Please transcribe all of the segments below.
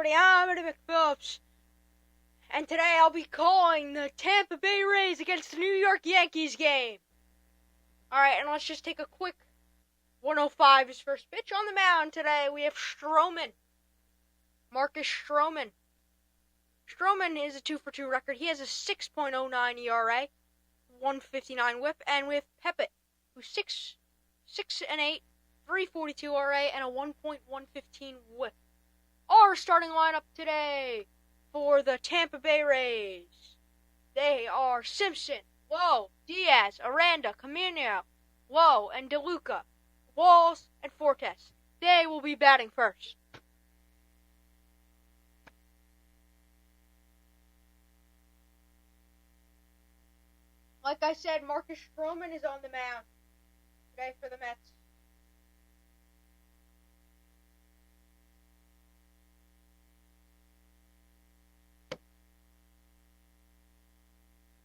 everybody, I'm Eddie McPhillips, and today I'll be calling the Tampa Bay Rays against the New York Yankees game. Alright, and let's just take a quick 105 his first pitch on the mound today. We have Stroman. Marcus Stroman. Stroman is a 2-for-2 record. He has a 6.09 ERA, 159 whip, and we have Pepe, who's 6-8, 342 ERA, and a 1.115 whip. Our starting lineup today for the Tampa Bay Rays. They are Simpson, Lowe, Diaz, Aranda, Camino, Lowe, and DeLuca, Walls, and Fortes. They will be batting first. Like I said, Marcus Stroman is on the mound today for the Mets.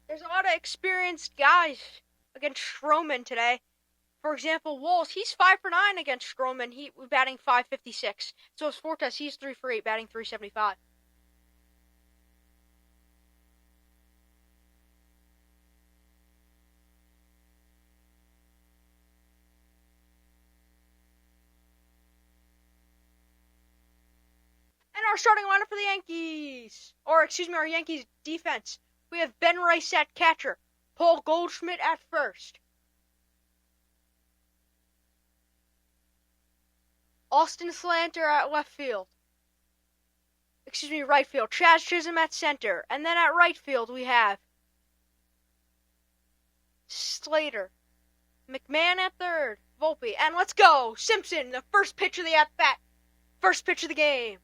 There's a lot of experienced guys against Stroman today. For example, Walls, he's 5 for 9 against Stroman. He batting .556. So is Fortes, he's 3 for 8, batting .375. And our starting lineup for the Yankees, our Yankees defense. We have Ben Rice at catcher, Paul Goldschmidt at first, Austin Slanter at right field, Chaz Chisholm at center, and then at right field we have Slater, McMahon at third, Volpe, and let's go, Simpson, the first pitch of the at-bat, first pitch of the game.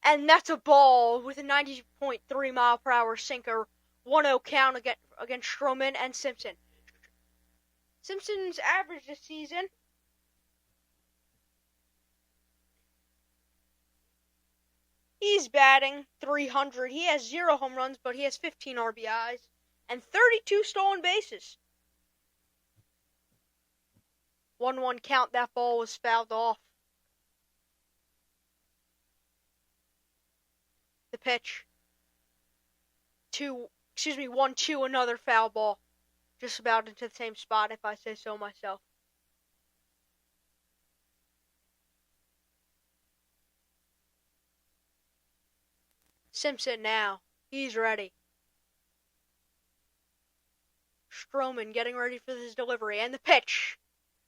And that's a ball with a 90.3 mile per hour sinker, 1-0 count against Stroman and Simpson. Simpson's average this season he's batting .300. He has 0 home runs, but he has 15 RBIs and 32 stolen bases. 1-1 count, that ball was fouled off. The pitch. 1-2, another foul ball. Just about into the same spot, if I say so myself. Simpson now. He's ready. Stroman getting ready for his delivery. And the pitch.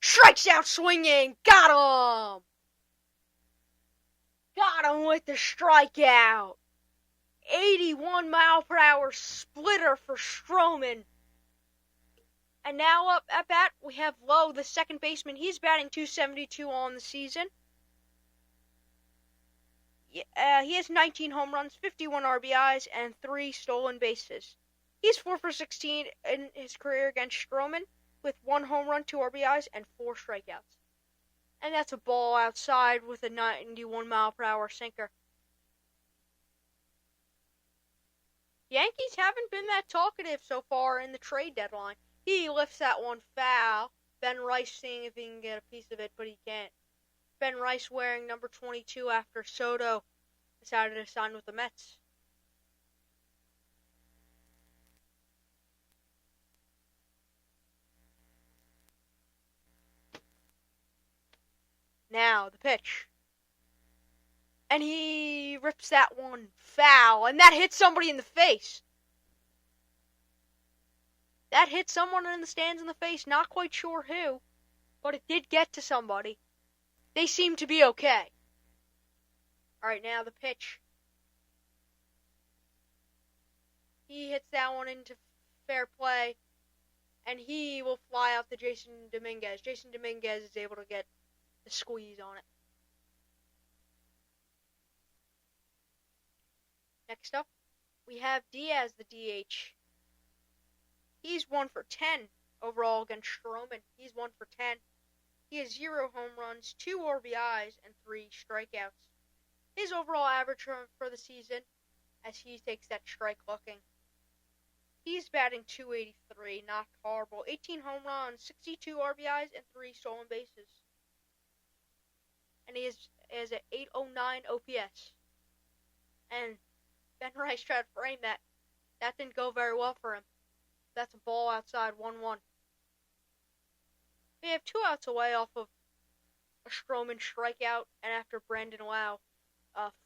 Strikes out swinging. Got him. Got him with the strikeout. 81 mile per hour splitter for Stroman. And now up at bat, we have Lowe, the second baseman. He's batting .272 on the season. He has 19 home runs, 51 RBIs, and 3 stolen bases. He's 4 for 16 in his career against Stroman with 1 home run, 2 RBIs, and 4 strikeouts. And that's a ball outside with a 91 mile per hour sinker. Yankees haven't been that talkative so far in the trade deadline. He lifts that one foul. Ben Rice seeing if he can get a piece of it, but he can't. Ben Rice wearing number 22 after Soto decided to sign with the Mets. Now the pitch. And he rips that one foul, and that hits somebody in the face. That hit someone in the stands in the face, not quite sure who, but it did get to somebody. They seem to be okay. Alright, now the pitch. He hits that one into fair play, and he will fly out to Jason Dominguez. Jason Dominguez is able to get the squeeze on it. Next up, we have Diaz, the DH. He's 1 for 10 overall against Stroman. He's 1 for 10. He has 0 home runs, 2 RBIs, and 3 strikeouts. His overall average for the season, as he takes that strike looking, he's batting .283, not horrible. 18 home runs, 62 RBIs, and 3 stolen bases. And he has an .809 OPS. and Ben Rice tried to frame that. That didn't go very well for him. That's a ball outside, 1-1. We have 2 outs away off of a Stroman strikeout, and after Brandon Lau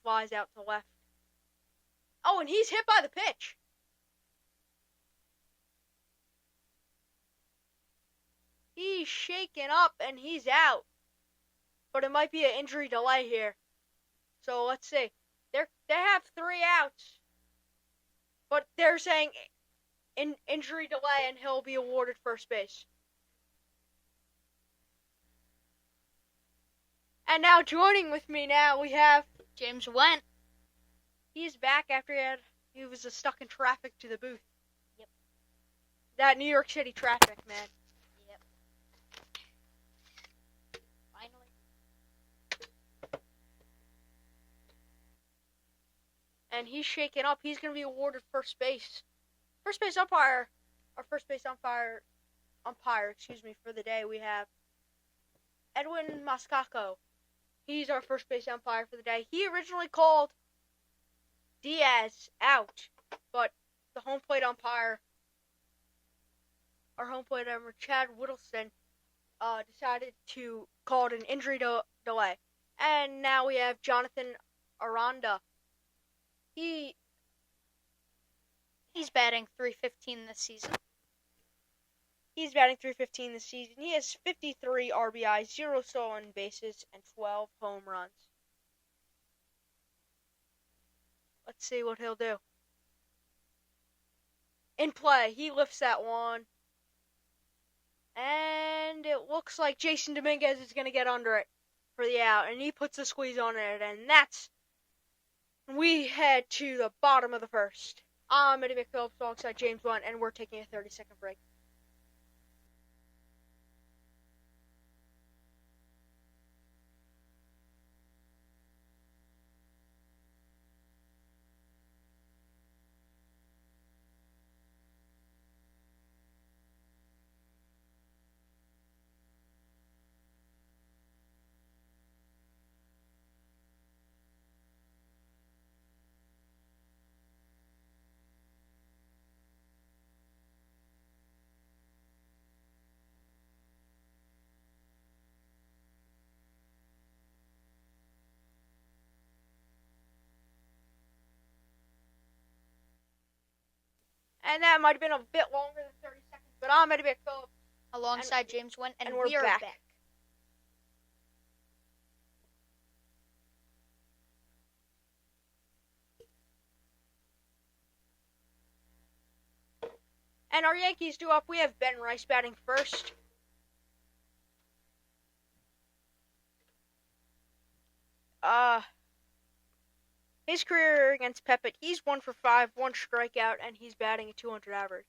flies out to left. Oh, and he's hit by the pitch. He's shaken up, and he's out. But it might be an injury delay here. So let's see. They have 3 outs. But they're saying injury delay, and he'll be awarded first base. And now joining with me now, we have James Went. He's back after he was stuck in traffic to the booth. Yep. That New York City traffic, man. Yep. Finally. And he's shaken up. He's going to be awarded first base. First base umpire for the day, we have Edwin Moscato. He's our first base umpire for the day. He originally called Diaz out, but the home plate umpire, Chad Whittleston, decided to call it an injury delay. And now we have Jonathan Aranda. He's batting .315 this season. He's batting .315 this season. He has 53 RBIs, 0 stolen bases, and 12 home runs. Let's see what he'll do. In play, he lifts that one. And it looks like Jason Dominguez is going to get under it for the out. And he puts a squeeze on it. And we head to the bottom of the first. I'm Eddie McPhillips alongside James Blunt, and we're taking a 30-second break. And that might have been a bit longer than 30 seconds, but I'm Eddie McPhillips. Alongside James Went, and we are back. And our Yankees do up. We have Ben Rice batting first. His career against Pepe, he's 1 for 5, 1 strikeout, and he's batting a .200 average.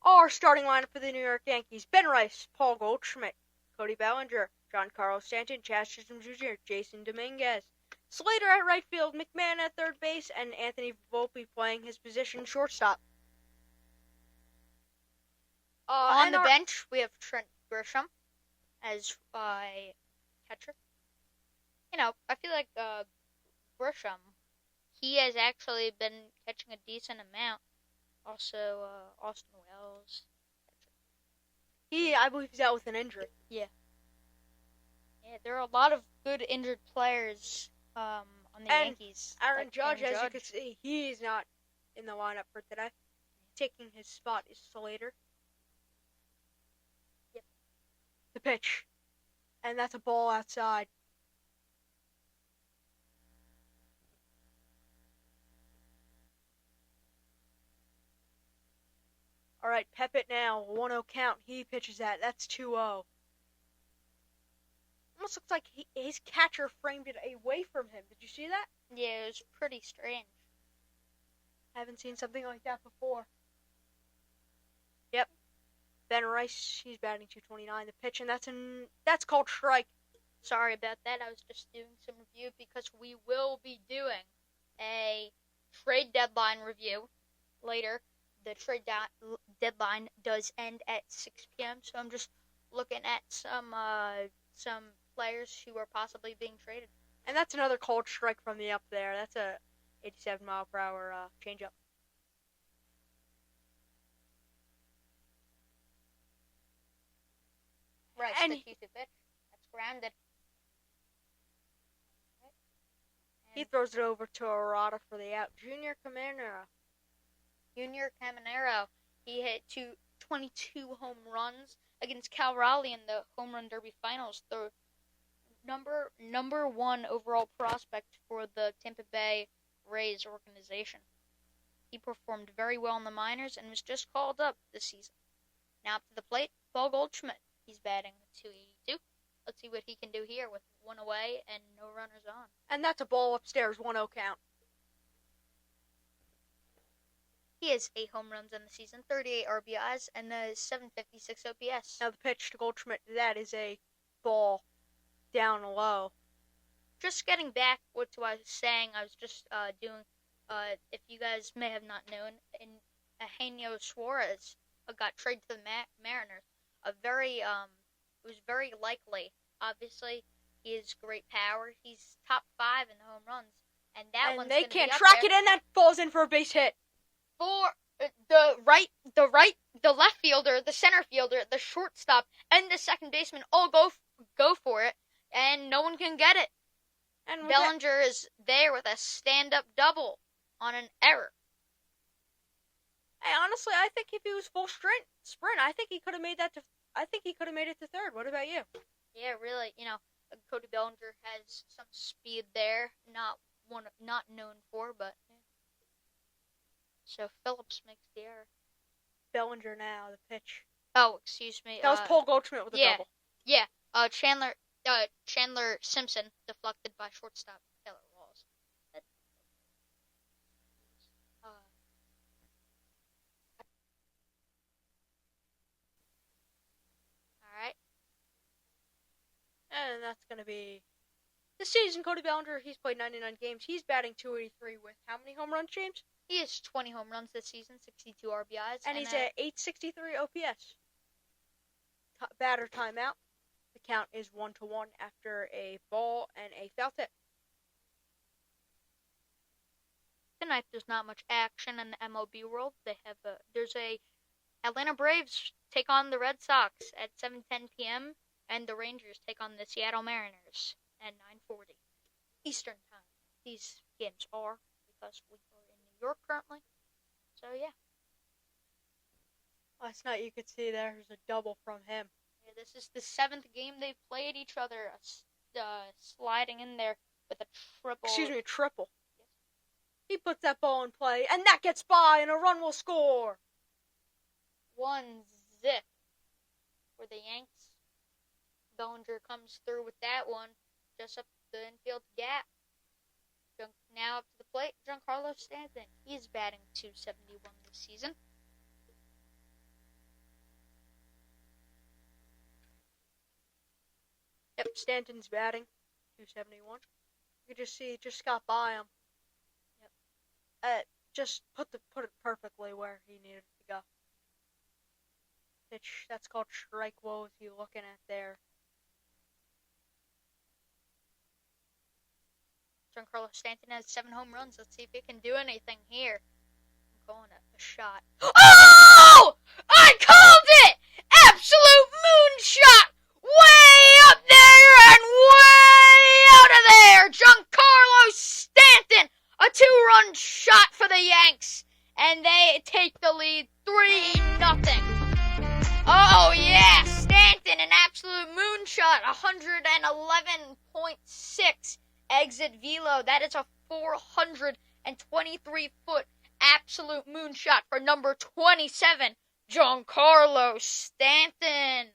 Our starting lineup for the New York Yankees: Ben Rice, Paul Goldschmidt, Cody Bellinger, Giancarlo Stanton, Chas Chisholm Jr., Jason Dominguez, Slater at right field, McMahon at third base, and Anthony Volpe playing his position shortstop. On the bench, we have Trent Grisham as catcher. I feel like Grisham, he has actually been catching a decent amount. Also, Austin Wells. I believe he's out with an injury. Yeah, there are a lot of good injured players on the Yankees. Aaron Judge, as you can see, he's not in the lineup for today. Taking his spot is Slater. Yep. The pitch. And that's a ball outside. All right, Pepe now, 1-0 count. He pitches that. That's 2-0. Almost looks like his catcher framed it away from him. Did you see that? Yeah, it was pretty strange. Haven't seen something like that before. Yep. Ben Rice, he's batting .229. The pitch, and that's called strike. Sorry about that. I was just doing some review because we will be doing a trade deadline review later. The trade deadline does end at 6 p.m., so I'm just looking at some players who are possibly being traded. And that's another cold strike from the up there. That's a 87-mile-per-hour changeup. Right, And the 2-2 pitch. That's grounded. He throws it over to Arata for the out. Junior Caminero. He hit 22 home runs against Cal Raleigh in the Home Run Derby Finals. The number one overall prospect for the Tampa Bay Rays organization. He performed very well in the minors and was just called up this season. Now up to the plate, Paul Goldschmidt. He's batting .282. Let's see what he can do here with one away and no runners on. And that's a ball upstairs, 1-0 count. He has 8 home runs in the season, 38 RBIs, and a 756 OPS. Now the pitch to Goldschmidt, that is a ball down low. Just getting back what I was saying, I was just doing, if you guys may have not known, Eugenio Suarez got traded to the Mariners. It was very likely. Obviously, he has great power. He's top 5 in the home runs, and one's they can't can't track it, and that falls in for a base hit. For the left fielder, the center fielder, the shortstop, and the second baseman all go for it, and no one can get it. And Bellinger is there with a stand-up double on an error. Hey, honestly, I think if he was full sprint, I think he could have made that to. I think he could have made it to third. What about you? Yeah, really. Cody Bellinger has some speed there, not known for, but. Yeah. So Phillips makes the error. Bellinger now, the pitch. Oh, excuse me. That was Paul Goldschmidt with a double. Yeah. Chandler Simpson deflected by shortstop Taylor Walls. All right. And that's going to be this season. Cody Bellinger, he's played 99 games. He's batting .283 with how many home runs, James? He has 20 home runs this season, 62 RBIs. And he's at .863 OPS. Batter timeout. The count is 1-1 after a ball and a foul tip. Tonight there's not much action in the MLB world. There's a Atlanta Braves take on the Red Sox at 7:10 p.m. and the Rangers take on the Seattle Mariners at 9:40 Eastern Time. These games are because we are in New York currently. So yeah. Last night you could see there's a double from him. Yeah, this is the 7th game they've played each other. Sliding in there with a triple. A triple. Yes. He puts that ball in play, and that gets by, and a run will score. 1-0 for the Yanks. Bellinger comes through with that one, just up the infield gap. Now up to the plate, Giancarlo Stanton. He's batting .271 this season. Yep, Stanton's batting .271. You can just see it just got by him. Yep. Just put it perfectly where he needed it to go. Pitch, that's called strike woes you're looking at there. Giancarlo Stanton has 7 home runs. Let's see if he can do anything here. I'm calling it a shot. Oh! I called it! Absolute moonshot! Way up there and way out of there! Giancarlo Stanton! A 2-run shot for the Yanks. And they take the lead 3-0. Oh yeah! Stanton, an absolute moonshot. 111.6 exit velo. That is a 423-foot absolute moonshot for number 27, Giancarlo Stanton.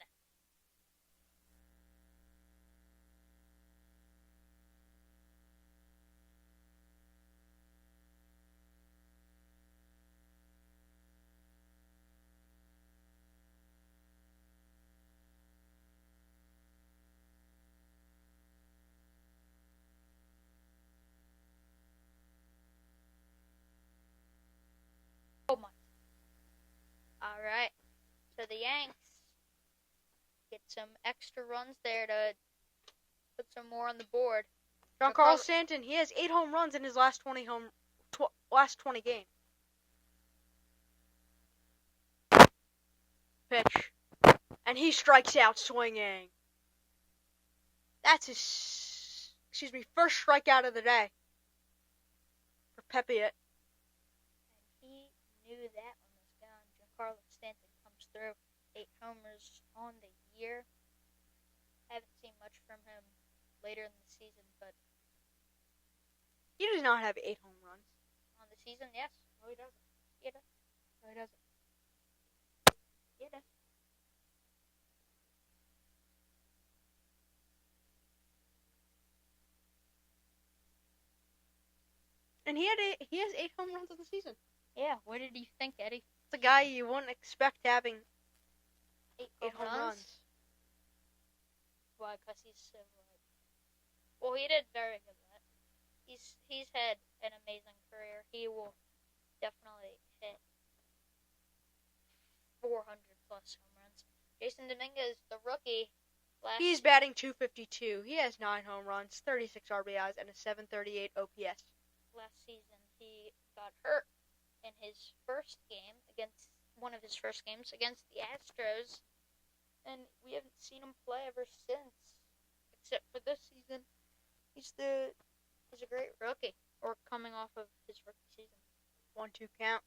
Alright, so the Yanks get some extra runs there to put some more on the board. Giancarlo Stanton, he has 8 home runs in his last 20 last 20 games. Pitch. And he strikes out swinging. That's his, first strikeout of the day. For Pepe it. And he knew that one was gone. Giancarlo Stanton comes through. 8 homers on the year. Haven't seen much from him later in the season, but he does not have 8 home runs. On the season, yes. No, he doesn't. He does. No, he doesn't. He does. And he has 8 home runs on the season. Yeah, what did you think, Eddie? It's a guy you wouldn't expect having 8 home runs. Why? Because he's so well, he did very good at that. He's had an amazing career. He will definitely hit 400 plus home runs. Jason Dominguez, the rookie, he's batting .252. He has 9 home runs, 36 RBIs, and a .738 OPS. Last season, he got hurt in his first game against one of his first games against the Astros, and we haven't seen him play ever since, except for this season. He's a great rookie, or coming off of his rookie season. 1-2 count.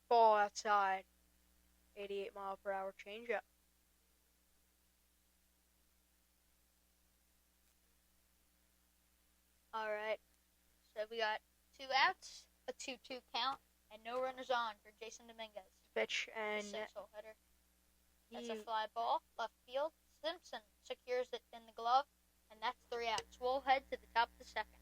Ball outside. 88-mile-per-hour changeup. All right. So we got 2 outs, a 2-2 count, and no runners on for Jason Dominguez. Pitch and 6-hole hitter. That's a fly ball, left field. Simpson secures it in the glove, and that's 3 outs. We'll head to the top of the second.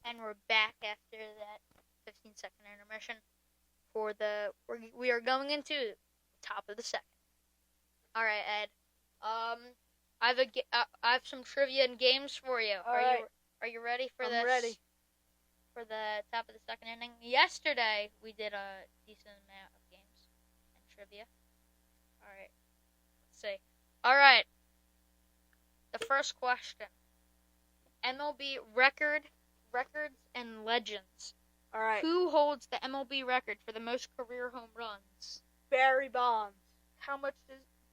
And we're back after that 15-second intermission. We are going into the top of the second. All right, Ed. I have some trivia and games for you. Are you ready for this? I'm ready. For the top of the second inning. Yesterday we did a decent amount of games and trivia. All right. Let's see. All right. The first question. MLB records and legends. All right. Who holds the MLB record for the most career home runs? Barry Bonds. How much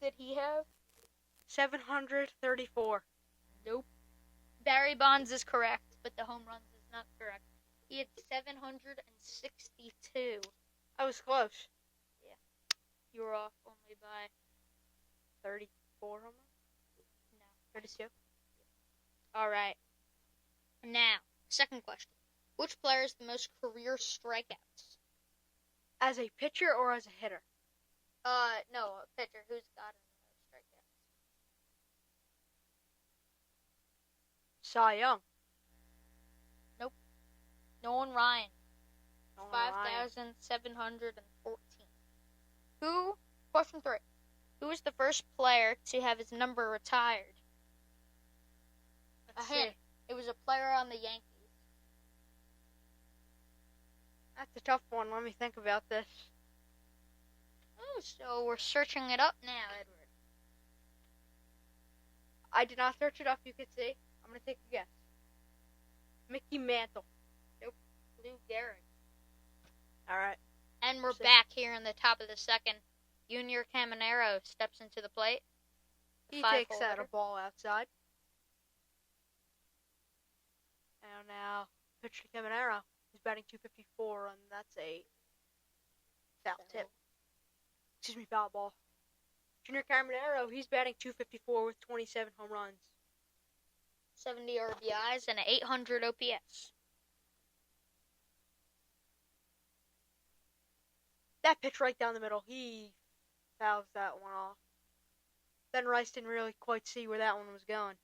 did he have? 734. Nope. Barry Bonds is correct, but the home runs is not correct. He had 762. I was close. Yeah. You were off only by 34 home runs? No. 32? All right. Now, second question. Which player has the most career strikeouts? As a pitcher or as a hitter? No, a pitcher. Who's gotten the most strikeouts? Cy Young. Nope. Nolan Ryan. Nolan 5,714. Question 3. Who was the first player to have his number retired? Let's a hint. see. It was a player on the Yankees. That's a tough one. Let me think about this. Oh, so we're searching it up now, Edward. I did not search it up, you can see. I'm going to take a guess. Mickey Mantle. Nope. Lou Gehrig. Alright. And we're back here in the top of the second. Junior Caminero steps into the plate. He takes out a ball outside. And now, pitch to Caminero. He's batting .254, and that's a foul tip. Foul ball. Junior Caminero, he's batting .254 with 27 home runs. 70 RBIs and an 800 OPS. That pitch right down the middle, he fouls that one off. Ben Rice didn't really quite see where that one was going.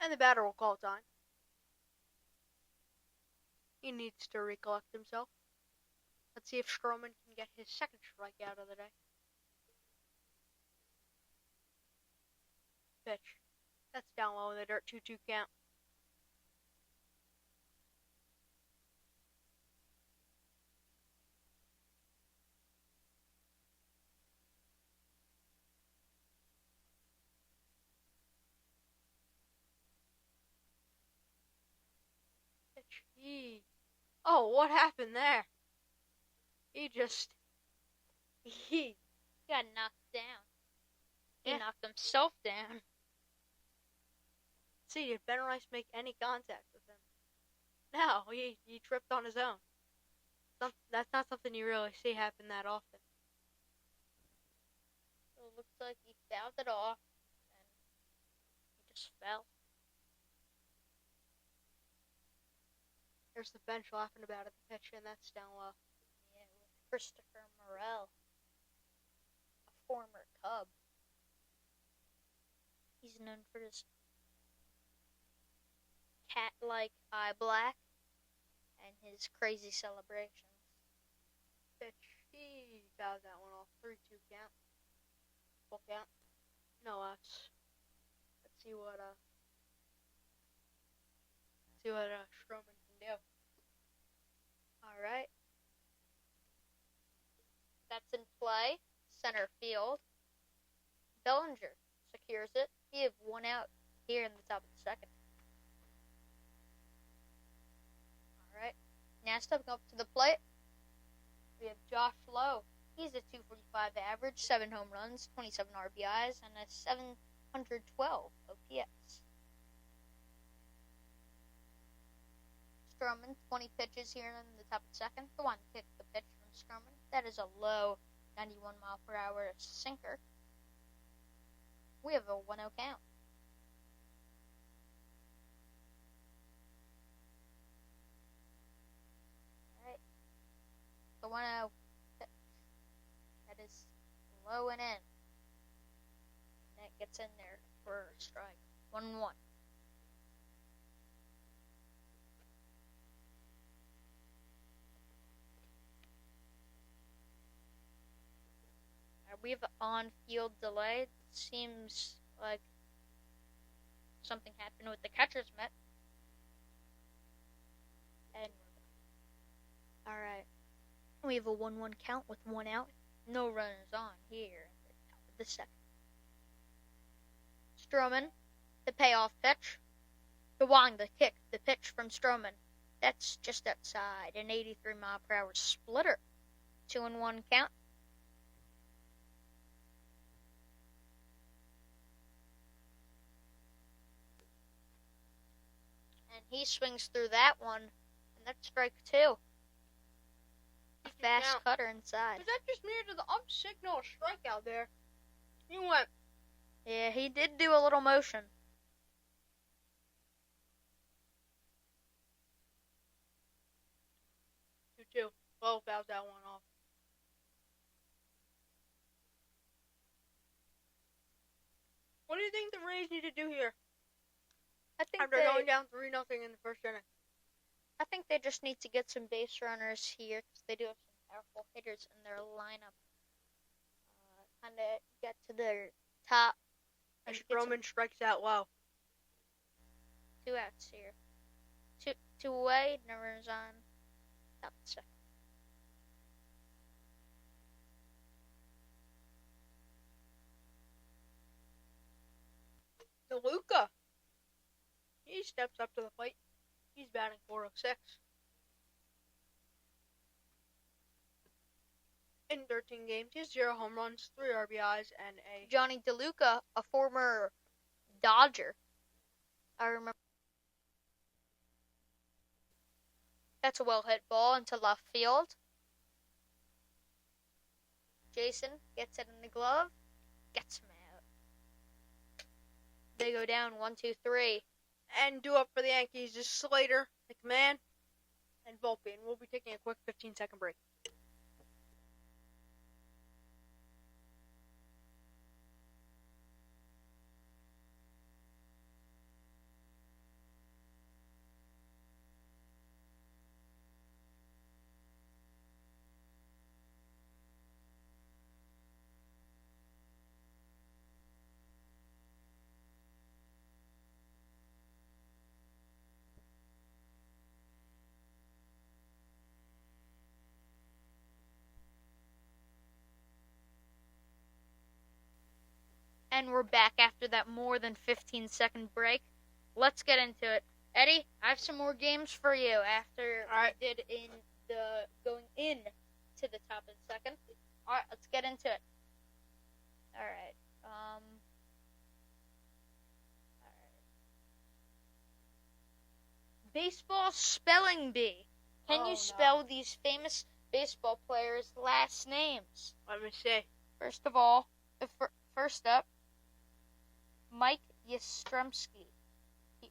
And the batter will call time. He needs to recollect himself. Let's see if Stroman can get his second strikeout of the day. Pitch. That's down low in the dirt. 2-2 count. Pitch. Oh, what happened there? He got knocked down. He Yeah. knocked himself down. See, did Ben Rice make any contact with him? No, he tripped on his own. That's not something you really see happen that often. So it looks like he fouled it off, and he just fell. There's the bench laughing about it, the pitch, and that's down low. Yeah, with Christopher Morel, a former Cub. He's known for his cat-like eye black and his crazy celebrations. Pitch. He fouled that one off. 3-2 count. Full count. No outs. Let's see what Stroman can do. All right. That's in play. Center field. Bellinger secures it. We have one out here in the top of the second. All right. Now stepping up to the plate, we have Josh Lowe. He's a 245 average, 7 home runs, 27 RBIs, and a 712 OPS. Stroman, 20 pitches here in the top of the second. The one kick the pitch from Stroman. That is a low 91 mile per hour sinker. We have a 1-0 count. Alright. The 1-0 pitch. That is low and in. And that gets in there for a strike. 1-1. We have an on-field delay. It seems like something happened with the catcher's mitt. And we're back. Alright. We have a 1-1 count with 1 out. No runners on here at the top of the second. Stroman, the payoff pitch. DeWong, the kick, the pitch from Stroman. That's just outside. An 83 mile per hour splitter. 2-1 count. And he swings through that one, and that's strike 2. A fast cutter inside. Was that just near to the up signal strikeout there? He went. Yeah, he did do a little motion. Two. Well, fouls that one off. What do you think the Rays need to do here? I think after going down 3-0 in the first inning. I think they just need to get some base runners here because they do have some powerful hitters in their lineup. Kind of get to their top. And Stroman strikes out low. 2 outs here. Two away, no runners on. Top of the second. DeLuca. He steps up to the plate. He's batting .406. In 13 games, he has 0 home runs, 3 RBIs, and a... Johnny DeLuca, a former Dodger. I remember. That's a well-hit ball into left field. Jason gets it in the glove. Gets him out. They go down 1-2-3. And due up for the Yankees is Slater, McMahon, and Volpe. And we'll be taking a quick 15-second break. And we're back after that more than 15-second break. Let's get into it. Eddie, I have some more games for you after All right. we did going in to the top of the second. All right, let's get into it. All right. All right. Baseball spelling bee. Can you spell these famous baseball players' last names? Let me see. First of all, first up, Mike Yastrzemski.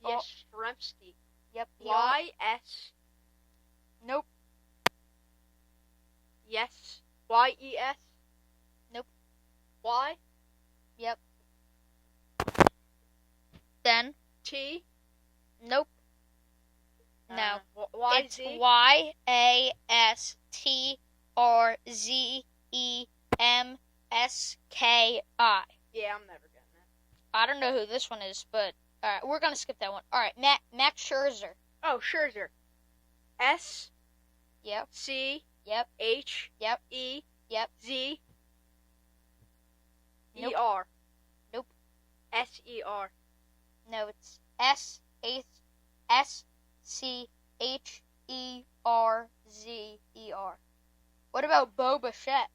Yastrzemski. Yep. Y-S. Nope. Yes. Y-E-S. Nope. Y. Yep. Then T. Nope. No. Y-Z. It's Yastrzemski. Yeah, I'm never getting that. I don't know who this one is, but all right, we're gonna skip that one. All right, Max Scherzer. Oh, Scherzer. S. Yep. C. Yep. H. Yep. E. Yep. Z. Nope. E-R. Nope. S-E-R. No, it's Schcherzer. What about Bo Bichette?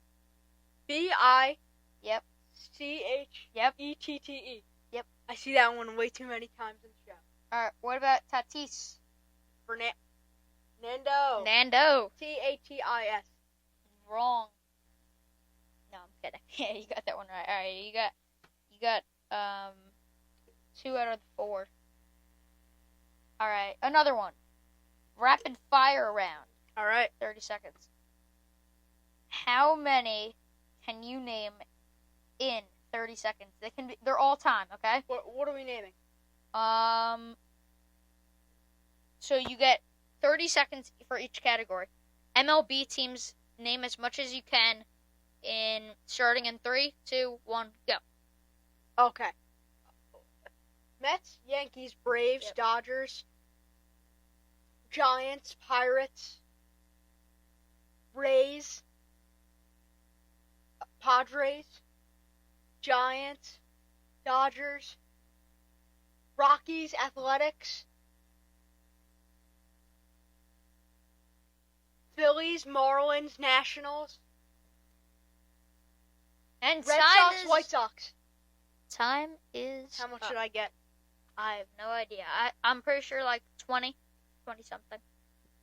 B-I. Yep. C-H. Yep. E-T-T-E. Yep. I see that one way too many times in the show. All right. What about Tatis? Nando. T-A-T-I-S. Wrong. No, I'm kidding. Yeah, you got that one right. All right, you got 2 out of the 4. All right, another one. Rapid fire round. All right. 30 seconds. How many can you name in 30 seconds? They're all time, okay? What are we naming? So you get 30 seconds for each category. MLB teams, name as much as you can starting in 3, 2, 1, go. Okay. Mets, Yankees, Braves, Yep. Dodgers, Giants, Pirates, Rays, Padres, Giants, Dodgers, Rockies, Athletics, Phillies, Marlins, Nationals, And Red time Sox, is, White Sox. Time is How much up. should I get? I have no idea. I'm pretty sure like 20 something.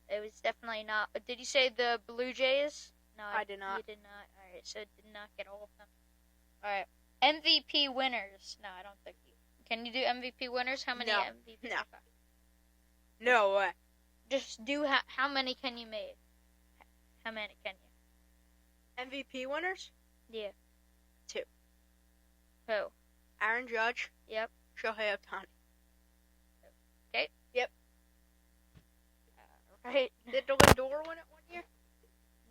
It was definitely not. But did you say the Blue Jays? No, I did not. You did not. All right, so did not get all of them. All right, MVP winners. No, I don't think you. Can you do MVP winners? How many No. MVPs? No. Okay. No way. Just do how many can you make? How many can you? MVP winners? Yeah. 2. Who? Aaron Judge. Yep. Shohei Ohtani. Okay. Yep. Right. Did the Lindor win it one year?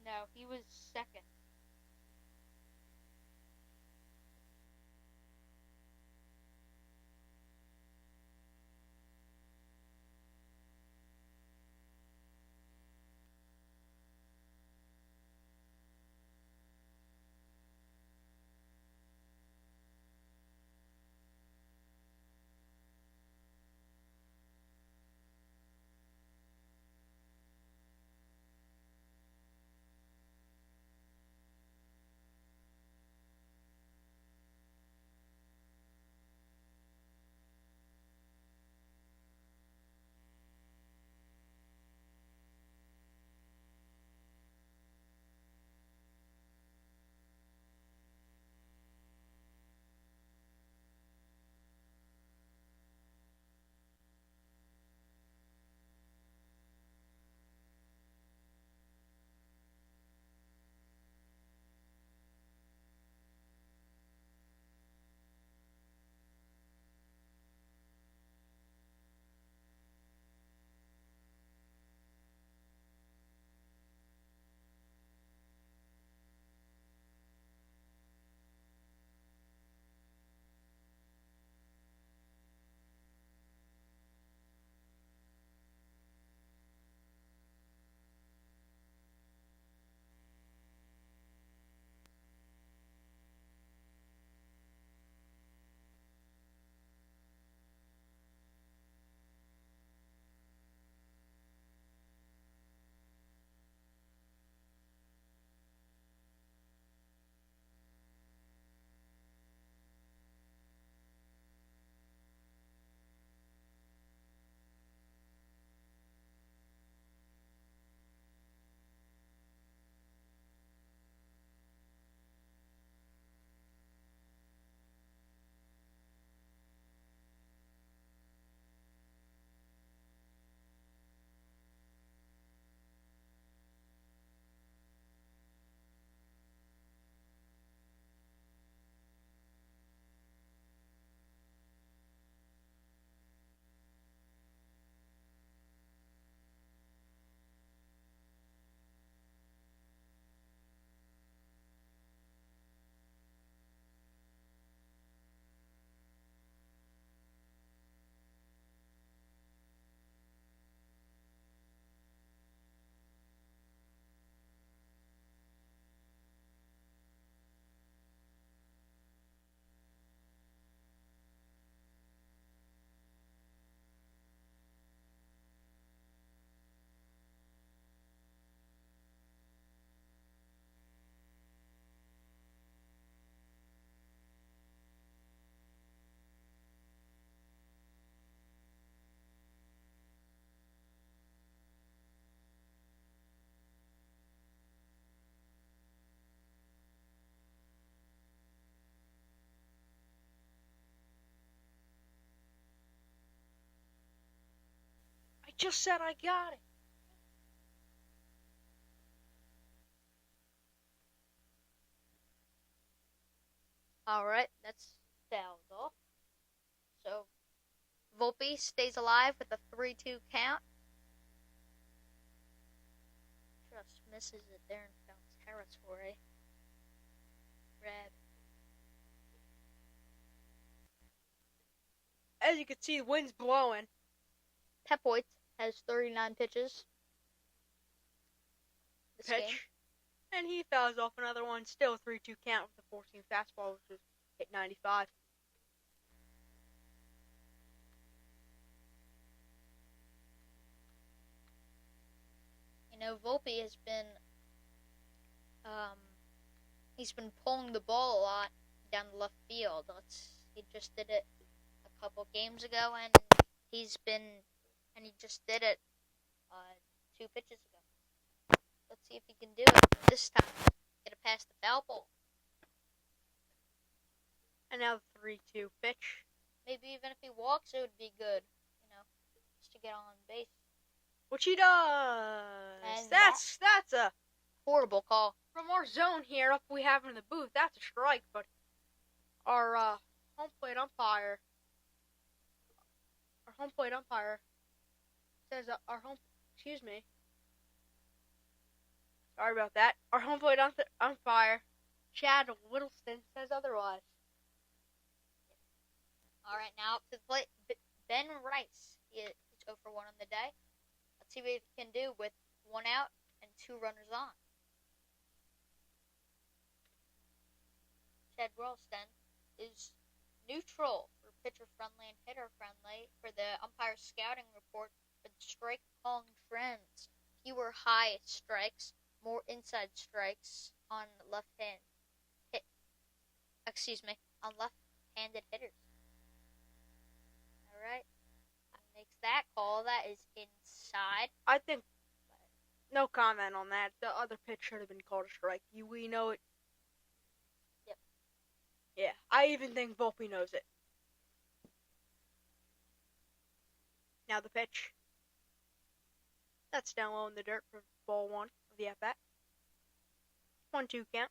No, he was second. just said I got it. Alright, that's fouled off. So, Volpe stays alive with a 3-2 count. Just misses it there in foul territory. Red. As you can see, the wind's blowing. Pepoit has 39 pitches. This Pitch. game. And he fouls off another one. Still 3-2 count with the 14 fastball, which was hit 95. You know, Volpe has been, he's been pulling the ball a lot down the left field. He just did it a couple games ago, and he just did it 2 pitches ago. Let's see if he can do it this time. Get it past the foul pole. And now the 3-2 pitch. Maybe even if he walks, it would be good, just to get on base. Which he does. And that's a horrible call. From our zone here, up we have in the booth, that's a strike. But our home plate umpire says sorry about that. Our home plate umpire, Chad Whittleston, says otherwise. All right, now up to the plate, Ben Rice. He's 0 for 1 on the day. Let's see what he can do with 1 out and 2 runners on. Chad Whittleston is neutral for pitcher-friendly and hitter-friendly for the umpire scouting report for the strike-calling trends. Fewer high strikes, more inside strikes on left-handed hitters. All right. Makes that call. That is inside. I think no comment on that. The other pitch should have been called a strike. We know it. Yep. Yeah, I even think Volpe knows it. Now the pitch. That's down low in the dirt for ball 1 of the at-bat. 1-2 count.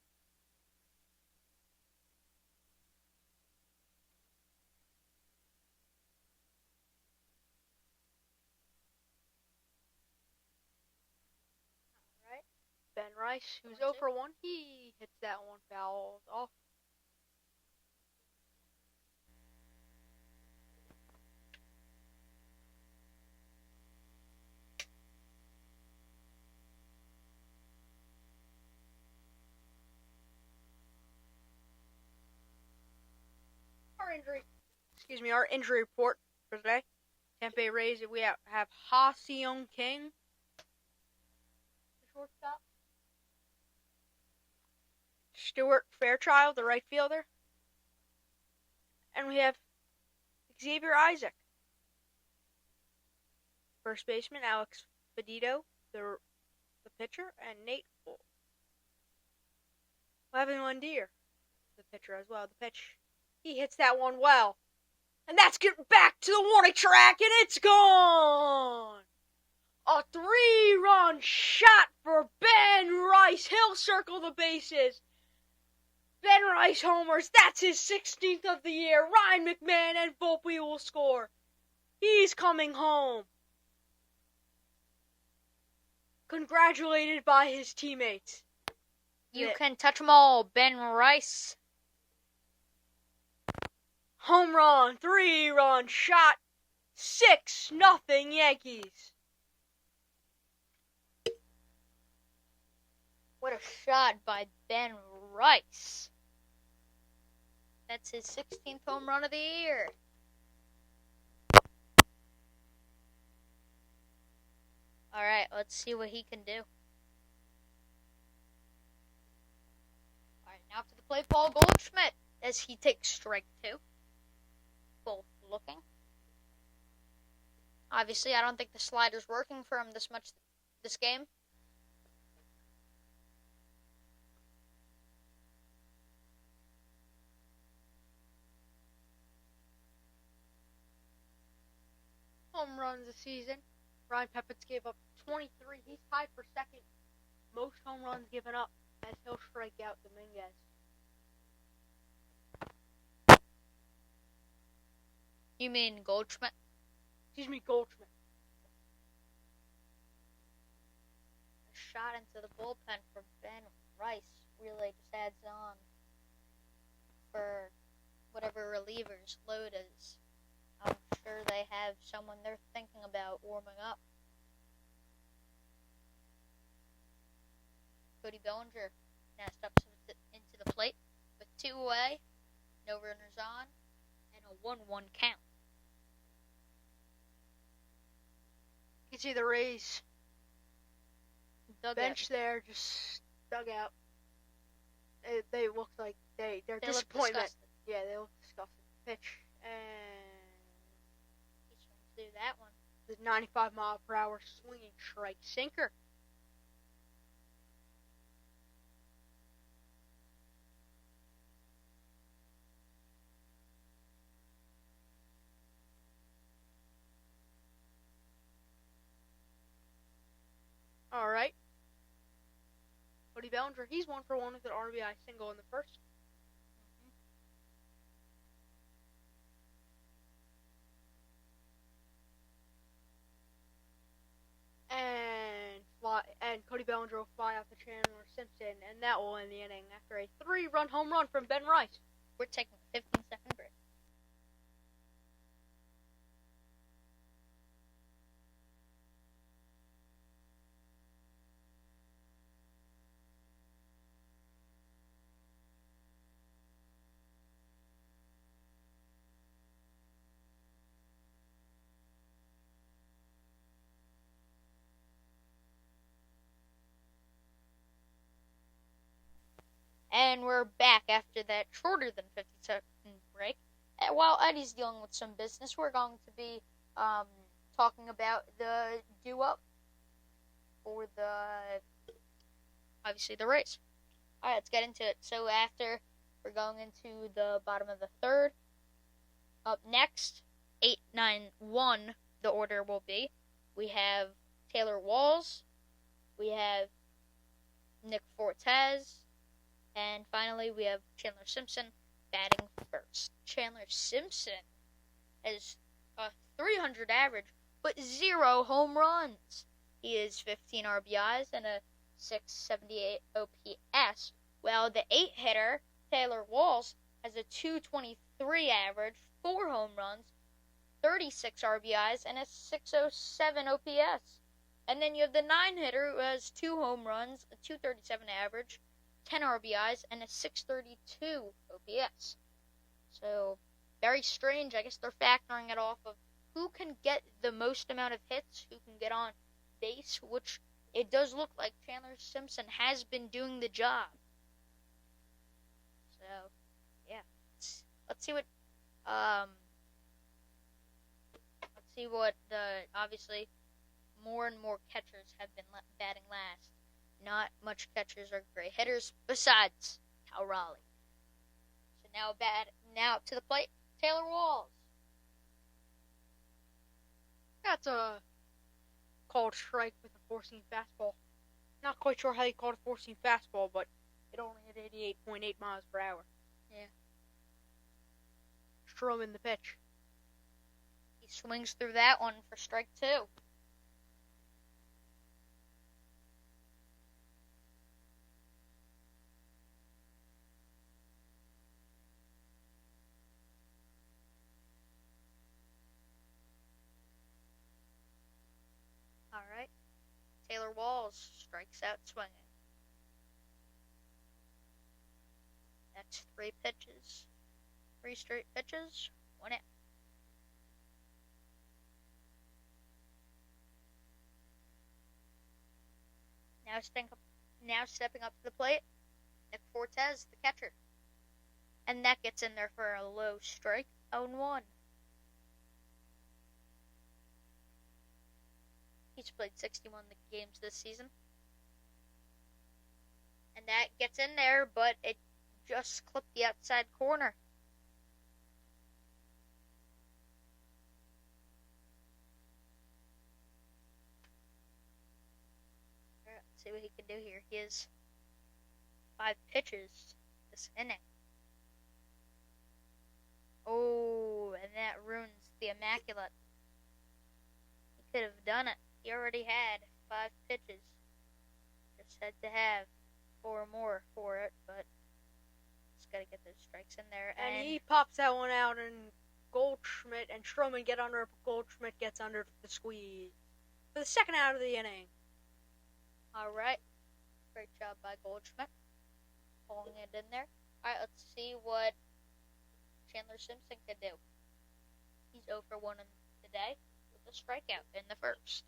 Ben Rice, who's 0 for 1, he hits that one foul off. Our injury report for today. Tampa Bay Rays, we have Ha-Seong King, the shortstop. Stuart Fairchild, the right fielder. And we have Xavier Isaac. First baseman, Alex Fedito, the pitcher, and Nate Levin Lundier, the pitcher as well. The pitch, he hits that one well. And that's getting back to the warning track, and it's gone! A 3-run shot for Ben Rice. He'll circle the bases. Ben Rice homers. That's his 16th of the year. Ryan McMahon and Volpe will score. He's coming home. Congratulated by his teammates. You can touch them all, Ben Rice. Home run, 3-run shot, 6-0 Yankees. What a shot by Ben Rice. That's his 16th home run of the year. All right, let's see what he can do. All right, now to the plate, Paul Goldschmidt, as he takes strike 2. Both looking. Obviously, I don't think the slider's working for him this much this game. Home runs a season. Ryan Peppins gave up 23. He's tied for second most home runs given up as he'll strike out Dominguez. You mean Goldschmidt? Excuse me, Goldschmidt. A shot into the bullpen from Ben Rice really just adds on for whatever relievers load is. I'm sure they have someone they're thinking about warming up. Cody Bellinger now steps into the plate with 2 away, no runners on, and a 1-1 count. You can see the Rays bench there, just dug out. They look like they're disappointment. Yeah, they look disgusted. Pitch, and he swings through that one. The 95-mile-per-hour swinging strike sinker. All right. Cody Bellinger, he's 1 for 1 with an RBI single in the first. And Cody Bellinger will fly out to Chandler Simpson, and that will end the inning after a 3-run home run from Ben Rice. We're taking a 15-second break. And we're back after that shorter than 50-second break. And while Eddie's dealing with some business, we're going to be talking about the due-up for obviously the Rays. All right, let's get into it. So after we're going into the bottom of the third, up next, 8-9-1, the order will be. We have Taylor Walls, we have Nick Fortes, and finally, we have Chandler Simpson batting first. Chandler Simpson has a 300 average, but 0 home runs. He is 15 RBIs and a 678 OPS, while the 8-hitter, Taylor Walls, has a 223 average, 4 home runs, 36 RBIs, and a 607 OPS. And then you have the 9-hitter who has 2 home runs, a 237 average, 10 RBIs, and a 632 OPS. So, very strange. I guess they're factoring it off of who can get the most amount of hits, who can get on base, which it does look like Chandler Simpson has been doing the job. So, yeah. Let's see what obviously, more and more catchers have been batting last. Not much catchers are great hitters besides Cal Raleigh. So now up to the plate, Taylor Walls. That's a called strike with a four-seam fastball. Not quite sure how you call it a four-seam fastball, but it only hit 88.8 miles per hour. Yeah. Stroman the pitch. He swings through that one for strike 2. Alright. Taylor Walls strikes out swinging. That's 3 pitches. 3 straight pitches. 1 out. Now stepping up to the plate, Nick Fortes, the catcher. And that gets in there for a low strike, 0-1. He's played 61 games this season. And that gets in there, but it just clipped the outside corner. see what he can do here. He has 5 pitches this inning. Oh, and that ruins the immaculate. He could have done it. He already had 5 pitches. Just had to have 4 more for it, but just got to get those strikes in there. And he pops that one out, and Goldschmidt and Stroman get under it, but Goldschmidt gets under the squeeze for the second out of the inning. All right. Great job by Goldschmidt. Pulling it in there. All right, let's see what Chandler Simpson can do. He's 0 for 1 today with a strikeout in the first.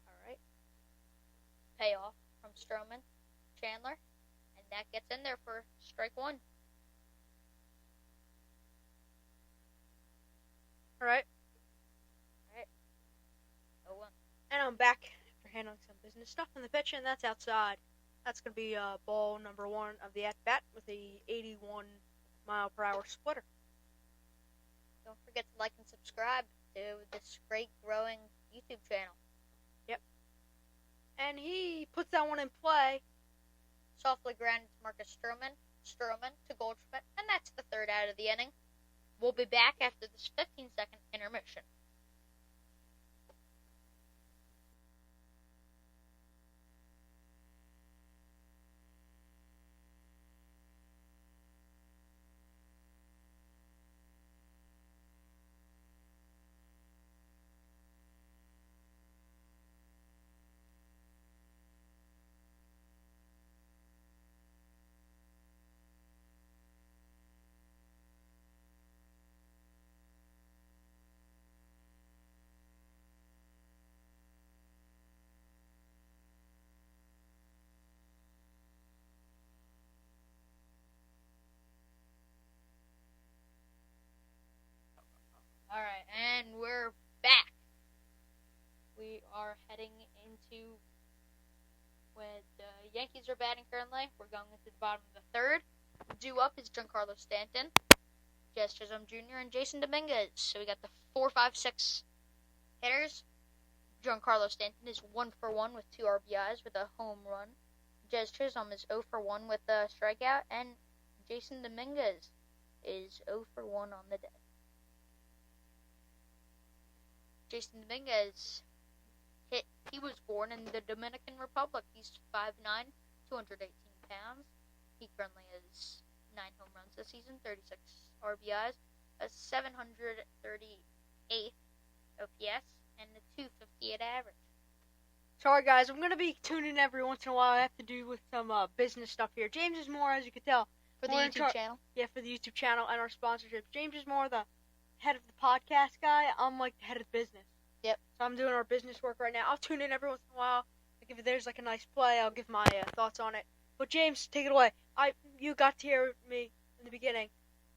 All right. Payoff from Stroman, Chandler, and that gets in there for strike 1. All right. 0-1. And I'm back for handling some business stuff in the pitch, and that's outside. That's going to be ball number 1 of the at-bat with a 81-mile-per-hour splitter. Don't forget to like and subscribe to this great growing YouTube channel. Yep. And he puts that one in play. Softly grounded to Marcus Stroman to Goldschmidt, and that's the third out of the inning. We'll be back after this 15-second intermission. Alright, and we're back. We are heading into when the Yankees are batting currently. We're going into the bottom of the third. Due up is Giancarlo Stanton, Jazz Chisholm Jr., and Jason Dominguez. So we got the 4, 5, 6 hitters. Giancarlo Stanton is 1 for 1 with 2 RBIs with a home run. Jazz Chisholm is 0 for 1 with a strikeout, and Jason Dominguez is 0 for 1 on the day. Jason Dominguez he was born in the Dominican Republic. He's 5'9", 218 pounds. He currently has 9 home runs this season, 36 RBIs, a 738 OPS, and a 258 average. Sorry, guys. I'm going to be tuning every once in a while. I have to do with some business stuff here. James is more, as you can tell, for the YouTube channel. Yeah, for the YouTube channel and our sponsorships. James is more the head of the podcast guy. I'm like the head of business. Yep. So I'm doing our business work right now. I'll tune in every once in a while. Like if there's like a nice play, I'll give my thoughts on it. But James, take it away. You got to hear me in the beginning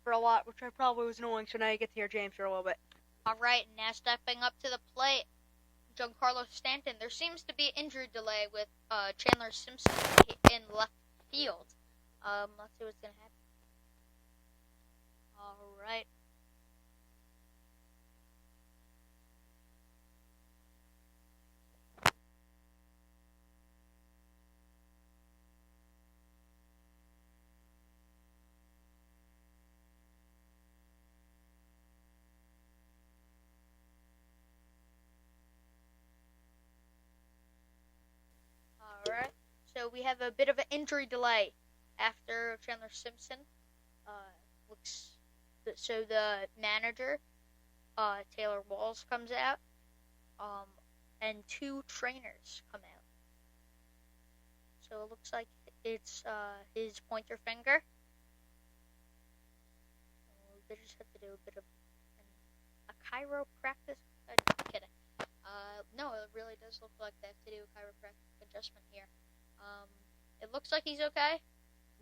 for a lot, which I probably was annoying. So now you get to hear James for a little bit. All right, now stepping up to the plate, Giancarlo Stanton. There seems to be injury delay with Chandler Simpson in left field. Let's see what's gonna happen. All right. Alright, so we have a bit of an injury delay after Chandler Simpson. So the manager, Taylor Walls, comes out, and 2 trainers come out. So it looks like it's his pointer finger. They just have to do a bit of a chiropractic. I'm kidding. No, it really does look like they have to do a chiropractic adjustment here. It looks like he's okay.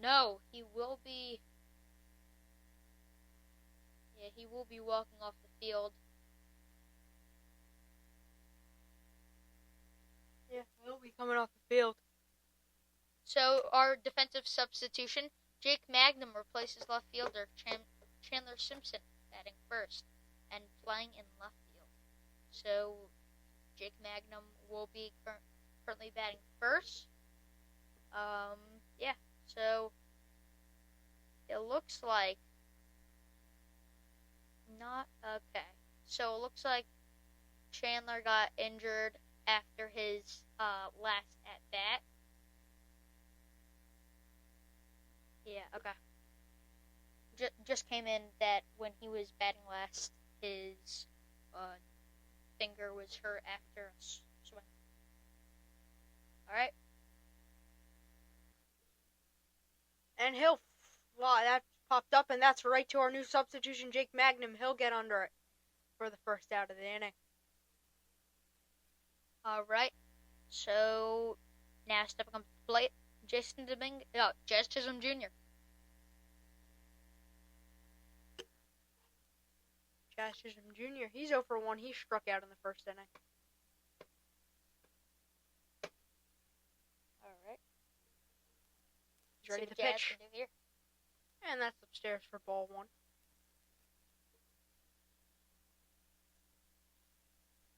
No, he will be. Yeah, he will be walking off the field. Yeah, he'll be coming off the field. So our defensive substitution, Jake Magnum, replaces left fielder Chandler Simpson batting first and playing in left field. So Jake Magnum will be currently batting first. Yeah, so it looks like not okay. So it looks like Chandler got injured after his last at bat. Yeah, okay. Just came in that when he was batting last, his finger was hurt after a swing. All right. And that popped up, and that's right to our new substitution, Jake Magnum. He'll get under it for the first out of the inning. All right. So now stepping up to the plate, Jazz Chisholm Jr. Jazz Chisholm Jr. He's 0 for 1. He struck out in the first inning. All right. He's ready to pitch. Here. And that's upstairs for ball 1.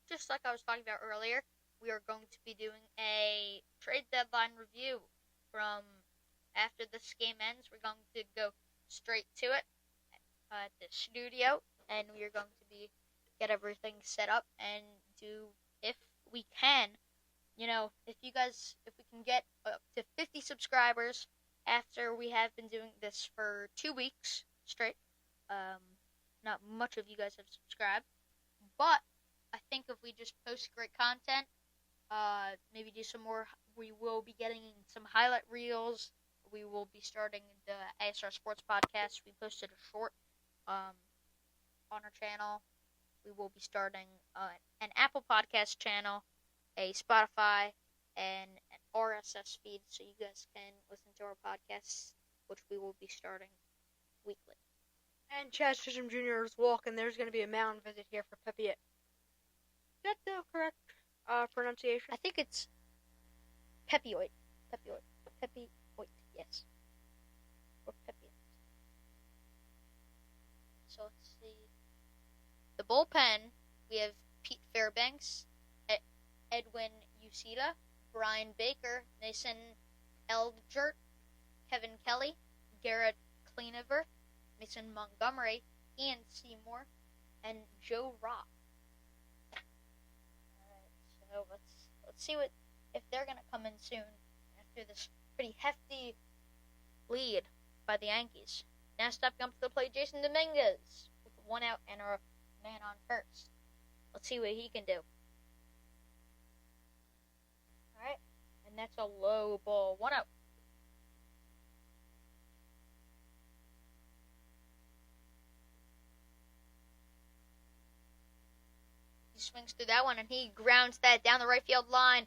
Just like I was talking about earlier, we are going to be doing a trade deadline review from after this game ends. We're going to go straight to it at the studio, and we are going to get everything set up and do, if we can, if we can get up to 50 subscribers after we have been doing this for 2 weeks straight. Not much of you guys have subscribed, but I think if we just post great content, maybe do some more, we will be getting some highlight reels. We will be starting the ASR Sports Podcast. We posted a short on our channel. We will be starting an Apple Podcast channel, a Spotify, and an RSS feed so you guys can listen to our podcasts, which we will be starting weekly. And Chaz Chisholm Jr. is walking. There's going to be a mound visit here for Pepiot. Is that the correct pronunciation? I think it's Pepioid. Pepioid, yes. Or Pepiot. So let's see. The bullpen, we have Pete Fairbanks, Edwin Uceda, Brian Baker, Mason Eldgert, Kevin Kelly, Garrett Cleanover, Mason Montgomery, Ian Seymour, and Joe Rock. Alright, so let's see if they're gonna come in soon after this pretty hefty lead by the Yankees. Now stepping up to the plate, Jason Dominguez with 1 out and a man on first. Let's see what he can do. Alright, and that's a low ball. 1 out. He swings through that one, and he grounds that down the right field line.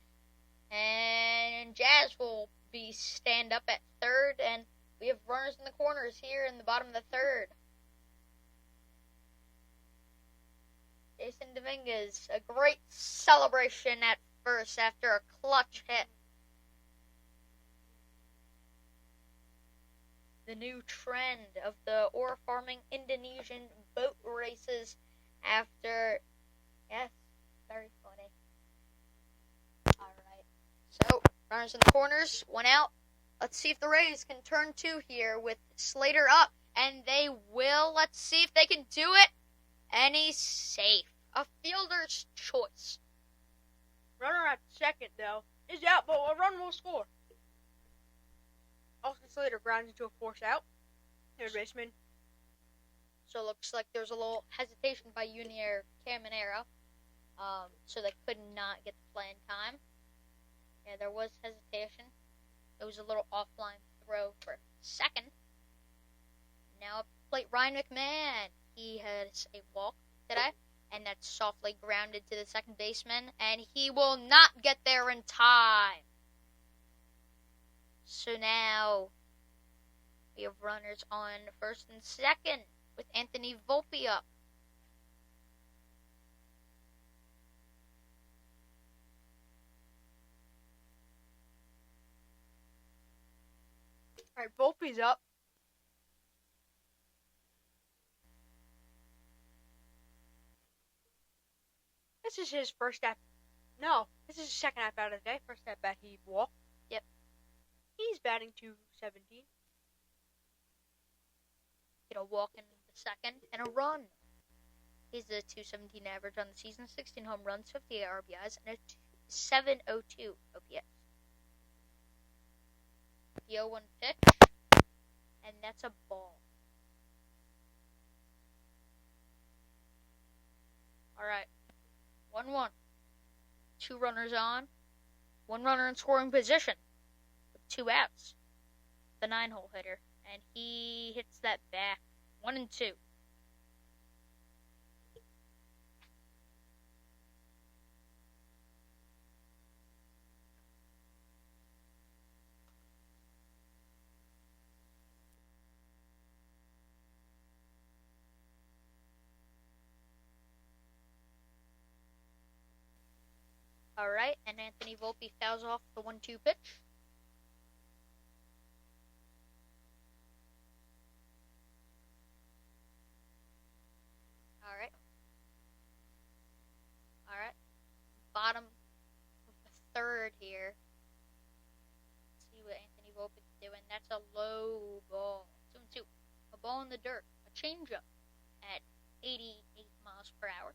And Jazz will be stand up at third, and we have runners in the corners here in the bottom of the third. Jason Dominguez, a great celebration at first after a clutch hit. The new trend of the ore farming Indonesian boat races after, yes, very funny. Alright, so runners in the corners, 1 out. Let's see if the Rays can turn 2 here with Slater up, and they will. Let's see if they can do it. And he's safe. A fielder's choice. Runner at second, though, is out, but a run will score. Austin Slater grounds into a force out. Third baseman. So it looks like there's a little hesitation by Junior Caminero. So they could not get the play in time. Yeah, there was hesitation. It was a little offline throw for second. Now up plate Ryan McMahon. He has a walk today, and that's softly grounded to the second baseman, and he will not get there in time. So now we have runners on first and second with Anthony Volpe up. Alright, Volpe's up. This is his first at. No, this is his second at bat of the day. First at bat, he walked. Yep. He's batting .217. Get a walk in the second and a run. He's a .217 average on the season, 16 home runs, 58 RBIs, and a .702 OPS. The 0-1 pitch, and that's a ball. All right, 1-1. 2 runners on, 1 runner in scoring position with 2 outs. The 9-hole hitter, and he hits that back. 1-2. All right, and Anthony Volpe fouls off the 1-2 pitch. All right. Bottom of the third here. Let's see what Anthony Volpe can do, and that's a low ball. 2-2. A ball in the dirt. A changeup at 88 miles per hour.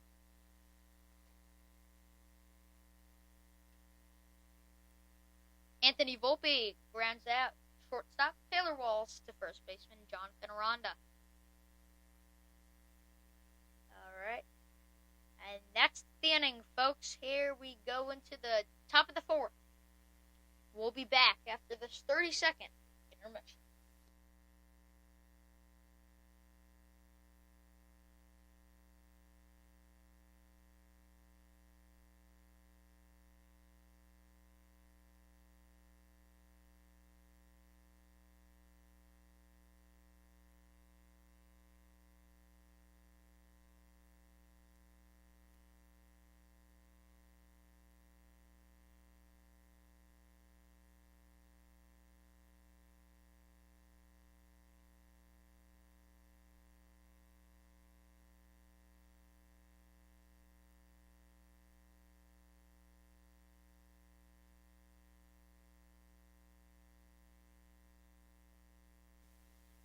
Anthony Volpe grounds out shortstop Taylor Walls to first baseman Jonathan Aranda. Alright. And that's the inning, folks. Here we go into the top of the 4th. We'll be back after this 30-second intermission.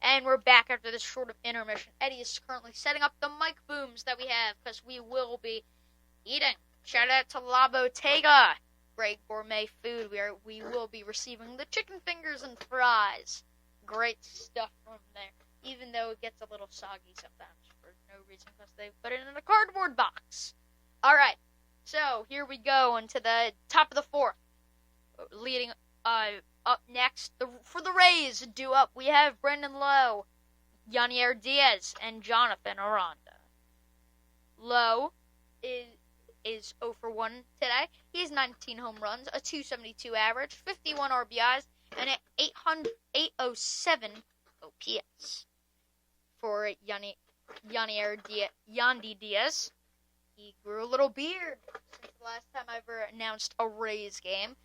And we're back after this short of intermission. Eddie is currently setting up the mic booms that we have because we will be eating. Shout out to La Bottega. Great gourmet food. We will be receiving the chicken fingers and fries. Great stuff from there. Even though it gets a little soggy sometimes for no reason because they put it in a cardboard box. Alright, so here we go into the top of the 4th. Leading up next, for the Rays, due up, we have Brandon Lowe, Yanier Diaz, and Jonathan Aranda. Lowe is 0 for 1 today. He has 19 home runs, a .272 average, 51 RBIs, and an 807 OPS. For Yandy Diaz, he grew a little beard since the last time I ever announced a Rays game.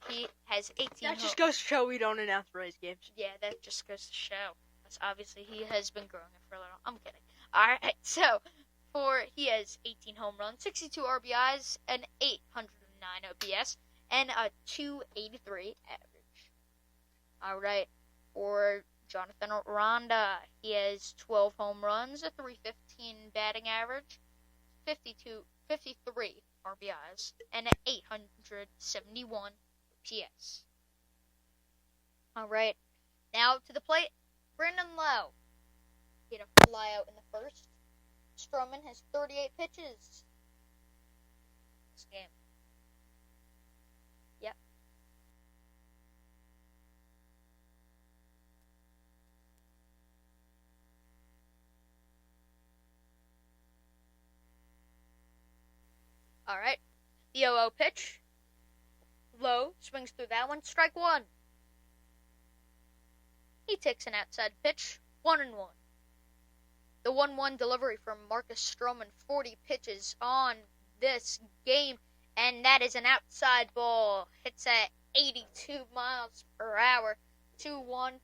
He has 18. That just goes to show we don't announce Rays games. Yeah, that just goes to show. Because obviously he has been growing it for a little. I'm kidding. Alright, so he has 18 home runs, 62 RBIs, an 809 OPS, and a .283 average. Alright, for Jonathan Aranda, he has 12 home runs, a .315 batting average, 53 RBIs, and an 871 OPS. Alright, now to the plate, Brandon Lowe. He had a fly out in the first. Stroman has 38 pitches this game. Yep. Alright, the 0-0 pitch. Lowe swings through that one, strike 1. He takes an outside pitch, 1-1. The 1-1 delivery from Marcus Stroman, 40 pitches on this game, and that is an outside ball. Hits at 82 miles per hour. 2-1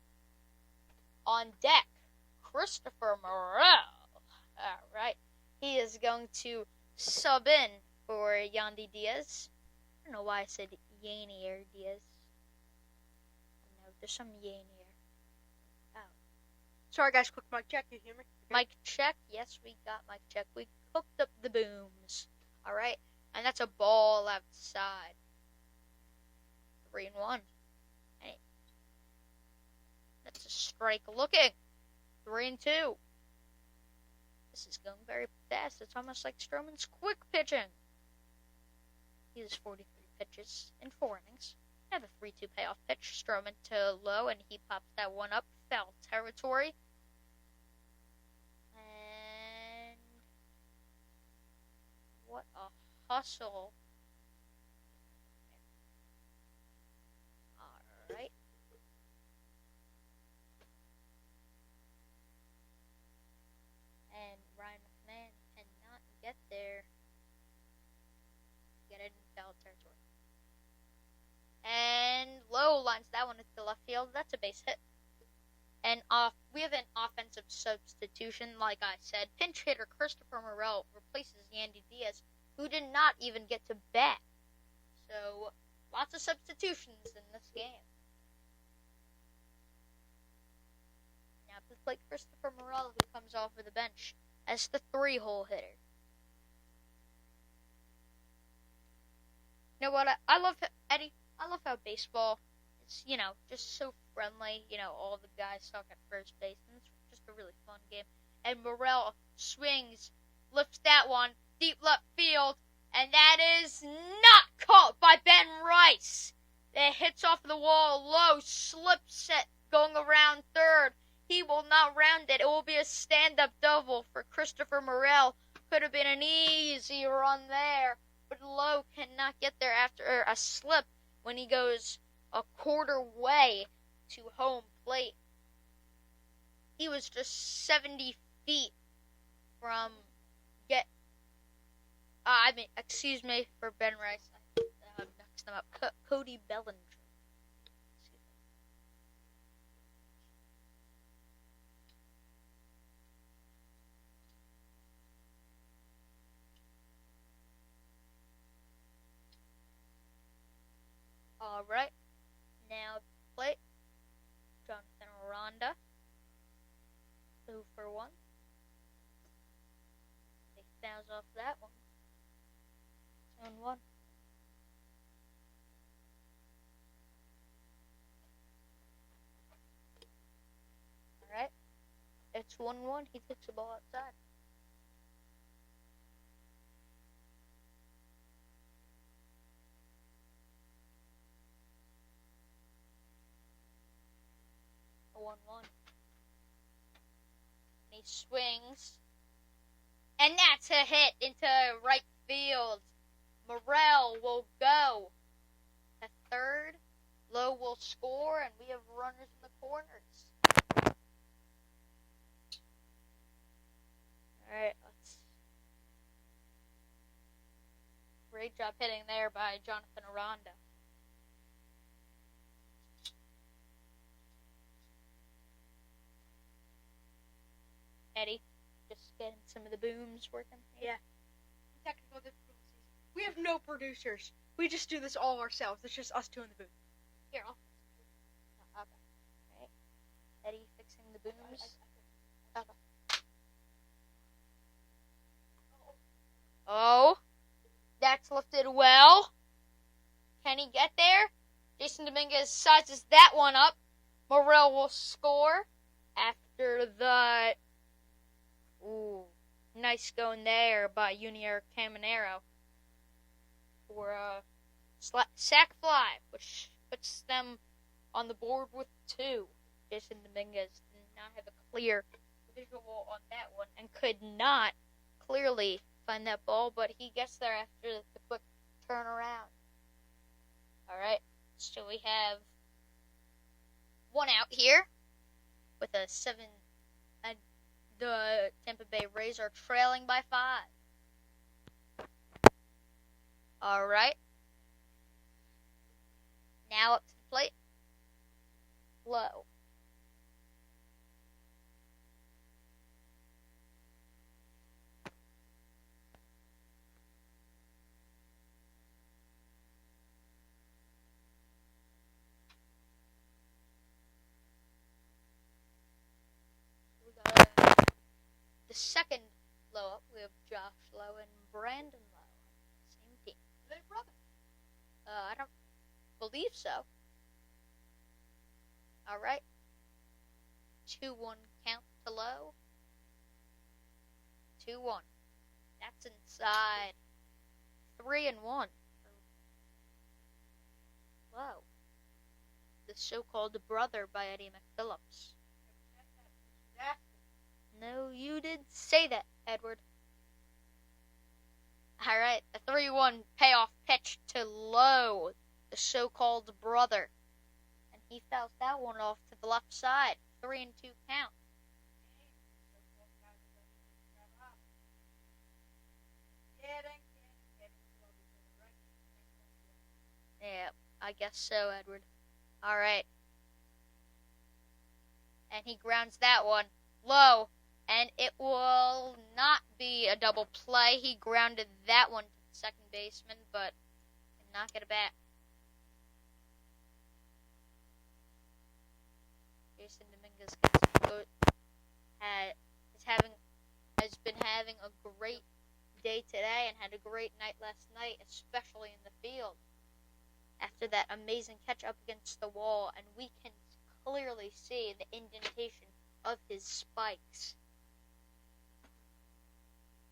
on deck. Christopher Morel. Alright. He is going to sub in for Yandy Diaz. I don't know why I said Yanier Diaz. No, there's some Yanier. Oh. Sorry, guys. Quick mic check. You hear me? Mic check. Yes, we got mic check. We hooked up the booms. All right, and that's a ball outside. 3-1. Hey, that's a strike looking. 3-2. This is going very fast. It's almost like Stroman's quick pitching. He has 43 pitches in 4 innings. I have a 3-2 payoff pitch. Stroman to Lowe, and he pops that one up. Foul territory. And what a hustle. Alright. And Ryan McMahon cannot get there. Get it in foul territory. And Lowe lines that one into left field. That's a base hit. And we have an offensive substitution, like I said. Pinch hitter Christopher Morel replaces Yandy Diaz, who did not even get to bat. So, lots of substitutions in this game. Now to the plate, Christopher Morel, who comes off of the bench as the 3-hole hitter. You know what? I love Eddie. I love how baseball is, just so friendly. All the guys talk at first base, and it's just a really fun game. And Morel swings, lifts that one, deep left field, and that is not caught by Ben Rice. It hits off the wall, Low slips it, going around third. He will not round it. It will be a stand-up double for Christopher Morel. Could have been an easy run there, but Lowe cannot get there after a slip when he goes a quarter way to home plate. He was just 70 feet from excuse me for Ben Rice. I mixed them up. Cody Bellinger. Alright, now plate. Jonathan Aranda. 2 for 1. He fouls off that one. 2-1. Alright, it's 1-1. He takes the ball outside. A 1-1. He swings, and that's a hit into right field. Morel will go to third. Lowe will score, and we have runners in the corners. Alright, great job hitting there by Jonathan Aranda. Eddie, just getting some of the booms working. Yeah. Technical difficulties. We have no producers. We just do this all ourselves. It's just us two in the booth. Here, I'll fix it. Oh, okay. Right. Eddie fixing the booms. Okay. Oh, that's lifted well. Can he get there? Jason Dominguez sizes that one up. Morel will score after the... Ooh, nice going there by Junior Caminero for a sac fly, which puts them on the board with 2. Jason Dominguez did not have a clear visual on that one and could not clearly find that ball, but he gets there after the quick turnaround. Alright, so we have 1 out here with a 7. The Tampa Bay Rays are trailing by 5. Alright. Now up to the plate. Low. the second Lowe up, we have Josh Lowe and Brandon Lowe. Same team. Are they brothers? I don't believe so. All right. 2-1 count to Lowe. 2-1. That's inside. 3-1. Lowe. The so-called brother by Eddie McPhillips. No, you did say that, Edward. All right, a 3-1 payoff pitch to Lowe, the so-called brother. And he fouls that one off to the left side. 3-2 count. Yeah, I guess so, Edward. All right. And he grounds that one low. And it will not be a double play. He grounded that one to the second baseman, but did not get it back. Jason Dominguez has been having a great day today and had a great night last night, especially in the field. After that amazing catch up against the wall, and we can clearly see the indentation of his spikes.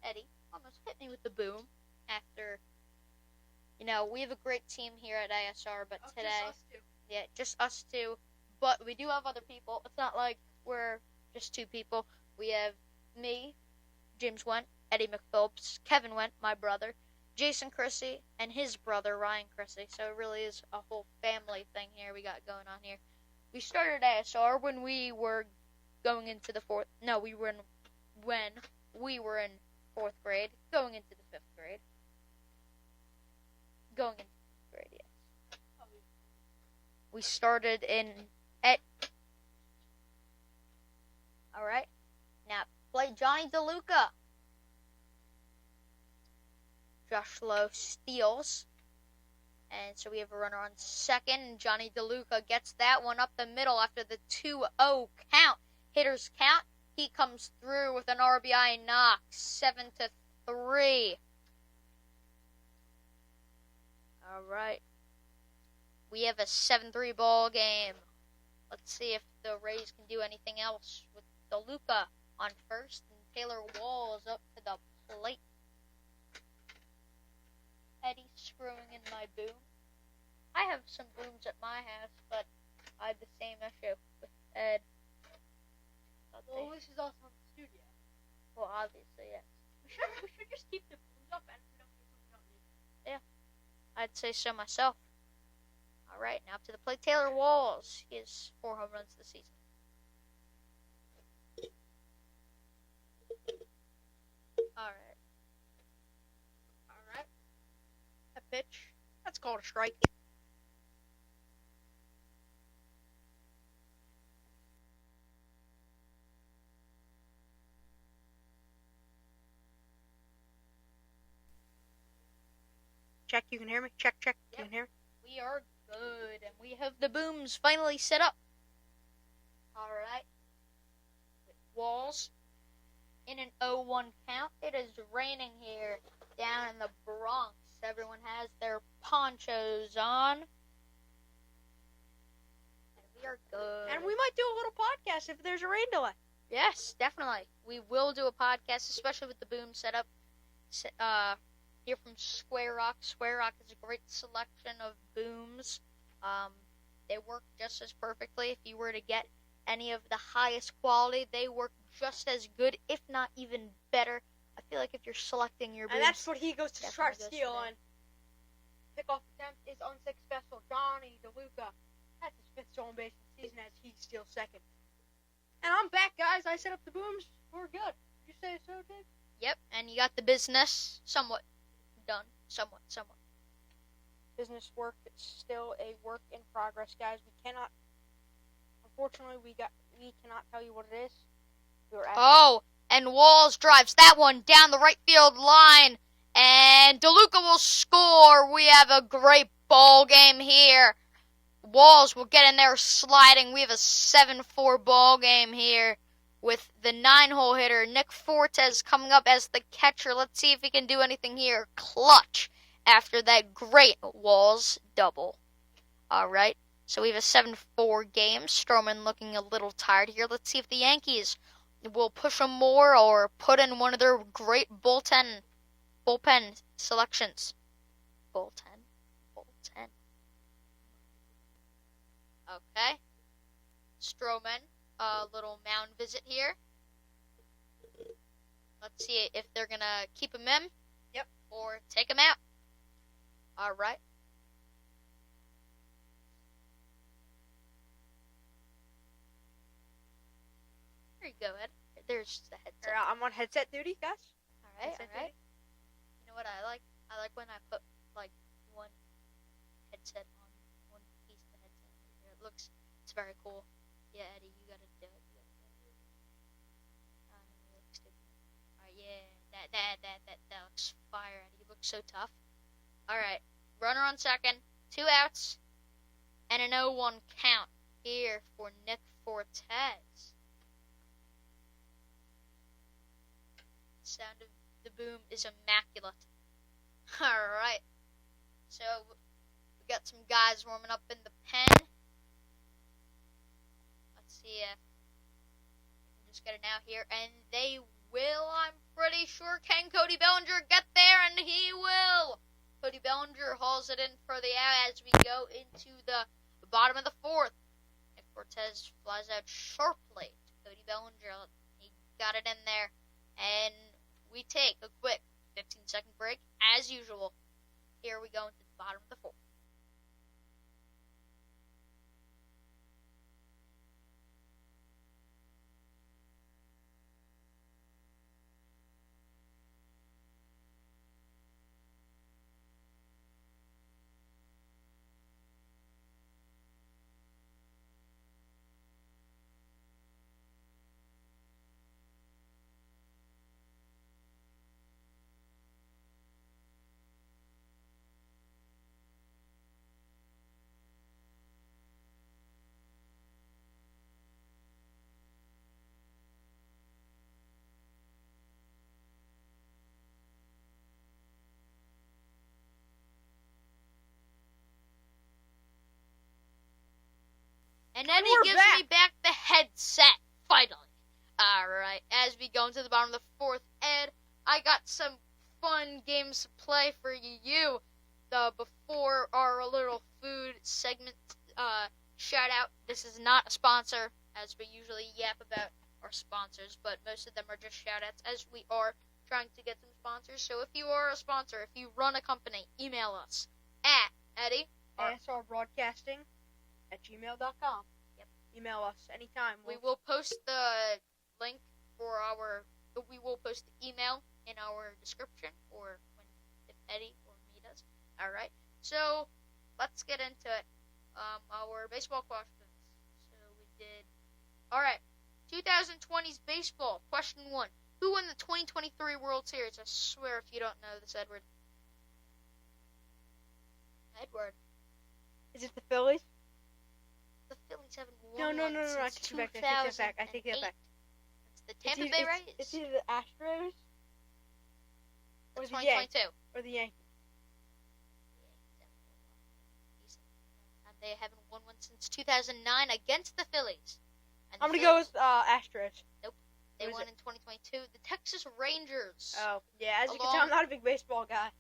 Eddie almost hit me with the boom after, we have a great team here at ASR, but today, just us two. Yeah, just us two, but we do have other people. It's not like we're just two people. We have me, James Went, Eddie McPhillips, Kevin Went, my brother, Jason Chrissy, and his brother, Ryan Chrissy. So it really is a whole family thing here we got going on here. We started ASR when we were going into the fourth. No, when we were in fourth grade, going into the fifth grade. Going into fifth grade, yes. We started all right. Now play Johnny DeLuca. Josh Lowe steals. And so we have a runner on second. Johnny DeLuca gets that one up the middle after the 2-0 count. Hitters count. He comes through with an RBI knock. 7-3. All right. We have a 7-3 ball game. Let's see if the Rays can do anything else with DeLuca on first. And Taylor Wall is up to the plate. Eddie screwing in my boom. I have some booms at my house, but I have the same issue with Ed. Well, this is also in the studio. Well, obviously, yes. We should just keep the booms up, and if we don't need them, we don't need them. Yeah, I'd say so myself. All right, now up to the plate, Taylor Walls. He has 4 home runs this season. All right. A pitch. That's called a strike. Check, you can hear me? Check, Yep. You can hear me? We are good, and we have the booms finally set up. All right. Walls in an 0-1 count. It is raining here down in the Bronx. Everyone has their ponchos on. And we are good. And we might do a little podcast if there's a rain delay. Yes, definitely. We will do a podcast, especially with the boom setup. Here from Square Rock. Square Rock is a great selection of booms. They work just as perfectly. If you were to get any of the highest quality, they work just as good, if not even better. I feel like if you're selecting your booms, and that's what he goes to try to goes steal for on. Pickoff attempt is unsuccessful. Johnny DeLuca has his 5th stolen base in the season as he steals second. And I'm back, guys. I set up the booms. We're good. Did you say so, Dave? Yep, and you got the business somewhat done. Somewhat. Business work is still a work in progress, guys. Unfortunately, we cannot tell you what it is. And Walls drives that one down the right field line, and DeLuca will score. We have a great ball game here. Walls will get in there sliding. We have a 7-4 ball game here. with the 9-hole hitter, Nick Fortes, coming up as the catcher. Let's see if he can do anything here. Clutch after that great Walls double. All right, so we have a 7-4 game. Stroman looking a little tired here. Let's see if the Yankees will push him more or put in one of their great bullpen selections. Bullpen. Okay. Stroman, a little mound visit here. Let's see if they're going to keep him in. Yep. Or take him out. All right. There you go, Ed. There's the headset. I'm on headset duty, guys. All right, headset all right. duty. You know what I like? I like when I put, like, one headset on one piece of the headset. It's very cool. Yeah, Eddie, you gotta do it. No, you look stupid. Alright, yeah, that looks fire, Eddie. You look so tough. Alright, runner on second, 2 outs, and an 0-1 count here for Nick Fortes. The sound of the boom is immaculate. Alright, so we got some guys warming up in the pen. Let's see if we can just get it out here. And they will, I'm pretty sure. Can Cody Bellinger get there? And he will. Cody Bellinger hauls it in for the out as we go into the bottom of the 4th. Nick Fortes flies out sharply to Cody Bellinger. He got it in there. And we take a quick 15-second break, as usual. Here we go into the bottom of the 4th. And then he gives me back the headset, finally. Alright, as we go into the bottom of the 4th, Ed, I got some fun games to play for you. Before our little food segment shout out, this is not a sponsor, as we usually yap about our sponsors, but most of them are just shout outs, as we are trying to get some sponsors. So if you are a sponsor, if you run a company, email us at Eddie. ASRBroadcasting@gmail.com. Yep. Email us anytime. We will post the link for we will post the email in our description, or if Eddie or me does. Alright, so let's get into it. Our baseball questions. So we did. Alright, 2020's baseball. Question 1. Who won the 2023 World Series? I swear if you don't know this, Edward. Is it the Phillies? The Phillies haven't won No. I since take that back. I take that back. It's the Tampa Bay Rays. It's either the Astros or the 2022. Or the Yankees. And they haven't won one since 2009 against the Phillies. I'm going to go with Astros. Nope. They won in 2022. The Texas Rangers. Oh, yeah. As you can tell, I'm not a big baseball guy.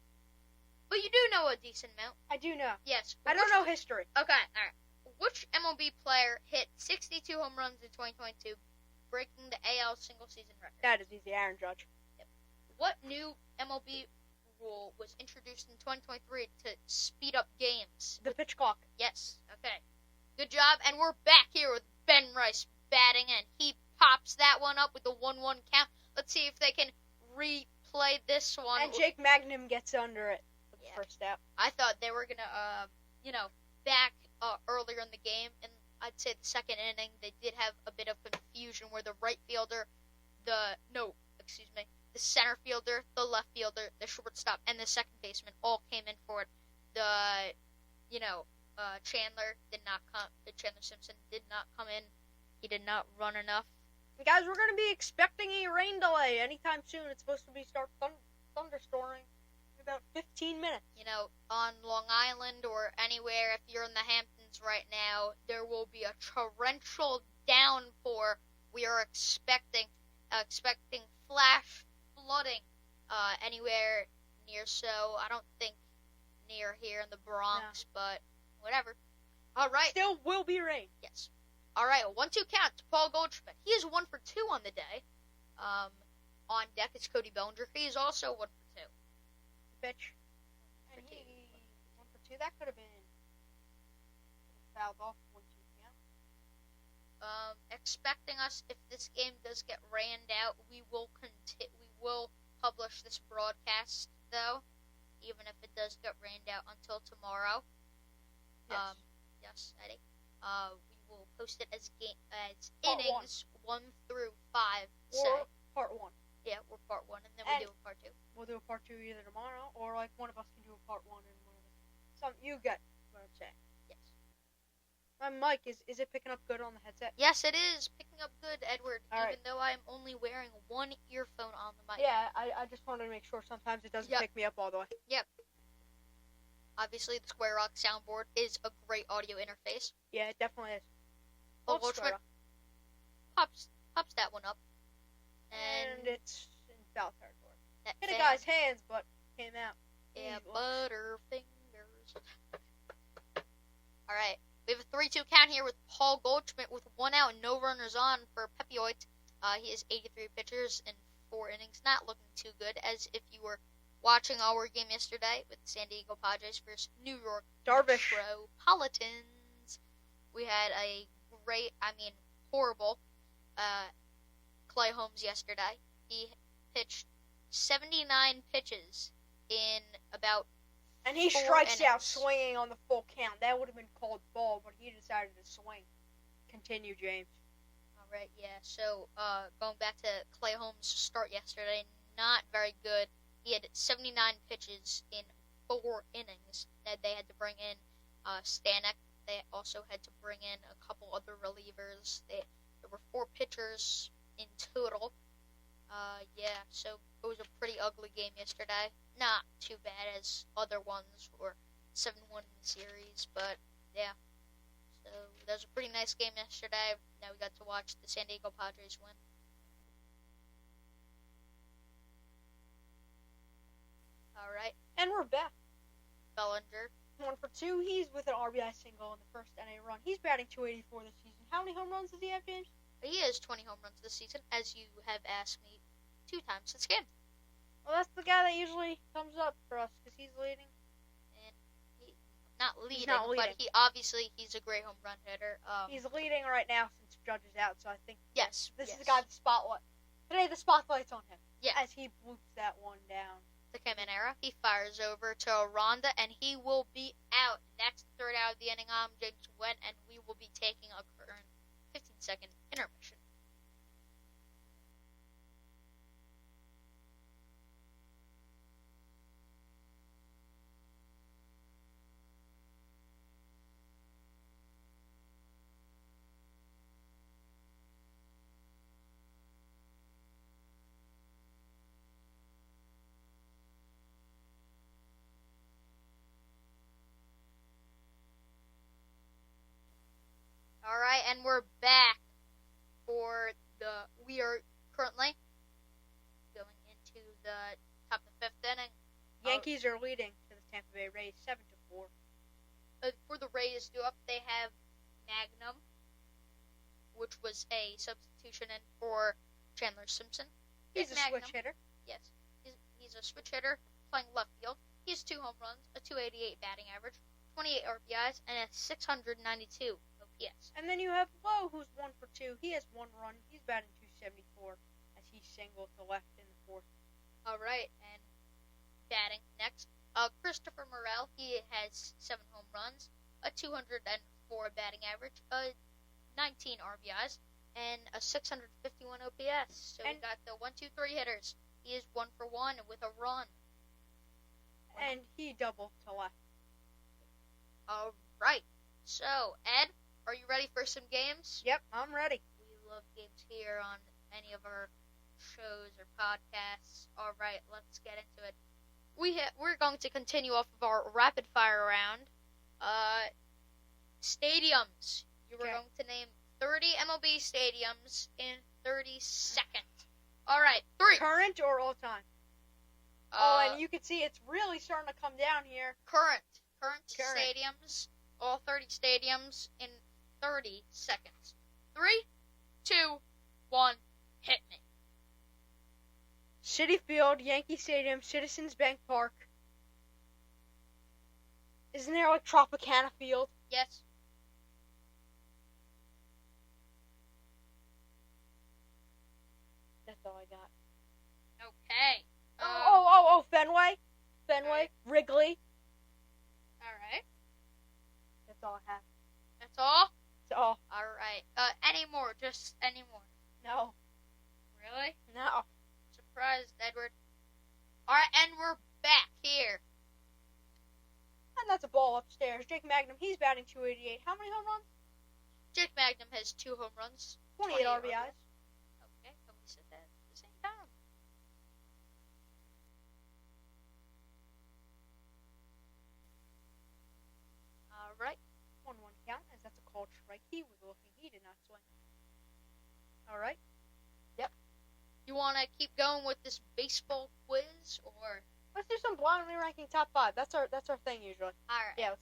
But you do know a decent amount. I do know. Yes. I don't know history. Okay, alright. Which MLB player hit 62 home runs in 2022, breaking the AL single-season record? That is easy. Aaron Judge. Yep. What new MLB rule was introduced in 2023 to speed up games? The pitch clock. Yes. Okay. Good job. And we're back here with Ben Rice batting, and he pops that one up with the 1-1 count. Let's see if they can replay this one. And Jake Magnum gets under it. Yeah. First out. I thought they were gonna, back earlier in the game, and I'd say the second inning they did have a bit of confusion where the right fielder, the center fielder, the left fielder, the shortstop, and the second baseman all came in for it. Chandler Simpson did not come in. He did not run enough Guys, we're going to be expecting a rain delay anytime soon. It's supposed to be start thunderstorming in about 15 minutes. You know, on Long Island or anywhere, if you're in the Hamptons right now, there will be a torrential downpour. We are expecting flash flooding anywhere near. So I don't think near here in the Bronx, but whatever. All right. Still will be rain. Yes. All right, 1-2 count to Paul Goldschmidt. He is 1 for 2 on the day. On deck is Cody Bellinger. He is also 1 for 2. Bitch. And he 1 for 2. That could have been fouled off 1-2 count. Expecting us, if this game does get rained out, we will publish this broadcast though, even if it does get rained out until tomorrow. Yes. Yes, Eddie. We will post it as innings 1 through 5. Or part 1. Yeah, or part 1, and then we'll do a part 2. We'll do a part 2 either tomorrow, or like one of us can do a part 1 and one of us. You get what I'm saying. Yes. My mic is it picking up good on the headset? Yes, it is picking up good, Edward. All even right. though I'm only wearing one earphone on the mic. Yeah, I just wanted to make sure sometimes it doesn't pick me up all the way. Yep. Obviously, the Square Rock soundboard is a great audio interface. Yeah, it definitely is. Paul Goldschmidt pops that one up. And it's in foul territory. Hit a fan. guy's hands, but came out. Yeah, butterfingers. All right. We have a 3-2 count here with Paul Goldschmidt with 1 out and no runners on for Pepioit. He has 83 pitchers in 4 innings. Not looking too good, as if you were watching our game yesterday with the San Diego Padres versus New York Darvish. Metropolitans. We had a horrible Clay Holmes yesterday. He pitched 79 pitches in about and he 4 strikes innings. out swinging on the full count. That would have been called ball, but he decided to swing. Continue, James. All right, yeah. So going back to Clay Holmes' start yesterday, not very good. He had 79 pitches in 4 innings. They had to bring in Stanek. They also had to bring in a couple other relievers. There were 4 pitchers in total. So it was a pretty ugly game yesterday. Not too bad as other ones were 7-1 in the series, but yeah. So that was a pretty nice game yesterday. Now we got to watch the San Diego Padres win. All right. And we're back. Bellinger. 1 for 2. He's with an RBI single in the first NA run. He's batting .284 this season. How many home runs does he have, James? He has 20 home runs this season, as you have asked me 2 times this game. Well, that's the guy that usually comes up for us because he's leading. And he's not leading, but he's a great home run hitter. He's leading right now since Judge is out, so I think this is the guy the spotlight. Today the spotlight's on him. Yeah. As he bloops that one down. The Caminera, he fires over to Aranda, and he will be out. That's the 3rd out of the inning. I'm James Went, and we will be taking a current 15-second intermission. All right, and we're back we are currently going into the top of the 5th inning. Yankees are leading to the Tampa Bay Rays 7-4. For the Rays due up, they have Magnum, which was a substitution in for Chandler Simpson. He's a switch hitter. Yes, he's a switch hitter playing left field. He has 2 home runs, a .288 batting average, 28 RBIs, and a 692 OPS. And then you have Lowe, who's 1 for 2. He has 1 run. He's batting .274 as he singled to left in the 4th. All right, and batting next, Christopher Morel. He has 7 home runs, a 204 batting average, 19 RBIs, and a 651 OPS. So we got the 1-2-3 hitters. He is 1 for 1 with a run. And he doubled to left. All right. So, Ed, are you ready for some games? Yep, I'm ready. We love games here on any of our shows or podcasts. All right, let's get into it. We're going to continue off of our rapid fire round. Stadiums. You were going to name 30 MLB stadiums in 30 seconds. All right, 3. Current or all time? And you can see it's really starting to come down here. Current stadiums. All 30 stadiums in 30 seconds. 3, 2, 1, hit me. Citi Field, Yankee Stadium, Citizens Bank Park. Isn't there like Tropicana Field? Yes. That's all I got. Okay. Fenway. Right. Wrigley. All right. That's all I have. That's all? That's all. All right. Any more? Just any more? No. Really? No. Surprised, Edward. All right, and we're back here. And that's a ball upstairs. Jake Magnum, he's batting .288. How many home runs? Jake Magnum has 2 home runs. 28 RBIs. Okay, can we sit that at the same time? All right. 1-1 count, as that's a called strike. He was looking. He did not swing. All right. Yep. You want to keep going with this baseball quiz, or? Let's do some blindly ranking top 5. That's our thing usually. All right. Yeah.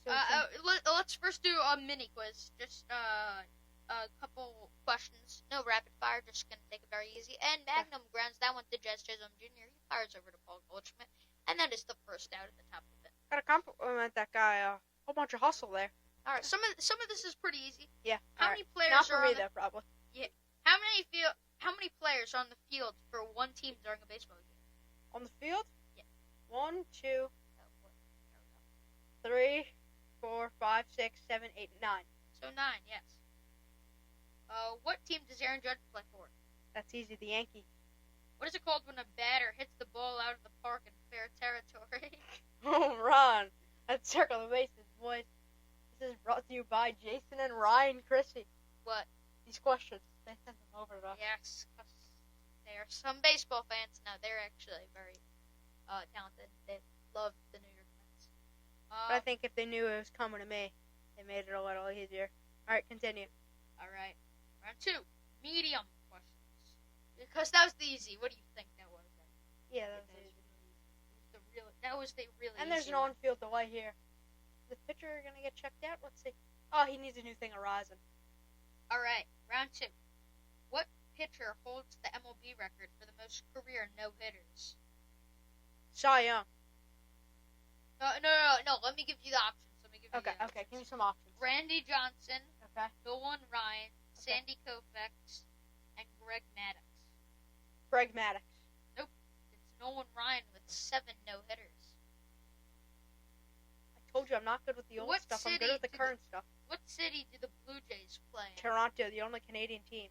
Let's first do a mini quiz. Just a couple questions. No rapid fire. Just gonna take it very easy. And Magnum grounds that one to Jazz Chisholm Jr. He fires over to Paul Goldschmidt, and that is the first out at the top of it. Gotta compliment that guy. A whole bunch of hustle there. All right. Some of this is pretty easy. Yeah. How many players Not for are me on the, though, probably. Yeah. How many players are on the field for one team during a baseball game? On the field? Yeah. 1, 2, 3, 4, 5, 6, 7, 8, 9. So 9, yes. What team does Aaron Judge play for? That's easy. The Yankees. What is it called when a batter hits the ball out of the park in fair territory? Home run. Let's circle the bases, boys. This is brought to you by Jason and Ryan Chrissy. What? These questions. They sent them over to us. Yes, 'cause they are some baseball fans. No, they're actually very talented. They love the New York Mets. But I think if they knew it was coming to me, they made it a little easier. All right, continue. All right. Round 2. Medium questions. Because that was the easy. What do you think that was? Yeah, that was easy. That was the really And there's easy an one. on-field delay here. Is the pitcher going to get checked out? Let's see. Oh, he needs a new thing arising. All right. Round 2. What pitcher holds the MLB record for the most career no-hitters? Cy Young. No. Let me give you the options. Okay. Give me some options. Randy Johnson, Okay. Nolan Ryan, Sandy Koufax, and Greg Maddux. Greg Maddux. Nope. It's Nolan Ryan with 7 no-hitters. I told you I'm not good with the old stuff. I'm good with the current stuff. What city do the Blue Jays play in? Toronto, the only Canadian team.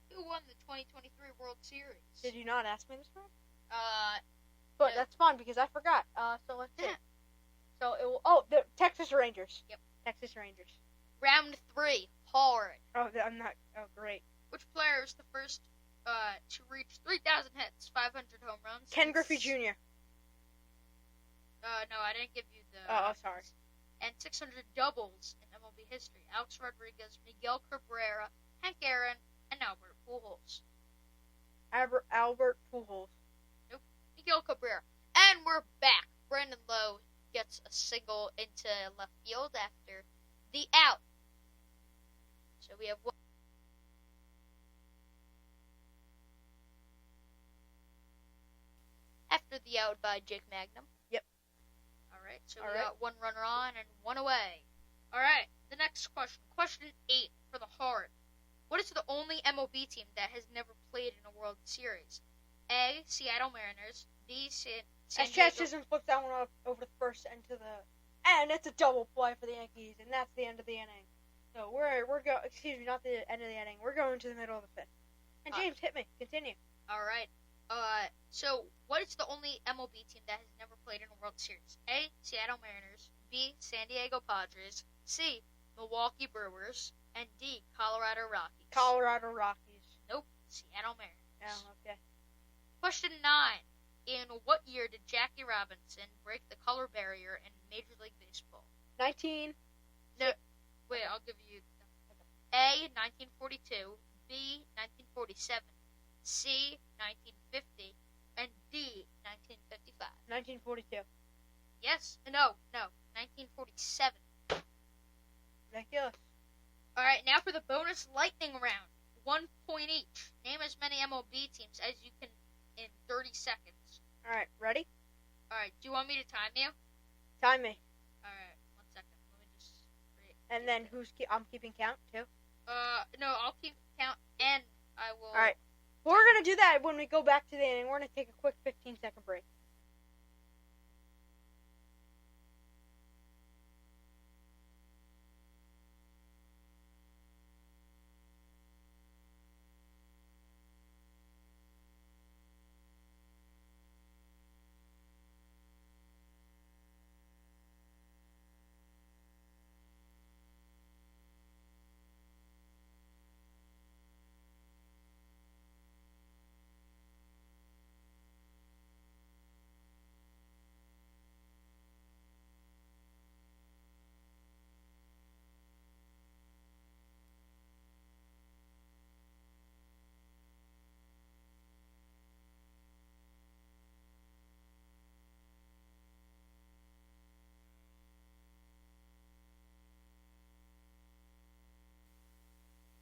Who won the 2023 World Series? Did you not ask me this one? no. But that's fine because I forgot. So let's see. So it will. The Texas Rangers. Yep. Texas Rangers. Round 3. Hard. Oh, I'm not. Oh, great. Which player is the first to reach 3,000 hits, 500 home runs? Ken Griffey Jr. No, I didn't give you the. Oh, sorry. And 600 doubles in MLB history. Alex Rodriguez, Miguel Cabrera, Hank Aaron, and Albert Pujols. Albert Pujols. Nope. Miguel Cabrera. And we're back. Brandon Lowe gets a single into left field after the out. So we have one. After the out by Jake Magnum. Yep. Alright, so we got one runner on and one away. Alright, the next question. Question 8 for the hard. What is the only MLB team that has never played in a World Series? A. Seattle Mariners. B. San Diego. Chisholm flips that one up over the first and to the, and it's a double play for the Yankees, and that's the end of the inning. So we're going. Excuse me, not the end of the inning. We're going to the middle of the 5th. And James, hit me. Continue. All right. So what is the only MLB team that has never played in a World Series? A. Seattle Mariners. B. San Diego Padres. C. Milwaukee Brewers. And D, Colorado Rockies. Colorado Rockies. Nope, Seattle Mariners. Oh, okay. Question 9. In what year did Jackie Robinson break the color barrier in Major League Baseball? 19. No, wait, I'll give you A, 1942, B, 1947, C, 1950, and D, 1955. 1942. Yes? No, 1947. Ridiculous. Alright, now for the bonus lightning round. 1 point each. Name as many MLB teams as you can in 30 seconds. Alright, ready? Alright, do you want me to time you? Time me. Alright, 1 second. Let me just... And then I'm keeping count, too? No, I'll keep count, and I will... Alright. We're going to do that when we go back to the inning. We're going to take a quick 15-second break.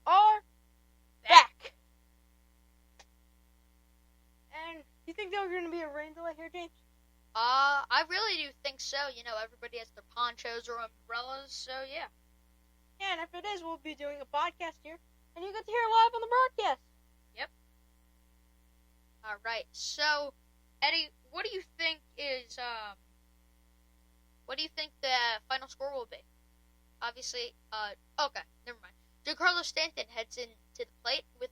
Are back. And you think there's going to be a rain delay here, James? I really do think so. You know, everybody has their ponchos or umbrellas, so yeah. Yeah, and if it is, we'll be doing a podcast here, and you get to hear it live on the broadcast. Yep. Alright, so, Eddie, what do you think the final score will be? Obviously, okay, never mind. Giancarlo Stanton heads into the plate with,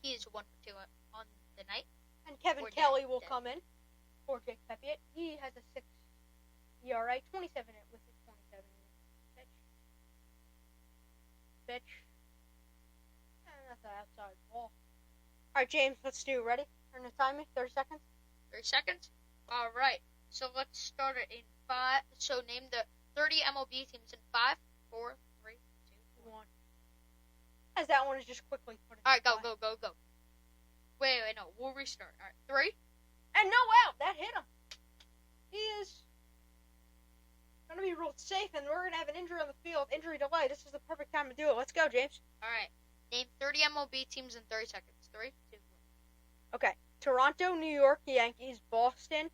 he's 1 for 2 on the night. And Kevin Kelly will come in for Jake Pepiot. He has a 6 ERA, 27 with his 27 pitch. That's an outside ball. Alright, James, let's do it. Ready? Turn the timer, 30 seconds. 30 seconds? Alright, so let's start it in 5. So name the 30 MLB teams in 5, 4, 3, 2, 1. As that one is just quickly put it. Alright, go. Wait, no, we'll restart. Alright, 3. And no out. That hit him. He is going to be ruled safe, and we're going to have an injury on the field. Injury delay. This is the perfect time to do it. Let's go, James. Alright. Name 30 MLB teams in 30 seconds. 3, 2, 1. Okay. Toronto, New York Yankees, Boston,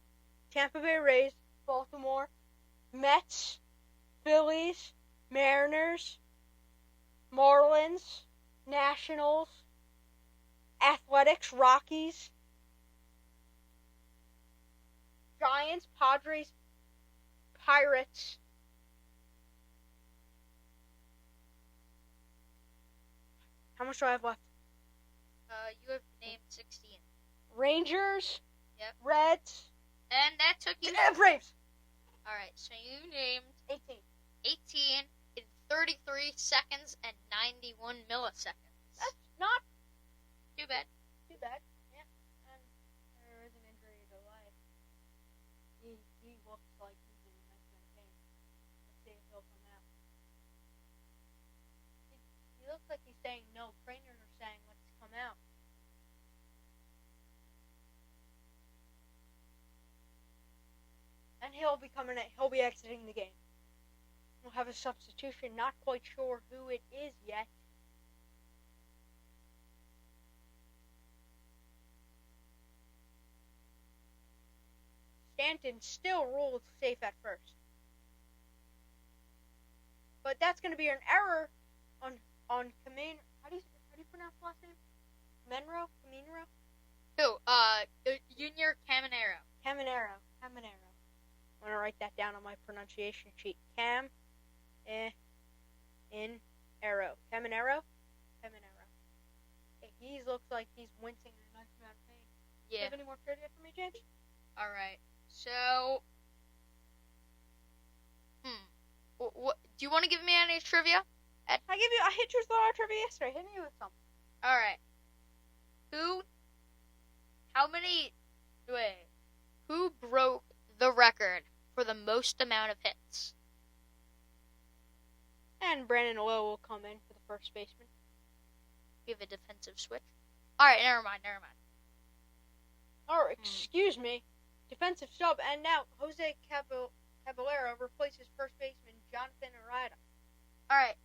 Tampa Bay Rays, Baltimore, Mets, Phillies, Mariners, Marlins, Nationals, Athletics, Rockies, Giants, Padres, Pirates, how much do I have left? You have named 16. Rangers, Yep. Reds, And that took you... Braves. Alright, so you named 18 in 33 seconds and 91 milliseconds. That's not Too bad. too bad. Yeah. And there is an injury delay. He looks like he's in immense pain. Let's see if he'll come out. He looks like he's saying no. Trainers are saying let's come out. And he'll be exiting the game. We'll have a substitution. Not quite sure who it is yet. Stanton still ruled safe at first. But that's going to be an error on Camino. How do you pronounce the last name? Camino? Who? Junior Caminero. Caminero. I'm going to write that down on my pronunciation sheet. Caminero. Caminero. Okay, he looks like he's wincing in a nice amount of pain. Yeah. Do you have any more trivia for me, James? Alright. So... What, do you want to give me any trivia? I hit your thought out trivia yesterday. Hit me with something. All right. Who broke the record for the most amount of hits? And Brandon Lowe will come in for the first baseman. We have a defensive switch. All right, never mind. Oh, excuse me. Defensive sub, and now Jose Caballero replaces first baseman Jonathan Arada. All right.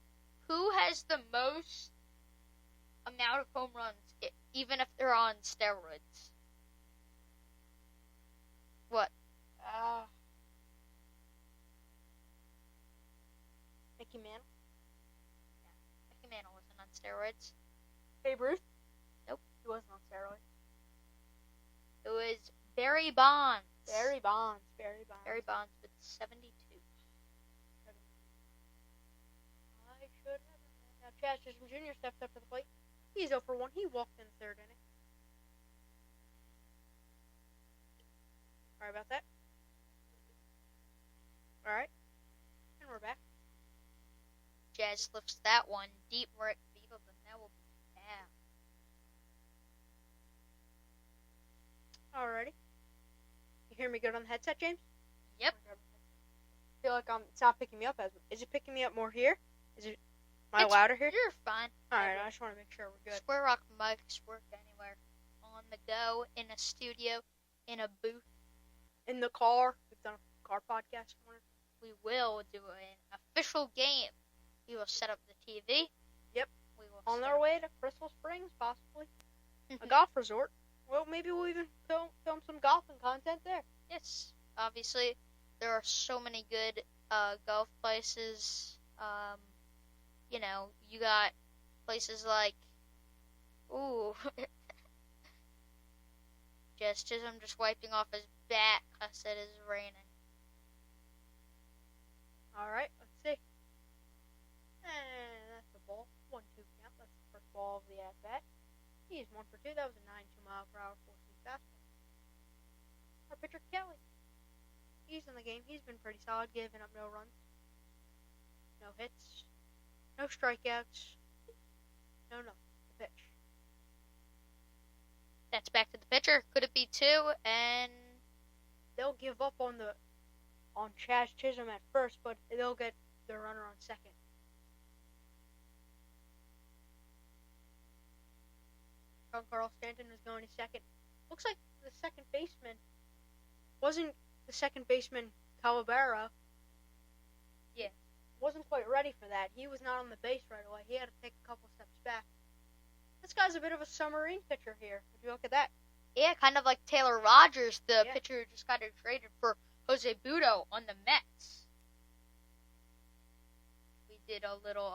Who has the most amount of home runs, even if they're on steroids? What? Mickey Mantle. Yeah, Mickey Mantle wasn't on steroids. Babe Ruth? Nope. He wasn't on steroids. It was Barry Bonds. Barry Bonds With 72. I should have. Now Chaz Chisholm Jr. steps up to the plate. He's 0 for 1. He walked in the third inning. Sorry about that. Alright. And we're back. Jazz lifts that one deep right field, and that will be down. Alrighty. You hear me good on the headset, James? Yep. I feel like it's not picking me up. Is it picking me up more here? Am I louder here? You're fine. Alright, I just want to make sure we're good. Square Rock mics work anywhere. On the go, in a studio, in a booth. In the car. We've done a car podcast for it. We will do an official game. We will set up the TV. Yep. We will on our way to Crystal Springs, possibly. A golf resort. Well, maybe we'll even film some golfing content there. Yes. Obviously, there are so many good golf places. You got places like, just I'm just wiping off his bat because it is raining. Alright, let's see. And that's the ball. 1-2 count. That's the first ball of the at-bat. He's 1 for 2. That was a 92-mile-per-hour four-seam fastball. Our pitcher, Kelly. He's in the game. He's been pretty solid, giving up no runs. No hits. No strikeouts. No nothing. The pitch. That's back to the pitcher. Could it be 2? And they'll give up on Chaz Chisholm at first, but they'll get their runner on second. Carl Stanton was going to second. Looks like the second baseman wasn't the second baseman Calabara. Yeah. Wasn't quite ready for that. He was not on the base right away. He had to take a couple steps back. This guy's a bit of a submarine pitcher here. Would you look at that? Yeah, kind of like Taylor Rogers, the pitcher who just got traded for Jose Butto on the Mets. We did a little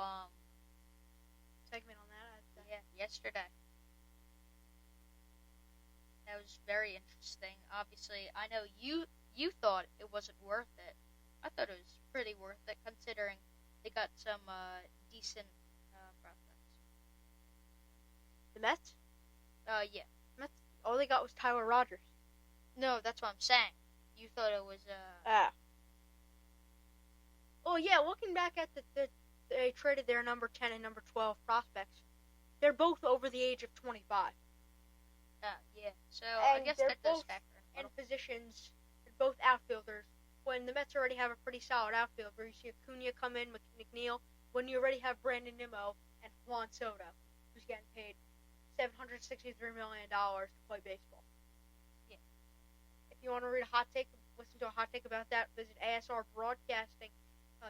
segment on that. Yesterday. That was very interesting. Obviously, I know you thought it wasn't worth it. I thought it was pretty worth it, considering they got some decent prospects. The Mets? Yeah. Mets. All they got was Tyler Rogers. No, that's what I'm saying. You thought it was Oh yeah, looking back at they traded their number 10 and number 12 prospects. They're both over the age of 25. Yeah. So and I guess that does factor in positions. They're both outfielders. When the Mets already have a pretty solid outfield, where you see Acuna come in, McNeil, when you already have Brandon Nimmo and Juan Soto, who's getting paid $763 million to play baseball. Yeah. If you want to read a hot take, listen to a hot take about that, visit ASR Broadcasting.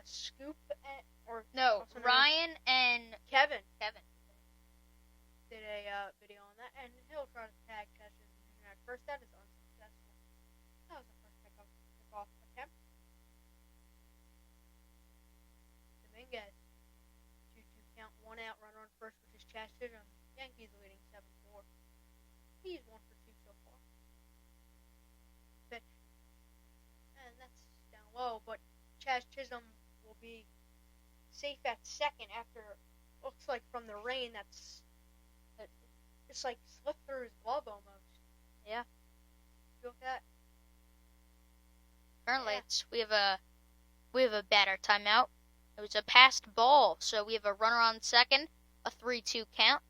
Scoop Ryan and Kevin did a video on that, and he'll try to tag catches at first. That is unsuccessful. That was the first pickoff attempt. Dominguez, 2-2 count, 1 out, runner on first, which is Chaz Chisholm. Yankees leading 7-4. He's 1 for 2 so far. Pitch, and that's down low, but Chaz Chisholm will be safe at second after, looks like from the rain, it's like slipped through his glove almost. Yeah. Feel that? Apparently, we have a batter timeout. It was a passed ball, so we have a runner on second, a 3-2 count.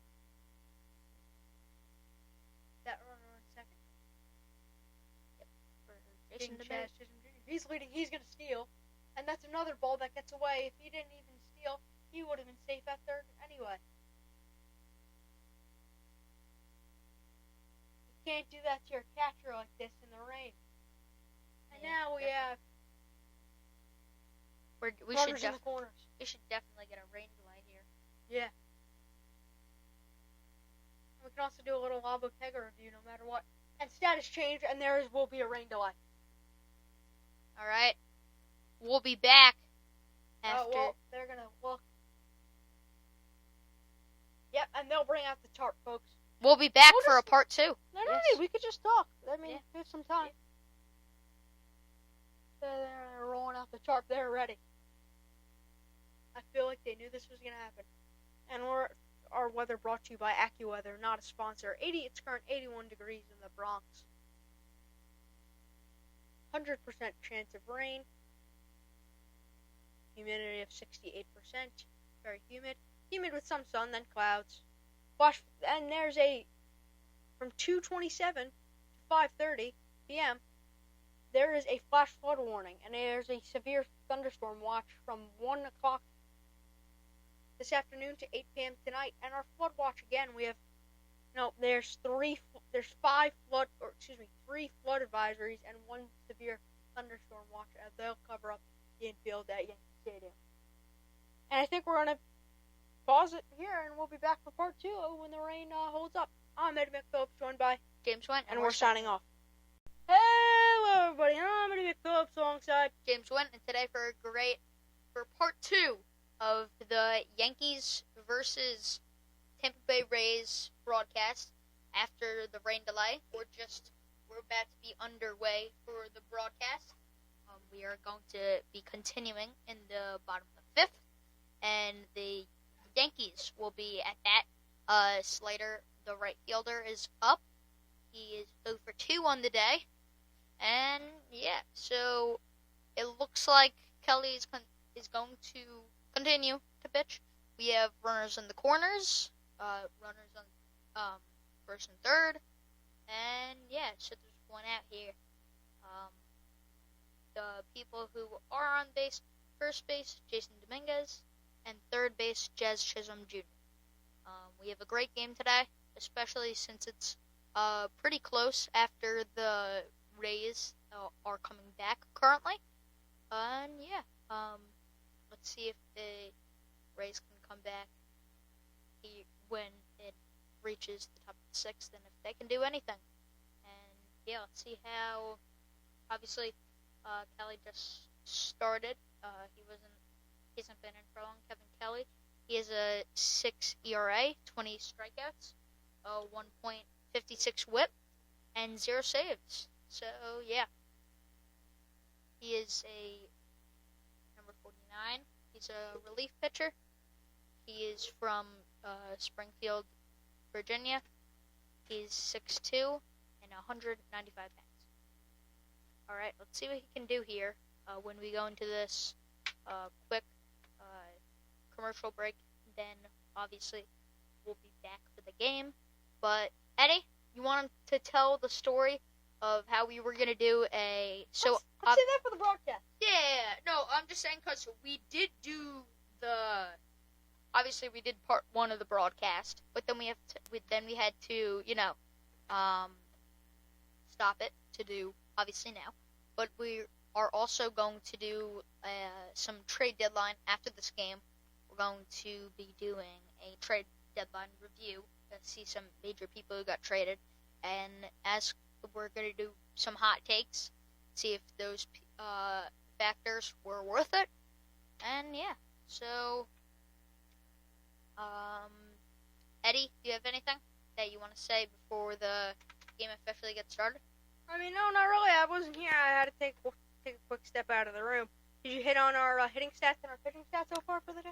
That runner on second. Yep. For Jason Jr. He's leading. He's going to steal. And that's another ball that gets away. If he didn't even steal, he would have been safe at third anyway. You can't do that to your catcher like this in the rain. And now we have we runners in the corners. We should definitely get a rain delay here. Yeah. We can also do a little Lobotega review no matter what. And status change, and there will be a rain delay. All right. We'll be back after. Well, they're going to look. Yep, and they'll bring out the chart, folks. We'll be back for a part 2. No, we could just talk. I mean, we have some time. Yeah. They're rolling out the chart. They're ready. I feel like they knew this was going to happen. And our weather brought to you by AccuWeather, not a sponsor. It's current 81 degrees in the Bronx. 100% chance of rain. Humidity of 68%. Very humid. Humid with some sun, then clouds. And there's from 2:27 to 5:30 p.m., there is a flash flood warning, and there's a severe thunderstorm watch from 1 o'clock this afternoon to 8 p.m. tonight. And our flood watch again, there's 3 flood advisories and 1 severe thunderstorm watch, as they'll cover up the infield at Yankee Stadium. And I think we're going to pause it here, and we'll be back for part 2 when the rain holds up. I'm Eddie McPhillips, joined by James Went, and we're signing off. Hello, everybody. I'm Eddie McPhillips alongside James Went, and today for part 2 of the Yankees versus Tampa Bay Rays broadcast after the rain delay. We're about to be underway for the broadcast. We are going to be continuing in the bottom of the 5th, and the Yankees will be at bat. Slater, the right fielder, is up. He is 0 for 2 on the day. And, yeah, so it looks like Kelly is going to continue to pitch. We have runners in the corners, runners on first and third. And, yeah, so there's one out here. The people who are on base, first base, Jason Dominguez, and third base, Jazz Chisholm Jr. We have a great game today, especially since it's pretty close after the Rays are coming back currently. And yeah, let's see if the Rays can come back when it reaches the top of the 6th, and if they can do anything. And yeah, let's see how. Obviously, Kelly just started. He hasn't been in for long. Kevin Kelly. He has a 6 ERA, 20 strikeouts, 1.56 WHIP, and 0 saves. So yeah, he is a number 49. He's a relief pitcher. He is from Springfield, Virginia. He's 6'2" and 195 pounds. All right, let's see what he can do here when we go into this quick commercial break. Then, obviously, we'll be back for the game. But, Eddie, you want to tell the story of how we were going to do a... So let's say that for the broadcast. Yeah, no, I'm just saying because we did do the... Obviously, we did part 1 of the broadcast, but then we had to, stop it to do, obviously now. But we are also going to do some trade deadline after this game. We're going to be doing a trade deadline review to see some major people who got traded, and we're going to do some hot takes, see if those factors were worth it. And yeah, so Eddie, do you have anything that you want to say before the game officially gets started? I mean, no, not really. I wasn't here. I had to take a quick step out of the room. Did you hit on our hitting stats and our pitching stats so far for the day?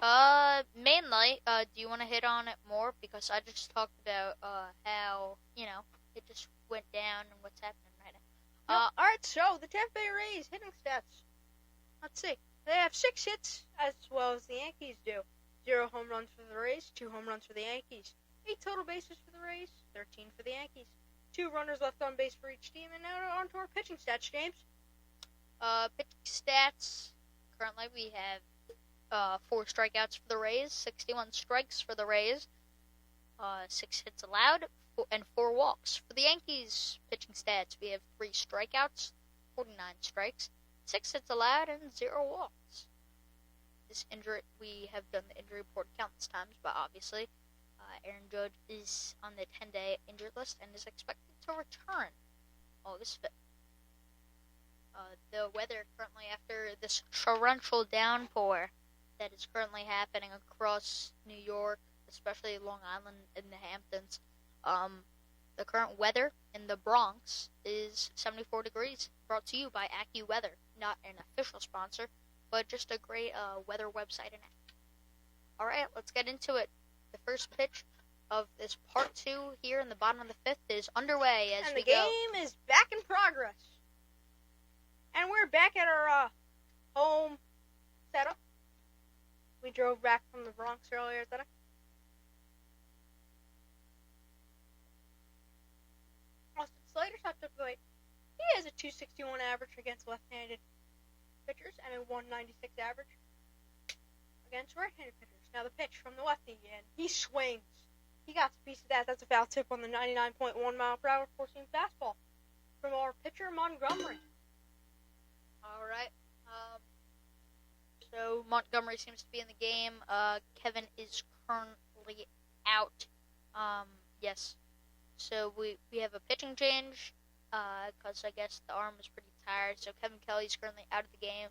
Mainly. Do you want to hit on it more? Because I just talked about how, it just went down and what's happening right now. All right, so the Tampa Bay Rays hitting stats. Let's see. They have 6 hits, as well as the Yankees do. 0 home runs for the Rays, 2 home runs for the Yankees. 8 total bases for the Rays, 13 for the Yankees. 2 runners left on base for each team, and now on to our pitching stats, James. Pitching stats. Currently, we have 4 strikeouts for the Rays, 61 strikes for the Rays, 6 hits allowed, and 4 walks. For the Yankees pitching stats, we have 3 strikeouts, 49 strikes, 6 hits allowed, and 0 walks. This injury, we have done the injury report countless times, but obviously, Aaron Judge is on the 10-day injured list and is expected to return August 5th. The weather currently, after this torrential downpour that is currently happening across New York, especially Long Island and the Hamptons, the current weather in the Bronx is 74 degrees, brought to you by AccuWeather, not an official sponsor, but just a great weather website and app. Alright, let's get into it. The first pitch of this part 2 here in the bottom of the 5th is underway as and we the game is back in progress. And we're back at our home setup. We drove back from the Bronx earlier today. Austin Slater's up to the plate. He has a 261 average against left-handed pitchers and a 196 average against right-handed pitchers. Now the pitch from the lefty, and he swings. He got a piece of that. That's a foul tip on the 99.1 mile per hour four-seam fastball from our pitcher Montgomery. Alright. So Montgomery seems to be in the game. Kevin is currently out. Yes. So we have a pitching change, because I guess the arm was pretty tired. So Kevin Kelly's currently out of the game,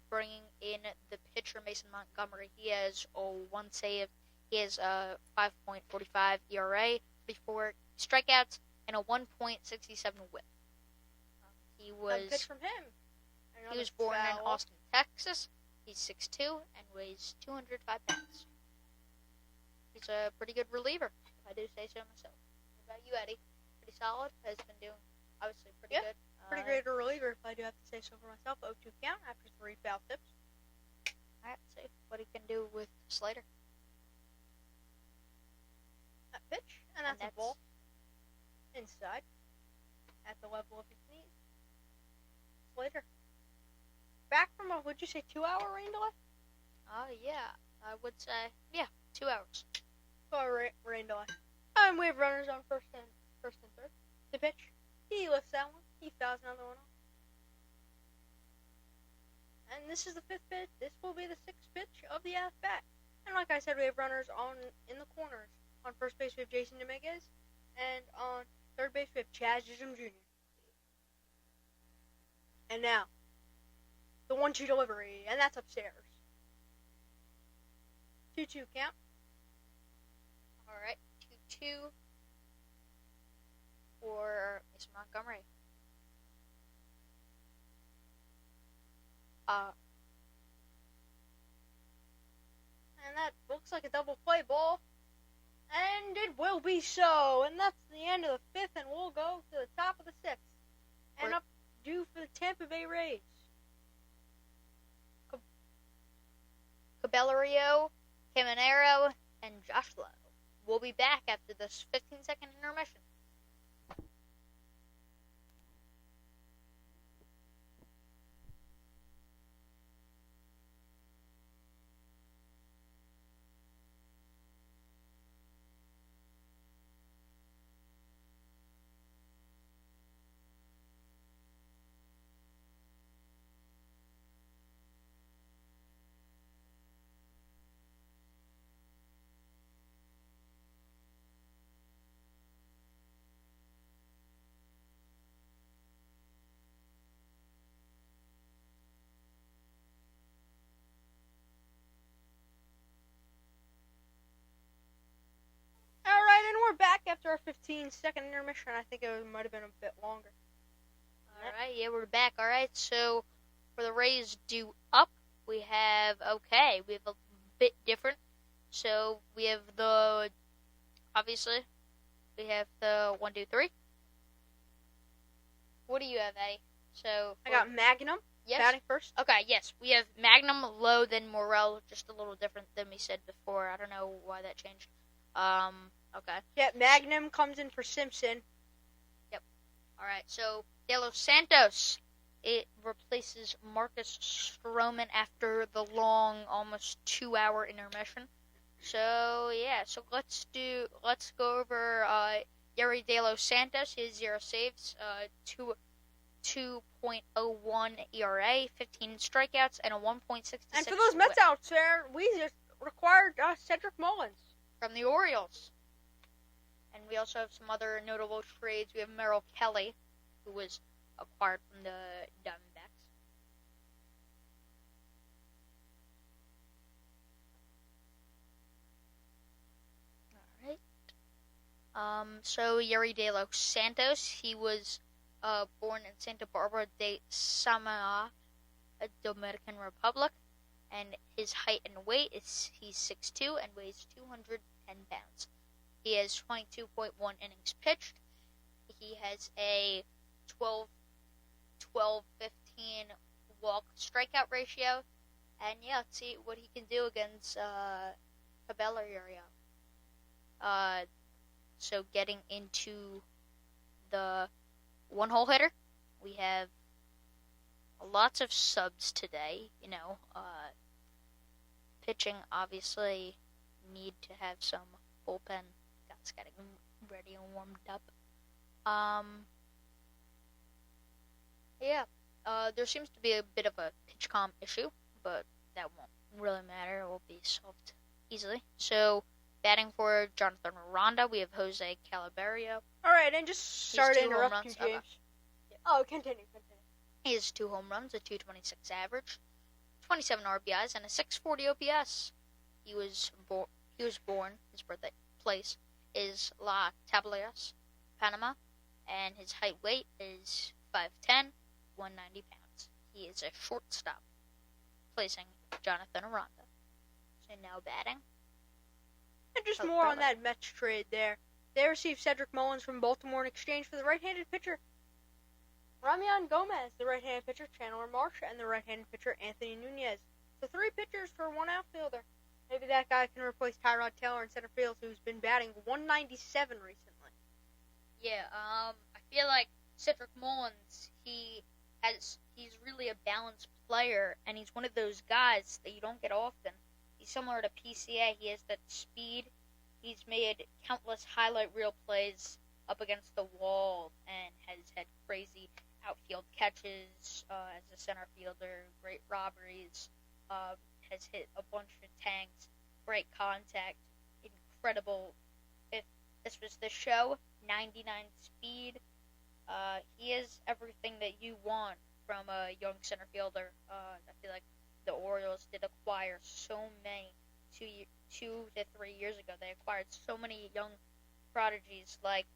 bringing in the pitcher Mason Montgomery. He has 1 save. He has a 5.45 ERA, 34 strikeouts, and a 1.67 WHIP. He was a pitch from him. He was born in Austin, Texas. He's 6'2" and weighs 205 pounds. He's a pretty good reliever, if I do say so myself. What about you, Eddie? Pretty solid. Has been doing, obviously, pretty good. Pretty great reliever, if I do have to say so for myself. 0-2 count after 3 foul tips. Alright, let's see what he can do with Slater. That pitch, and that's a ball. Inside. At the level of his knees. Slater. Back from a, would you say, 2-hour rain delay? Yeah. I would say, 2 hours. 2-hour rain delay. And we have runners on first and third. The pitch. He lifts that one. He fouls another one off. And this is the 5th pitch. This will be the 6th pitch of the at-bat. And like I said, we have runners in the corners. On first base, we have Jason Dominguez. And on third base, we have Chaz Chisholm Jr. And now, the 1-2 delivery. And that's upstairs. 2-2 count. Alright, 2-2 for Mason Montgomery. And that looks like a double play ball. And it will be so. And that's the end of the 5th, and we'll go to the top of the 6th. And up due for the Tampa Bay Rays. Cabellerio, Caminero, and Josh Lowe. We'll be back after this 15-second intermission. We're back after our 15-second intermission. I think it might have been a bit longer. Alright, yeah, we're back. Alright, so for the Rays due up, we have a bit different. So we have obviously, we have the 1, 2, 3. What do you have, Eddie? So I got Magnum, Yes. batting first? Okay, yes. We have Magnum, Lowe, then Morel, just a little different than we said before. I don't know why that changed. Okay. Yeah, Magnum comes in for Simpson. Yep. All right, so De Los Santos, it replaces Marcus Stroman after the long, almost 2-hour intermission. So yeah, let's go over Yeri De Los Santos. His 0 saves, 2.01 ERA, 15 strikeouts, and a 1.66. And for those Mets out there, we just required Cedric Mullins from the Orioles. And we also have some other notable trades. We have Merrill Kelly, who was acquired from the Diamondbacks. All right. So Yeri De Los Santos, he was born in Santa Barbara de Samaná, a Dominican Republic, and his height and weight is he's 6'2" and weighs 210 pounds. He has 22.1 innings pitched. He has a 12-15 walk strikeout ratio. And yeah, let's see what he can do against Caballero. So getting into the one-hole hitter, we have lots of subs today. Pitching obviously need to have some bullpen guys getting ready and warmed up. There seems to be a bit of a pitch comm issue, but that won't really matter. It will be solved easily. So, batting for Jonathan Aranda, we have Jose Calabarrio. All right, and just sorry to interrupt you, James. Okay. Yeah. Oh, continue. He has 2 home runs, a .226 average, 27 RBIs, and a .640 OPS. He was born. His birthplace is La Tableras, Panama, and his height weight is 5'10", 190 pounds. He is a shortstop, placing Jonathan Aranda. So now batting. And just more on that Mets trade there. They received Cedric Mullins from Baltimore in exchange for the right-handed pitcher Ramian Gomez, the right-handed pitcher Chandler Marsh, and the right-handed pitcher Anthony Nunez. So 3 pitchers for 1 outfielder. Maybe that guy can replace Tyrod Taylor in center field, who's been batting .197 recently. Yeah, I feel like Cedric Mullins, he's really a balanced player, and he's one of those guys that you don't get often. He's similar to PCA. He has that speed. He's made countless highlight reel plays up against the wall and has had crazy outfield catches as a center fielder, great robberies, has hit a bunch of tanks, great contact, incredible. If this was the show, 99 speed. He is everything that you want from a young center fielder. I feel like the Orioles did acquire so many 2 to 3 years ago. They acquired so many young prodigies like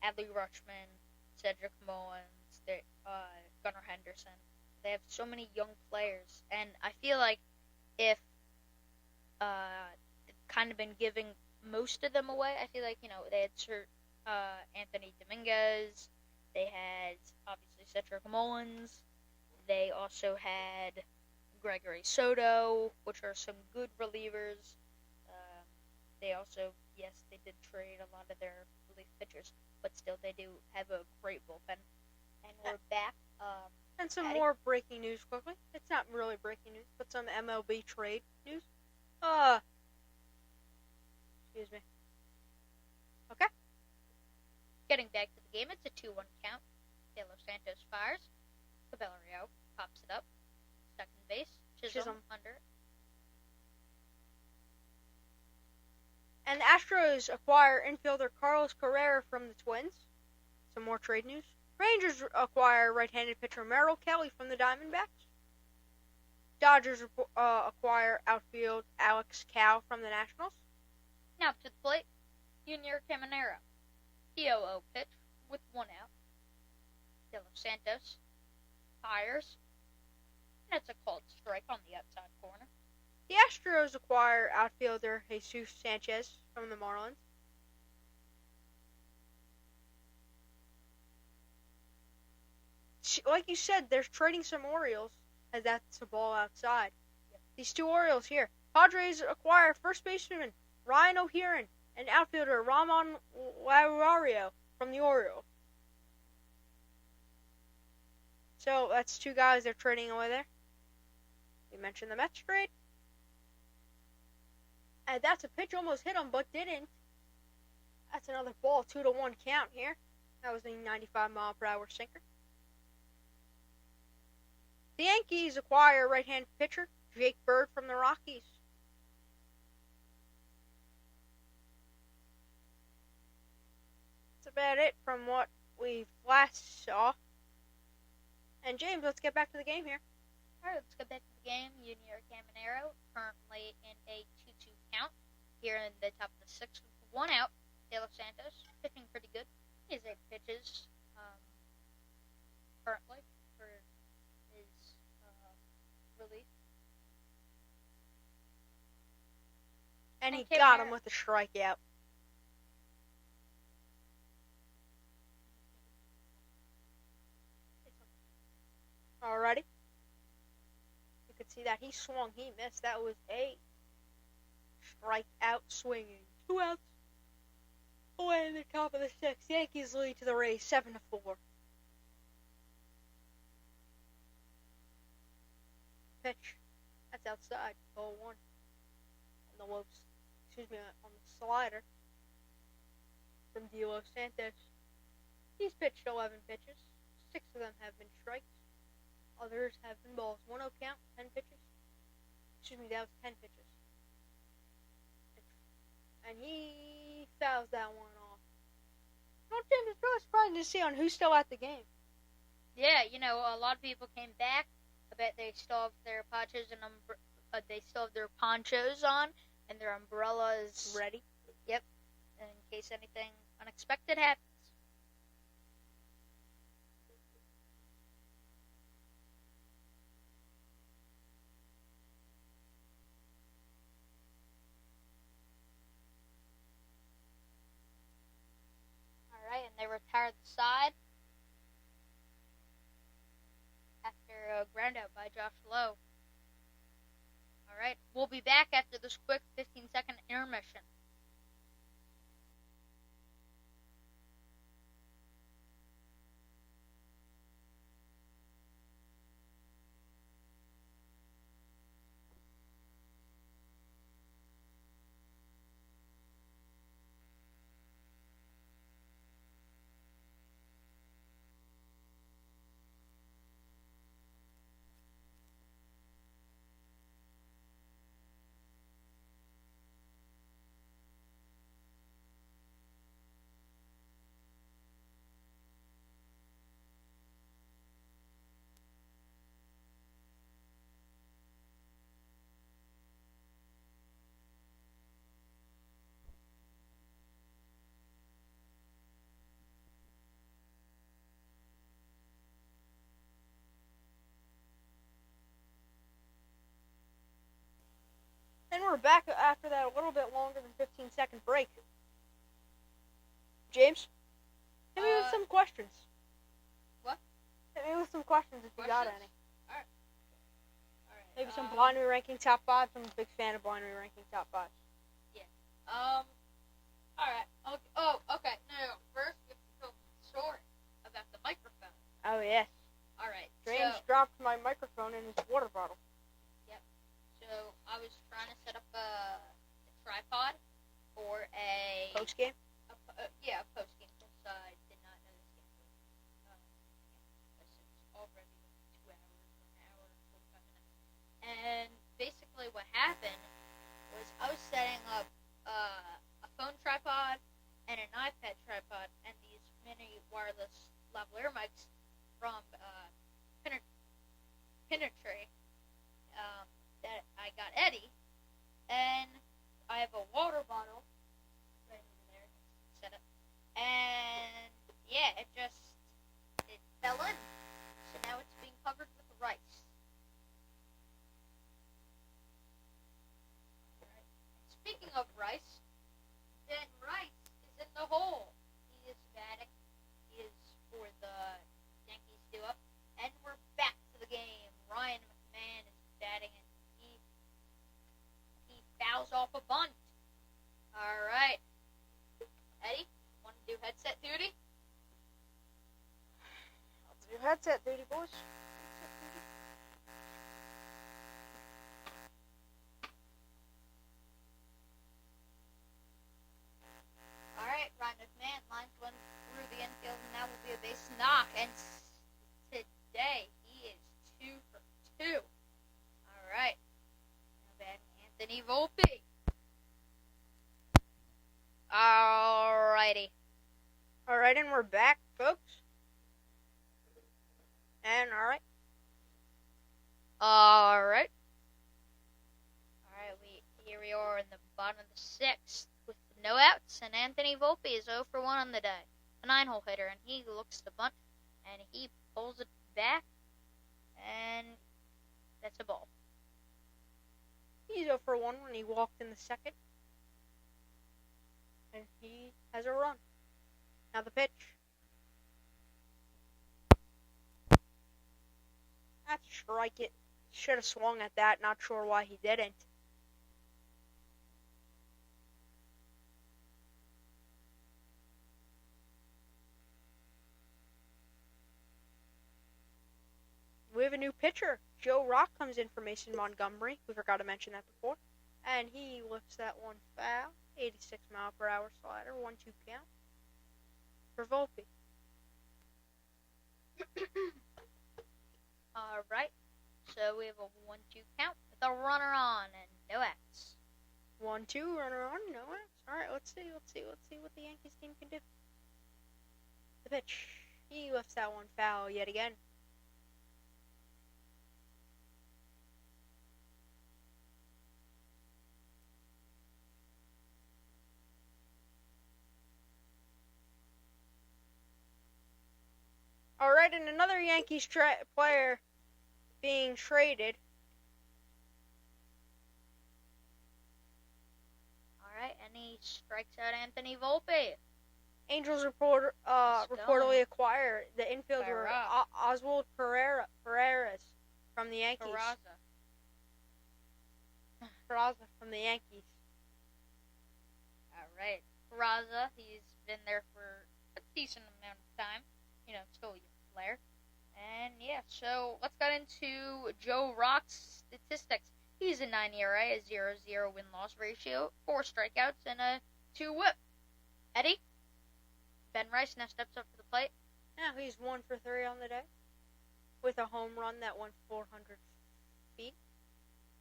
Adley Rutschman, Cedric Mullins, Gunnar Henderson. They have so many young players, and I feel like if kind of been giving most of them away. I feel like they had Anthony Dominguez, they had obviously Cedric Mullins, they also had Gregory Soto, which are some good relievers. They also, yes, they did trade a lot of their relief pitchers, but still they do have a great bullpen. And we're back. And some more breaking news quickly. It's not really breaking news, but some MLB trade news. Excuse me. Okay. Getting back to the game, it's a 2-1 count. De Los Santos fires. Caballero pops it up. Second base. Chisholm under. And the Astros acquire infielder Carlos Correa from the Twins. Some more trade news. Rangers acquire right-handed pitcher Merrill Kelly from the Diamondbacks. Dodgers acquire outfield Alex Cow from the Nationals. Now to the plate, Junior Caminero. POO pitch with 1 out. De Los Santos fires. And it's a called strike on the outside corner. The Astros acquire outfielder Jesus Sanchez from the Marlins. like you said, they're trading some Orioles, as that's a ball outside. Yep. These two Orioles here. Padres acquire first baseman Ryan O'Hearn and outfielder Ramon Laureano from the Orioles. So that's two guys they're trading away there. We mentioned the Mets trade. And that's a pitch, almost hit him, but didn't. That's another ball, 2-1 count here. That was a 95-mile-per-hour sinker. The Yankees acquire right-hand pitcher Jake Bird from the Rockies. That's about it from what we last saw. And James, let's get back to the game here. All right, let's get back to the game. Junior Caminero currently in a 2-2 count here in the top of the sixth with one out. De Los Santos pitching pretty good. He has 8 pitches currently for his relief. And he got him with a strikeout. Alrighty. You could see that he swung, he missed. That was a strikeout swinging. 2 outs. Away in the top of the sixth. Yankees lead to the Rays 7-4. Pitch. That's outside. 0-1. On the on the slider from De Los Santos. He's pitched 11 pitches. 6 of them have been strikes. Others have been balls. 1-0 count, 10 pitches. That was 10 pitches. And he fouls that one off. James, it's really surprising to see on who's still at the game. Yeah, a lot of people came back. I bet they still have their ponchos on and their umbrellas ready. Yep, in case anything unexpected happens. And they retire the side after a ground out by Josh Lowe. Alright, we'll be back after this quick 15-second intermission. And we're back after that a little bit longer than 15-second break. James, hit me with some questions. What? Hit me with some questions if you got any. Alright. Maybe some blind ranking top 5. I'm a big fan of blind ranking top 5s. Yeah. Alright. Okay. Oh, okay. No. First, we have to tell the story about the microphone. Oh, yes. Alright. James dropped my microphone in his water bottle. So I was trying to set up a tripod for a post game. A post game. Since I did not know this game was because it's already 2 hours, 1 hour, and 45 minutes. And basically, what happened was I was setting up a phone tripod and an iPad tripod and these mini wireless lavalier mics from Pintertree. That I got Eddie, and I have a water bottle right over there, set up, and yeah, it fell in, so now it's being covered with rice. Alright. Speaking of rice, then Rice is in the hole. He is batting. He is for the Yankees duo. That's it, duty boys. Alright, Ryan McMahon lines one through the infield, and that will be a base knock. And today, he is 2 for 2. Alright. Now batting Anthony Volpe. Alrighty. Alright, and we're back, folks. And alright. Alright, here we are in the bottom of the 6th with no outs, and Anthony Volpe is 0 for 1 on the day. A 9-hole hitter, and he looks to bunt, and he pulls it back, and that's a ball. He's 0 for 1 when he walked in the second. And he has a run. Now the pitch. That's a strike. It should have swung at that. Not sure why he didn't. We have a new pitcher. Joe Rock comes in for Mason Montgomery. We forgot to mention that before. And he lifts that one foul. 86-mile-per-hour slider. 1-2 count for Volpe. Alright, so we have a 1-2 count with a runner on and no outs. 1-2, runner on, no outs. Alright, let's see what the Yankees team can do. The pitch. He lifts that one foul yet again. Alright, and another Yankees player being traded. Alright, and he strikes out Anthony Volpe. Angels reportedly acquire the infielder Oswald Pereira from the Yankees. Peraza from the Yankees. Alright, Peraza, he's been there for a decent amount of time. Still a young player. And yeah, so let's get into Joe Rock's statistics. He's a 9 ERA, a 0.00 win-loss ratio, 4 strikeouts, and a 2 whip. Eddie? Ben Rice now steps up to the plate. Now he's 1 for 3 on the day, with a home run that went 400 feet,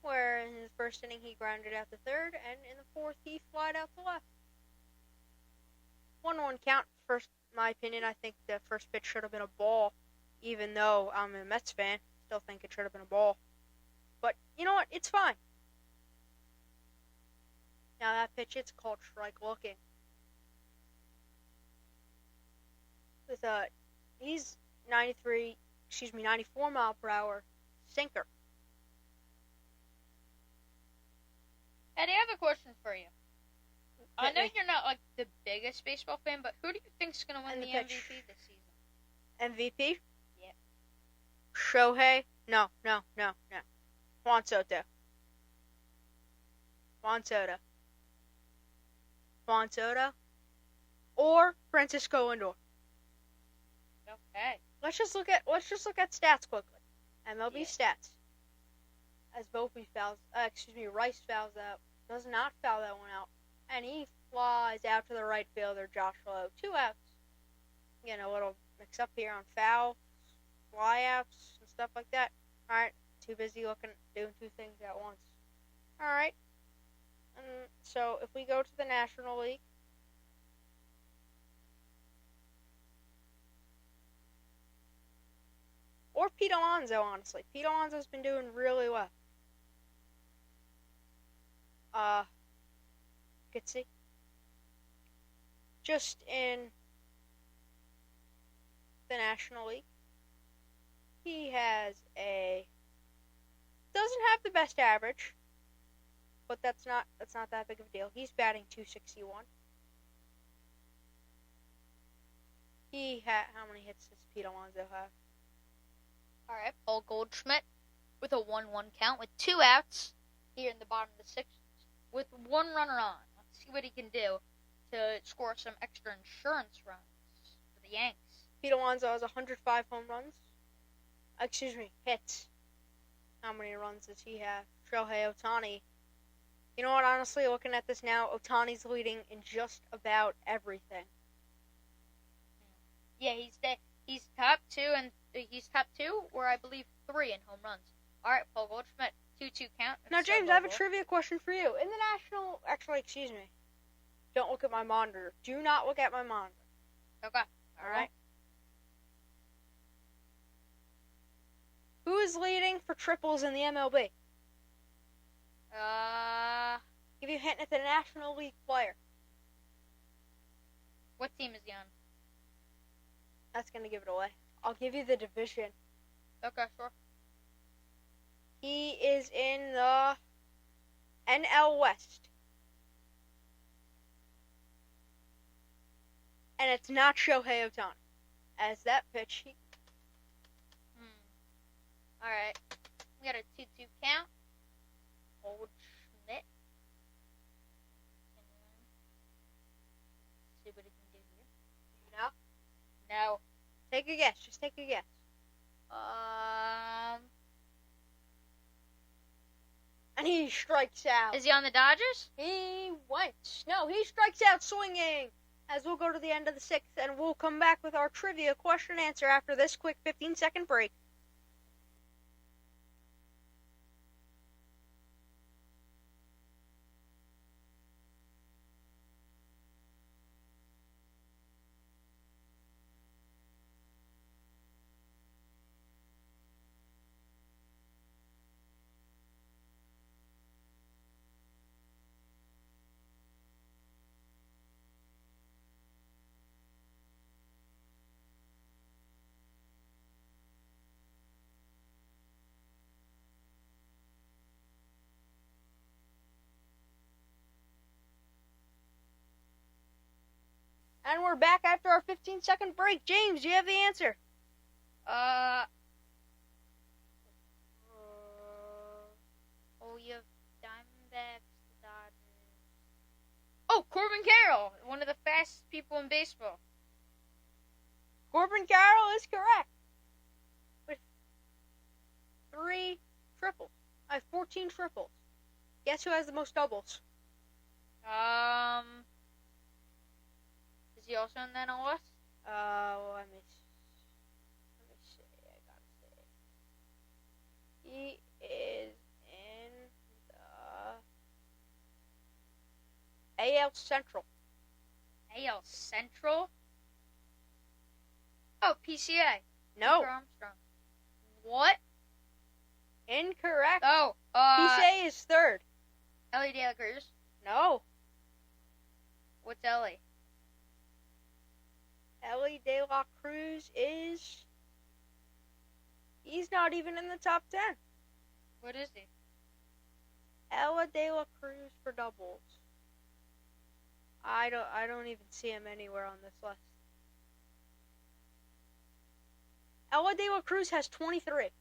where in his first inning he grounded out to third, and in the fourth he flied out to left. 1-1 count. First, my opinion, I think the first pitch should have been a ball, even though I'm a Mets fan. Still think it should have been a ball. But you know what? It's fine. Now that pitch, it's called strike looking. With he's 94 mile per hour sinker. Eddie, I have a question for you. I know you're not like the biggest baseball fan, but who do you think's gonna win the MVP this season? MVP? Yeah. Shohei? No. Juan Soto. Or Francisco Lindor. Okay. Let's just look at stats quickly. MLB stats. As Rice fouls out. Does not foul that one out. And he flies out to the right fielder, Josh Lowe. 2 outs. Getting a little mix up here on fouls, flyouts, and stuff like that. Alright, too busy doing 2 things at once. Alright. So, if we go to the National League, or Pete Alonso, honestly. Pete Alonso's been doing really well. You could see. Just in the National League, he doesn't have the best average, but that's not that big of a deal. He's batting .261. How many hits does Pete Alonso have? Alright, Paul Goldschmidt with a 1-1 count with 2 outs here in the bottom of the 6th with 1 runner on. Let's see what he can do to score some extra insurance runs for the Yanks. Pete Alonso has 105 home runs hits. How many runs does he have? Shohei Ohtani. You know what, honestly, looking at this now, Ohtani's leading in just about everything. Yeah, he's top two, and he's top two, or I believe 3 in home runs. All right, Paul Goldschmidt, 2-2 count. Now, James, I have a trivia question for you. In the national, actually, excuse me. Don't look at my monitor. Do not look at my monitor. Okay. All right. Who is leading for triples in the MLB? Give you a hint, it's a National League player. What team is he on? That's going to give it away. I'll give you the division. Okay, sure. He is in the NL West. And it's not Shohei Ohtani. As that pitch, Alright. We got a 2-2 count. Old Schmidt. See what he can do here. No? No. Take a guess. Just take a guess. And he strikes out. Is he on the Dodgers? He went. No, he strikes out swinging. As we'll go to the end of the 6th, and we'll come back with our trivia question answer after this quick 15-second break. And we're back after our 15-second break. James, do you have the answer? You have Diamondbacks, the Dodgers. Oh, Corbin Carroll, one of the fastest people in baseball. Corbin Carroll is correct. With 3 triples. 14 triples. Guess who has the most doubles? Is he also in the NL West? Let me see. I gotta see. He is in the AL Central. AL Central? Oh, PCA. No. Peter Armstrong. What? Incorrect. Oh, PCA is 3rd. Ellie De La Cruz? No. What's Ellie? Ellie De La Cruz is... He's not even in the top 10. What is he? Ella De La Cruz for doubles. I don't even see him anywhere on this list. Ella De La Cruz has 23.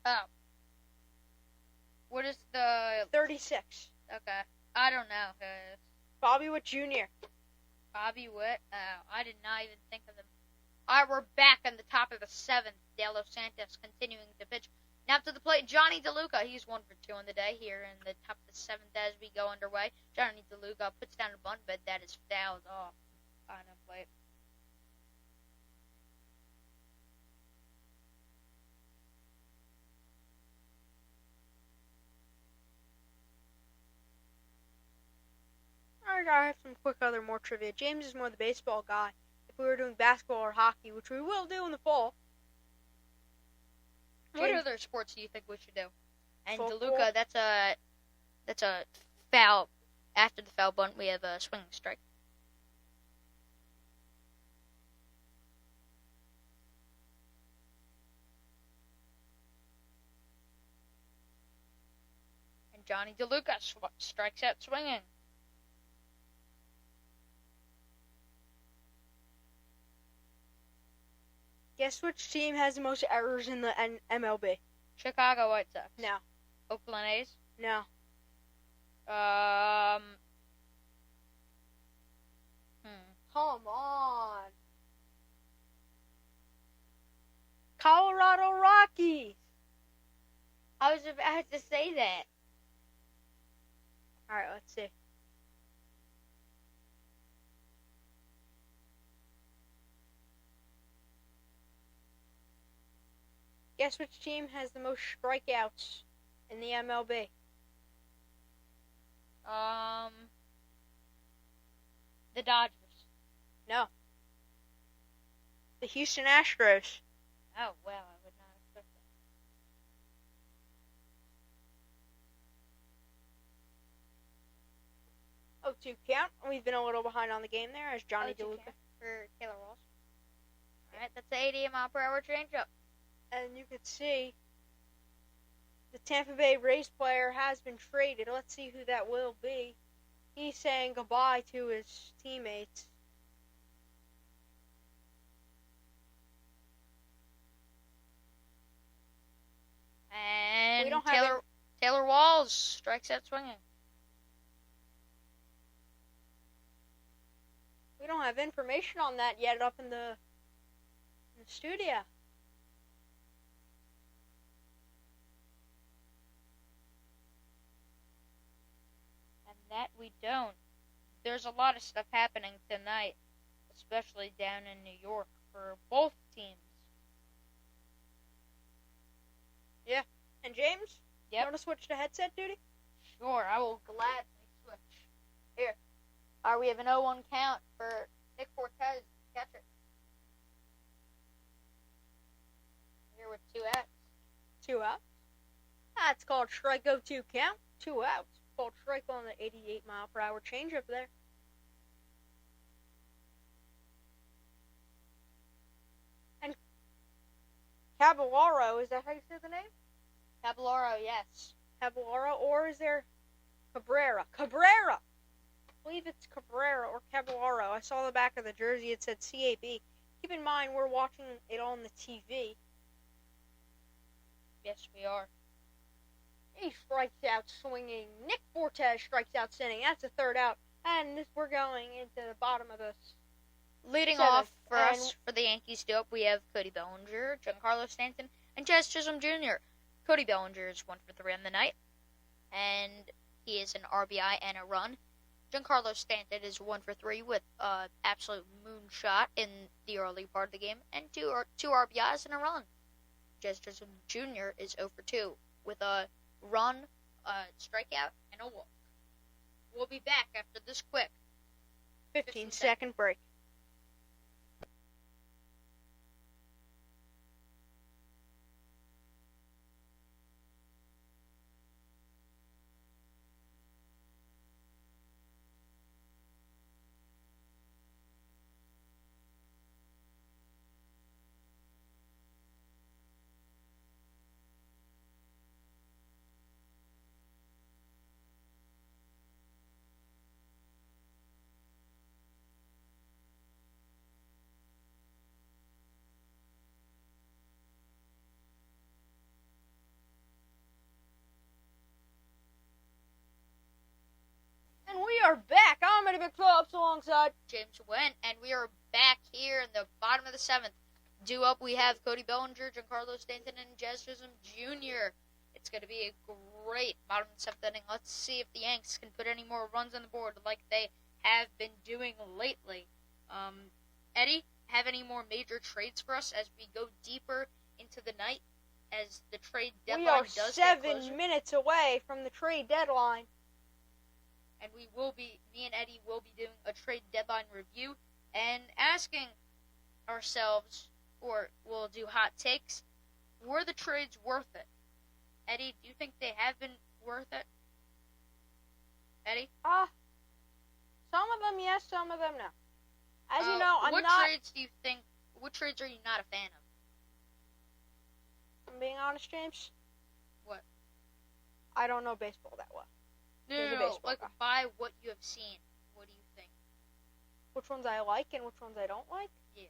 Oh. What is the... 36. Okay. I don't know. Bobby Witt Jr. Bobby Witt? Oh, I did not even think of them. Alright, we're back on the top of the 7th. De Los Santos continuing to pitch. Now to the plate, Johnny DeLuca. He's 1 for 2 on the day here in the top of the 7th as we go underway. Johnny DeLuca puts down a bunt, but that is fouled off on the plate. Alright, I have some quick more trivia. James is more the baseball guy. If we were doing basketball or hockey, which we will do in the fall. What other sports do you think we should do? And Football. DeLuca, that's a foul. After the foul bunt, we have a swinging strike. And Johnny DeLuca strikes out swinging. Guess which team has the most errors in the MLB? Chicago White Sox. No. Oakland A's. No. Come on. Colorado Rockies. Rockies. I was about to say that. All right, let's see. Guess which team has the most strikeouts in the MLB? The Dodgers. No. The Houston Astros. Oh, well, I would not expect that. 0-2 count. We've been a little behind on the game there as Johnny DeLuca. For Taylor Walsh. Alright, that's an 80-mile-per-hour changeup. And you could see the Tampa Bay Rays player has been traded. Let's see who that will be. He's saying goodbye to his teammates. And Taylor Walsh strikes out swinging. We don't have information on that yet up in the studio. And that we don't. There's a lot of stuff happening tonight, especially down in New York for both teams. Yeah. And James? Yep. You want to switch to headset duty? Sure, I will gladly switch. Here. Alright, we have an 0-1 count for Nick Fortes, catcher. Here with 2 outs. 2 outs. That's called strike 0-2 count. 2 outs. Called strike on the 88-mile-per-hour changeup there. And Caballero, is that how you say the name? Caballero, yes. Caballero, or is there Cabrera? Cabrera! I believe it's Cabrera or Caballero. I saw the back of the jersey. It said CAB. Keep in mind, we're watching it on the TV. Yes, we are. He strikes out swinging. Nick Fortes strikes out sitting. That's a 3rd out. And we're going into the bottom of this. Leading off for us, for the Yankees up, we have Cody Bellinger, Giancarlo Stanton, and Jazz Chisholm Jr. Cody Bellinger is 1 for 3 on the night, and he is an RBI and a run. Giancarlo Stanton is 1 for 3 with absolute moonshot in the early part of the game, and two RBIs and a run. Jazz Chisholm Jr. is 0 for 2 with a run, strikeout, and a walk. We'll be back after this quick 15-second break. And we are back. I'm Eddie McPhillips alongside James Went, and we are back here in the bottom of the 7th. Due up, we have Cody Bellinger, Giancarlo Stanton, and Jazz Chisholm Jr. It's going to be a great bottom of the 7th inning. Let's see if the Yanks can put any more runs on the board like they have been doing lately. Eddie, have any more major trades for us as we go deeper into the night as the trade deadline does get closer? We are 7 minutes away from the trade deadline. And me and Eddie will be doing a trade deadline review and asking ourselves, or we'll do hot takes, were the trades worth it? Eddie, do you think they have been worth it? Eddie? Some of them yes, some of them no. As you know, what trades are you not a fan of? I'm being honest, James. What? I don't know baseball that well. No, like by what you have seen, what do you think? Which ones I like and which ones I don't like? Yeah.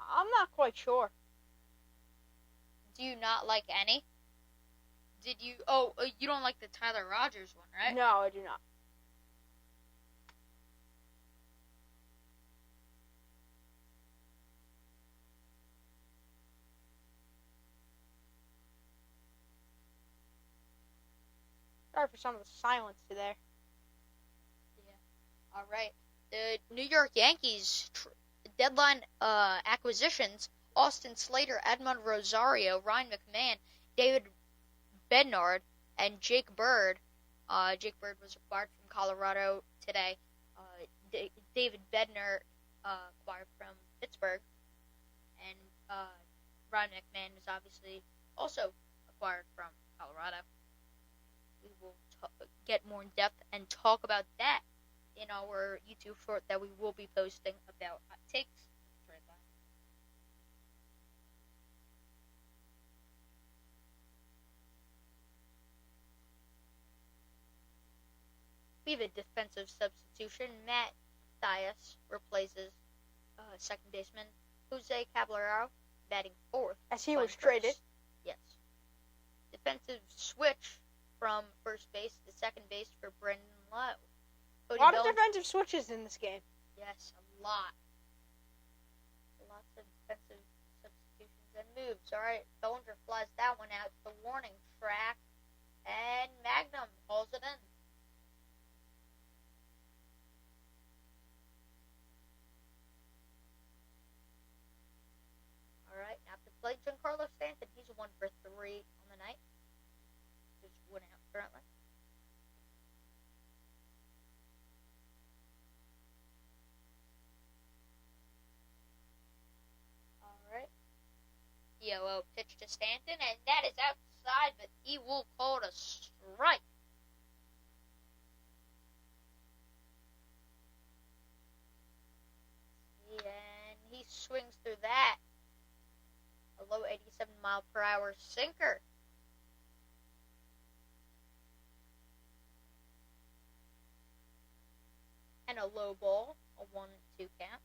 I'm not quite sure. Do you not like any? You don't like the Tyler Rogers one, right? No, I do not. Sorry for some of the silence there. Yeah. All right. The New York Yankees deadline acquisitions: Austin Slater, Edmund Rosario, Ryan McMahon, David Bednar, and Jake Bird. Jake Bird was acquired from Colorado today. David Bednar acquired from Pittsburgh, and Ryan McMahon is obviously also acquired from Colorado. We will get more in depth and talk about that in our YouTube short that we will be posting about hot takes. We have a defensive substitution. Matt Dias replaces second baseman Jose Caballero, batting fourth. As he was traded. Yes. Defensive switch from first base to second base for Brendan Lowe. A lot of defensive switches in this game. Yes, a lot. Lots of defensive substitutions and moves. All right, Bellinger flies that one out to the warning track, and Magnum hauls it in. All right, now to play Giancarlo Stanton. He's 1 for 3 on the night. Just 1 out currently. Yellow pitch to Stanton, and that is outside, but he will call it a strike. And he swings through that. A low 87-mile-per-hour sinker. And a low ball, a 1-2 count.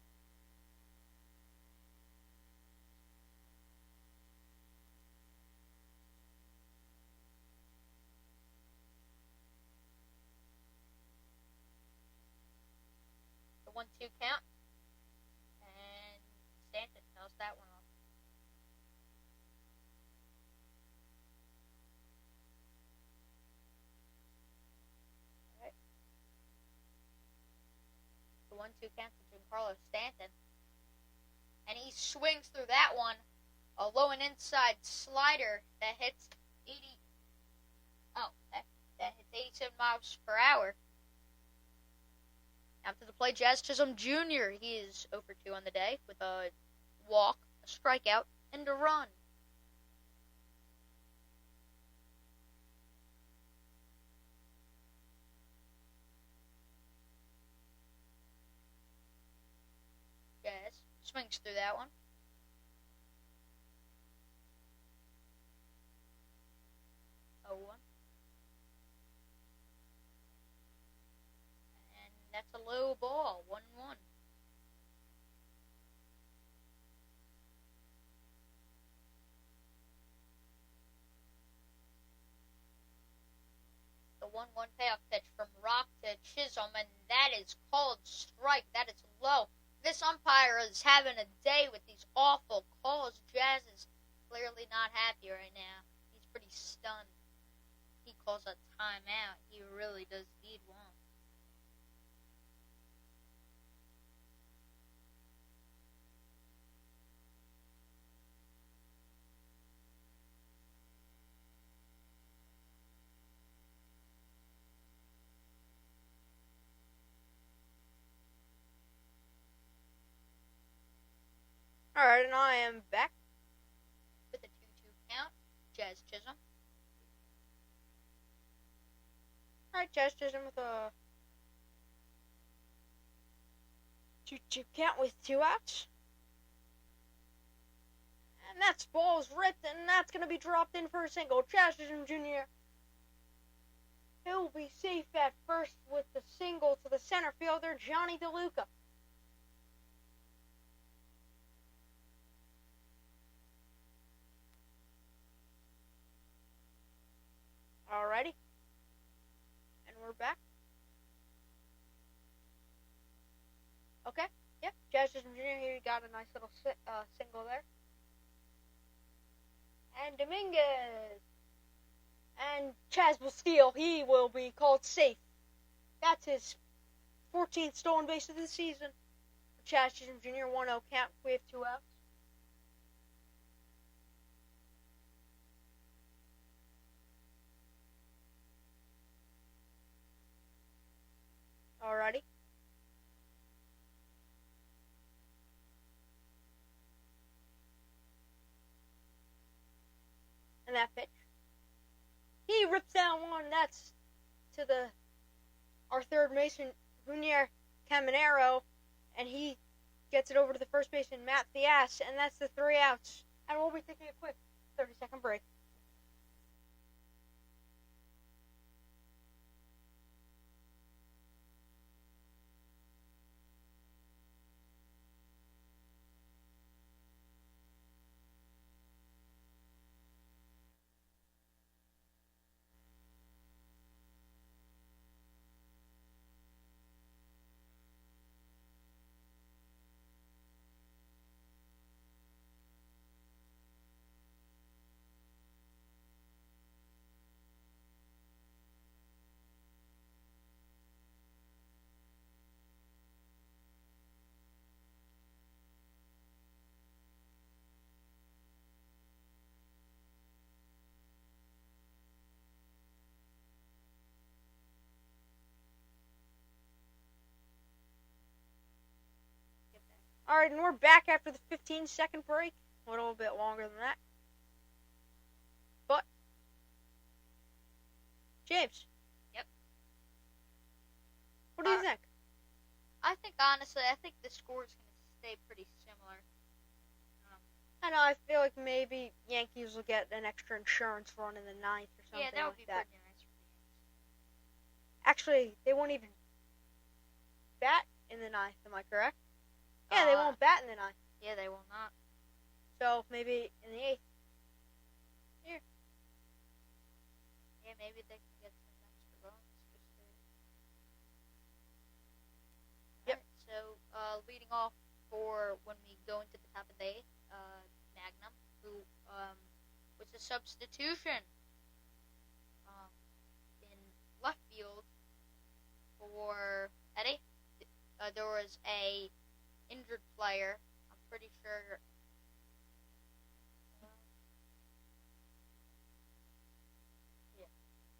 The 1-2 count. And Stanton knows that one off. All right. The 1-2 count to Giancarlo Stanton. And he swings through that one. A low and inside slider that hits 80. Oh, that hits 87 miles per hour. After the play, Jazz Chisholm Jr. He is 0 for 2 on the day with a walk, a strikeout, and a run. Jazz swings through that one. 0-1. That's a low ball, 1-1. The 1-1 payoff pitch from Rock to Chisholm, and that is called strike. That is low. This umpire is having a day with these awful calls. Jazz is clearly not happy right now. He's pretty stunned. He calls a timeout. He really does need one. Alright, and I am back. With a 2-2 count, Jazz Chisholm. Alright, Jazz Chisholm with a 2-2 count with 2 outs. And that ball's ripped, and that's going to be dropped in for a single. Jazz Chisholm Jr. He'll be safe at first with the single to the center fielder, Johnny DeLuca. Alrighty. And we're back. Okay. Yep. Jazz Chisholm Jr. here got a nice little single there. And Dominguez And Chaz will steal. He will be called safe. That's his 14th stolen base of the season. Chaz Chisholm Jr. 1-0 count. We have 2 outs. Alrighty. And that pitch. He rips down one. That's to our third baseman, Junior Caminero, and he gets it over to the first baseman, Matt Thias, and that's the 3 outs. And we'll be taking a quick 30-second break. Alright, and we're back after the 15-second break. A little bit longer than that. But, James. Yep. What do you think? I think, honestly, the score is going to stay pretty similar. I know, I feel like maybe Yankees will get an extra insurance run in the 9th or something. Yeah, that would like be pretty nice for the Yankees. Actually, they won't even bat in the 9th, am I correct? Yeah, they won't bat in the 9th. Yeah, they will not. So, maybe in the 8th. Here. Yeah, maybe they can get some extra runs. Yep. Right, so, leading off for when we go into the top of the 8th, Magnum, who was a substitution in left field for Eddie. There was a injured player. I'm pretty sure.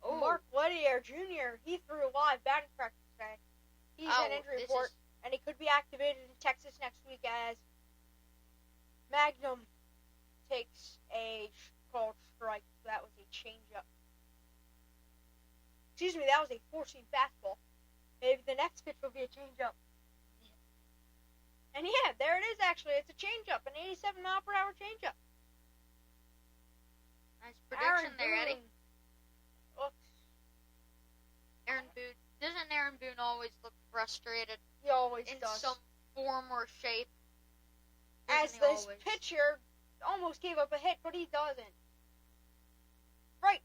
Oh. Mark Lettier Jr., he threw a live batting practice today. He's an injury report, and he could be activated in Texas next week as Magnum takes a called strike. So that was a changeup. Excuse me, that was a four-seam fastball. Maybe the next pitch will be a changeup. And yeah, there it is actually. It's a changeup, an 87-mile-per-hour changeup. Nice prediction there, Eddie. Aaron Boone. Doesn't Aaron Boone always look frustrated? He always in does. some form or shape. As this pitcher almost gave up a hit, but he doesn't. Right,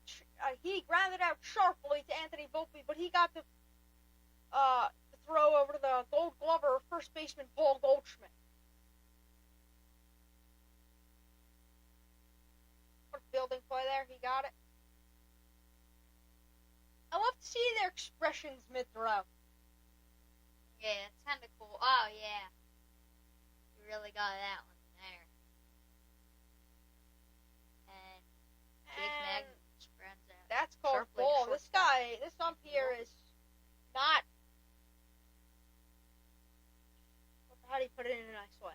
he grounded out sharply to Anthony Volpe, but he got the throw over to the Gold Glover, first baseman Paul Goldschmidt. What a fielding play there, he got it. I love to see their expressions mid-throw. Yeah, it's kind of cool. Oh, yeah. You really got that one there. And Jake Magnum spreads out. That's called ball. This ump here is not... How do you put it in a nice way?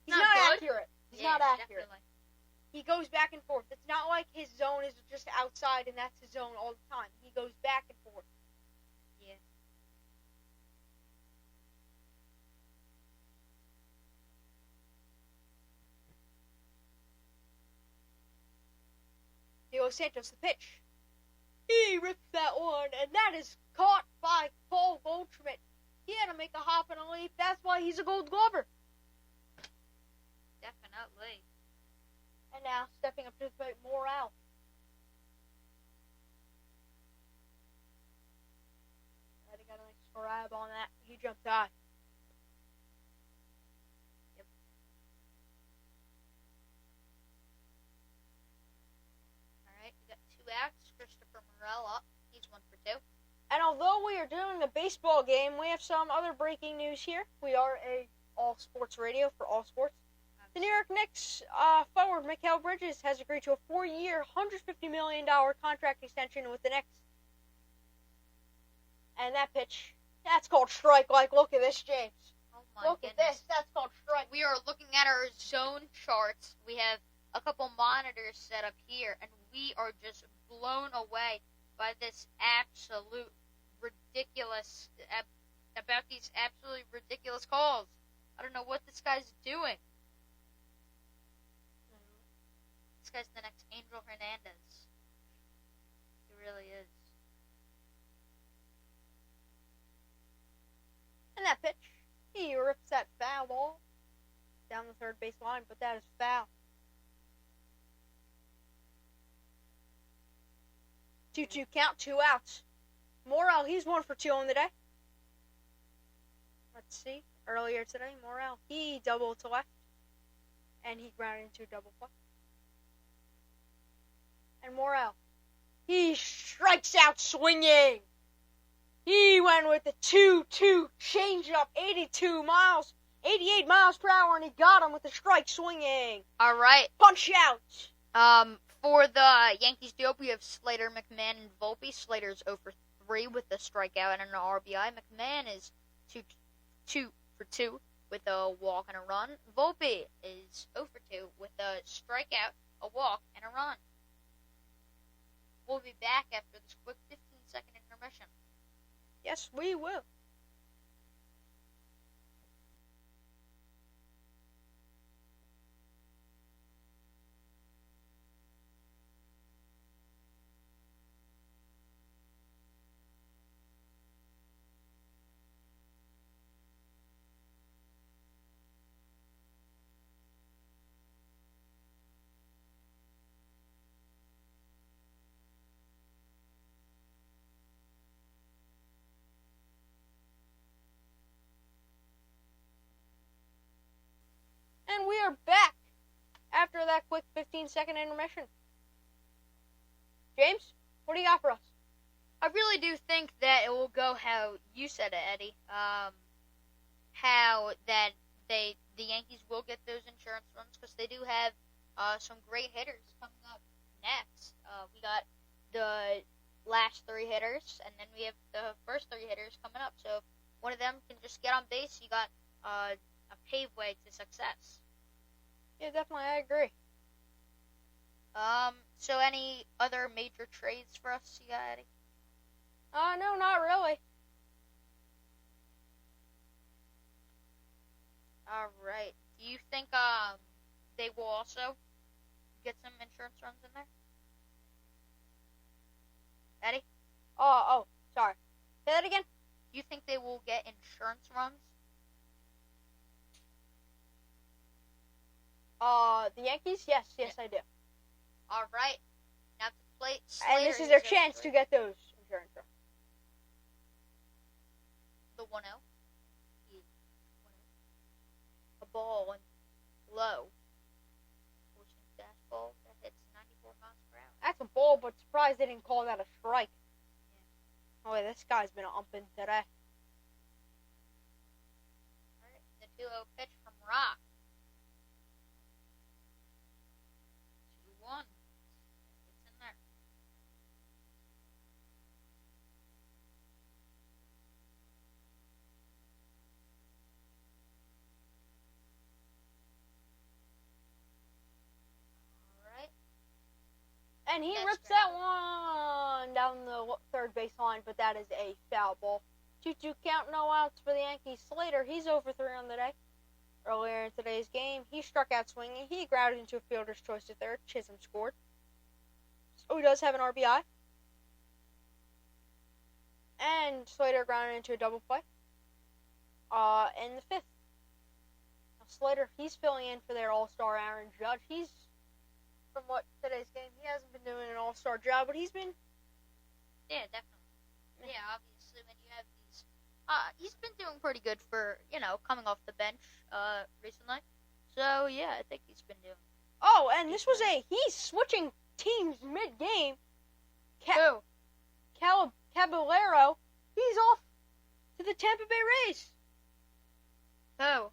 He's not accurate. He's not accurate. Definitely. He goes back and forth. It's not like his zone is just outside and that's his zone all the time. He goes back and forth. Yeah. Diego Santos, the pitch. He rips that one, and that is caught by Paul Goldschmidt. He had to make a hop and a leap. That's why he's a Gold Glover. Definitely. And now, stepping up to the plate, Morale. He got a nice grab on that. He jumped high. Yep. Alright, we got 2 outs although we are doing a baseball game, we have some other breaking news here. We are a all sports radio for all sports. The New York Knicks forward Mikal Bridges has agreed to a 4-year, $150 million contract extension with the Knicks. And that pitch, that's called strike. Like, look at this, James. Oh my Look goodness. at this. That's called strike. We are looking at our zone charts. We have a couple monitors set up here, and we are just blown away by this absolute ridiculous, about these absolutely ridiculous calls. I don't know what this guy's doing. This guy's the next Angel Hernandez. He really is. And that pitch, he rips that foul ball down the third base line, but that is foul. 2-2 count, 2 outs. Morel, he's 1 for 2 on the day. Let's see. Earlier today, Morel, he doubled to left, and he grounded into a double play. And Morel, he strikes out swinging. He went with the 2-2 changeup, 88 miles per hour, and he got him with the strike swinging. All right. Punch out. For the Yankees duo, we have Slater, McMahon, and Volpe. Slater's 0 for 3 with a strikeout and an RBI. McMahon is 2 for 2 with a walk and a run. Volpe is 0 for 2 with a strikeout, a walk, and a run. We'll be back after this quick 15-second intermission. Yes, we will. And we are back after that quick 15-second intermission. James, what do you got for us? I really do think that it will go how you said it, Eddie. How that the Yankees will get those insurance runs because they do have some great hitters coming up next. We got the last 3 hitters, and then we have the first 3 hitters coming up. So if one of them can just get on base, you got a paved way to success. Yeah, definitely, I agree. So any other major trades for us, you got, Eddie? No, not really. All right. Do you think they will also get some insurance runs in there? Eddie? Oh, sorry. Say that again? Do you think they will get insurance runs? The Yankees? Yes, I do. All right. Now to play Slater, and this is their chance to get those insurance runs. The 1-0. A ball low. Forcing fastball that hits 94 miles per hour. That's a ball, but surprised they didn't call that a strike. Yeah. Oh, wait, this guy's been umping today. All right. The 2-0 pitch from Rock. 2-1. It's in there. And he rips that one down the third base line, but that is a foul ball. 2-2 count, no outs for the Yankees. Slater, he's over 3 on the day. Earlier in today's game, he struck out swinging. He grounded into a fielder's choice to third. Chisholm scored. So he does have an RBI. And Slater grounded into a double play. In the 5th. Now Slater, he's filling in for their all-star Aaron Judge. He's, from what today's game, he hasn't been doing an all-star job, but he's been... Yeah, definitely. Yeah, obviously, when you have these... he's been doing pretty good for, coming off the bench recently. So, yeah, I think he's been doing... Oh, and this was he's switching teams mid-game. Who? Caballero, He's off to the Tampa Bay Rays. Oh.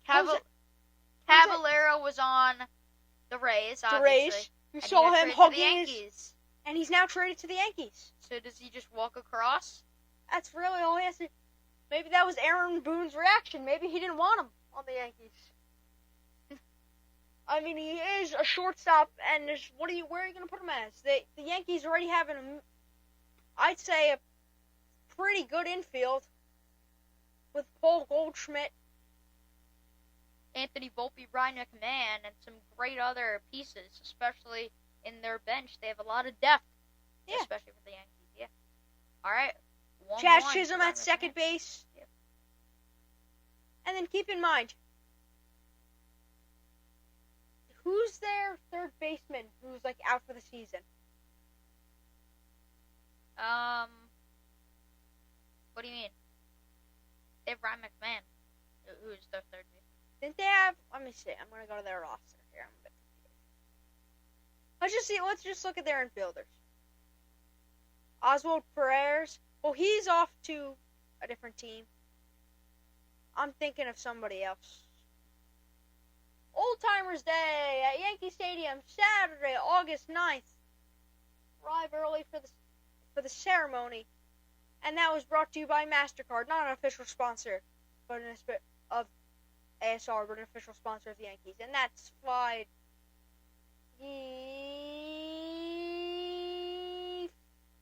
Jose- Caballero was on the Rays, obviously. The Rays. You saw him hugging the Yankees. And he's now traded to the Yankees. So does he just walk across? That's really all he has to. Maybe that was Aaron Boone's reaction. Maybe he didn't want him on the Yankees. I mean, he is a shortstop, and where are you going to put him as? The Yankees already have I'd say, a pretty good infield with Paul Goldschmidt, Anthony Volpe, Ryan McMahon, and some great other pieces, especially in their bench. They have a lot of depth, especially for the Yankees. Yeah. All right. Chaz Chisholm at second base. Yep. And then keep in mind, who's their third baseman who's out for the season? What do you mean? They have Ryan McMahon, who's their third baseman. Didn't they have? Let me see. I'm gonna go to their roster here. I'm a bit confused. Let's just look at their infielders. Oswald Perez. Well, he's off to a different team. I'm thinking of somebody else. Old Timers Day at Yankee Stadium, Saturday, August 9th. Arrive early for the ceremony. And that was brought to you by MasterCard, not an official sponsor of ASR, but an official sponsor of the Yankees. And that's slide. He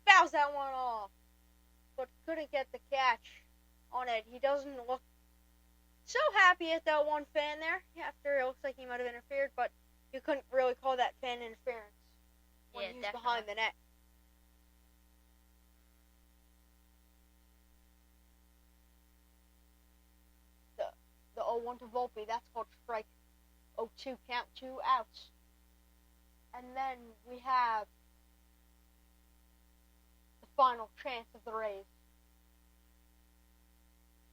fouls that one off, but couldn't get the catch on it. He doesn't look so happy at that one fan there. After it looks like he might have interfered, but you couldn't really call that fan interference when he was behind the net. The 0-1 to Volpe, that's called strike 0-2, count 2 outs. And then we have the final chance of the Rays.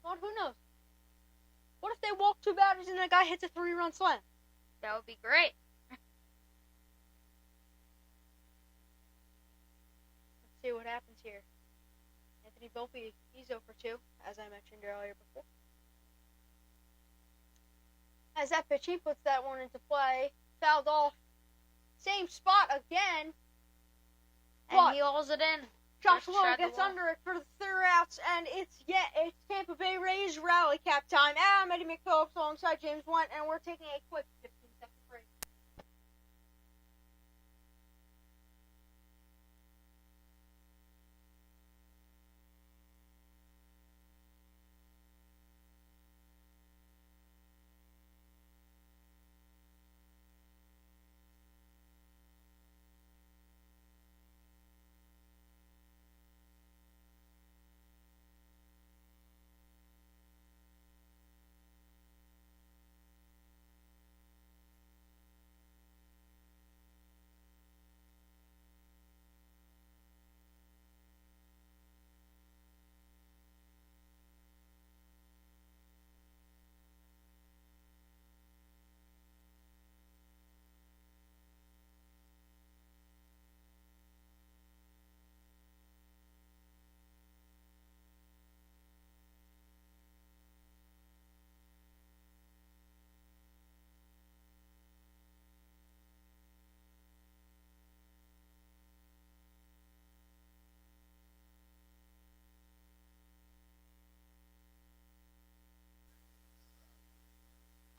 Well, who knows? What if they walk 2 batters and the guy hits a 3-run slam? That would be great. Let's see what happens here. Anthony Volpe, he's 0 for 2, as I mentioned earlier before. As that pitch, he puts that one into play. Fouled off. Same spot again. And he hauls it in. Josh Lowe gets under it for the 3rd outs, and it's Tampa Bay Rays rally cap time. I'm Eddie McPhillips alongside James Went, and we're taking a quick 15-second break.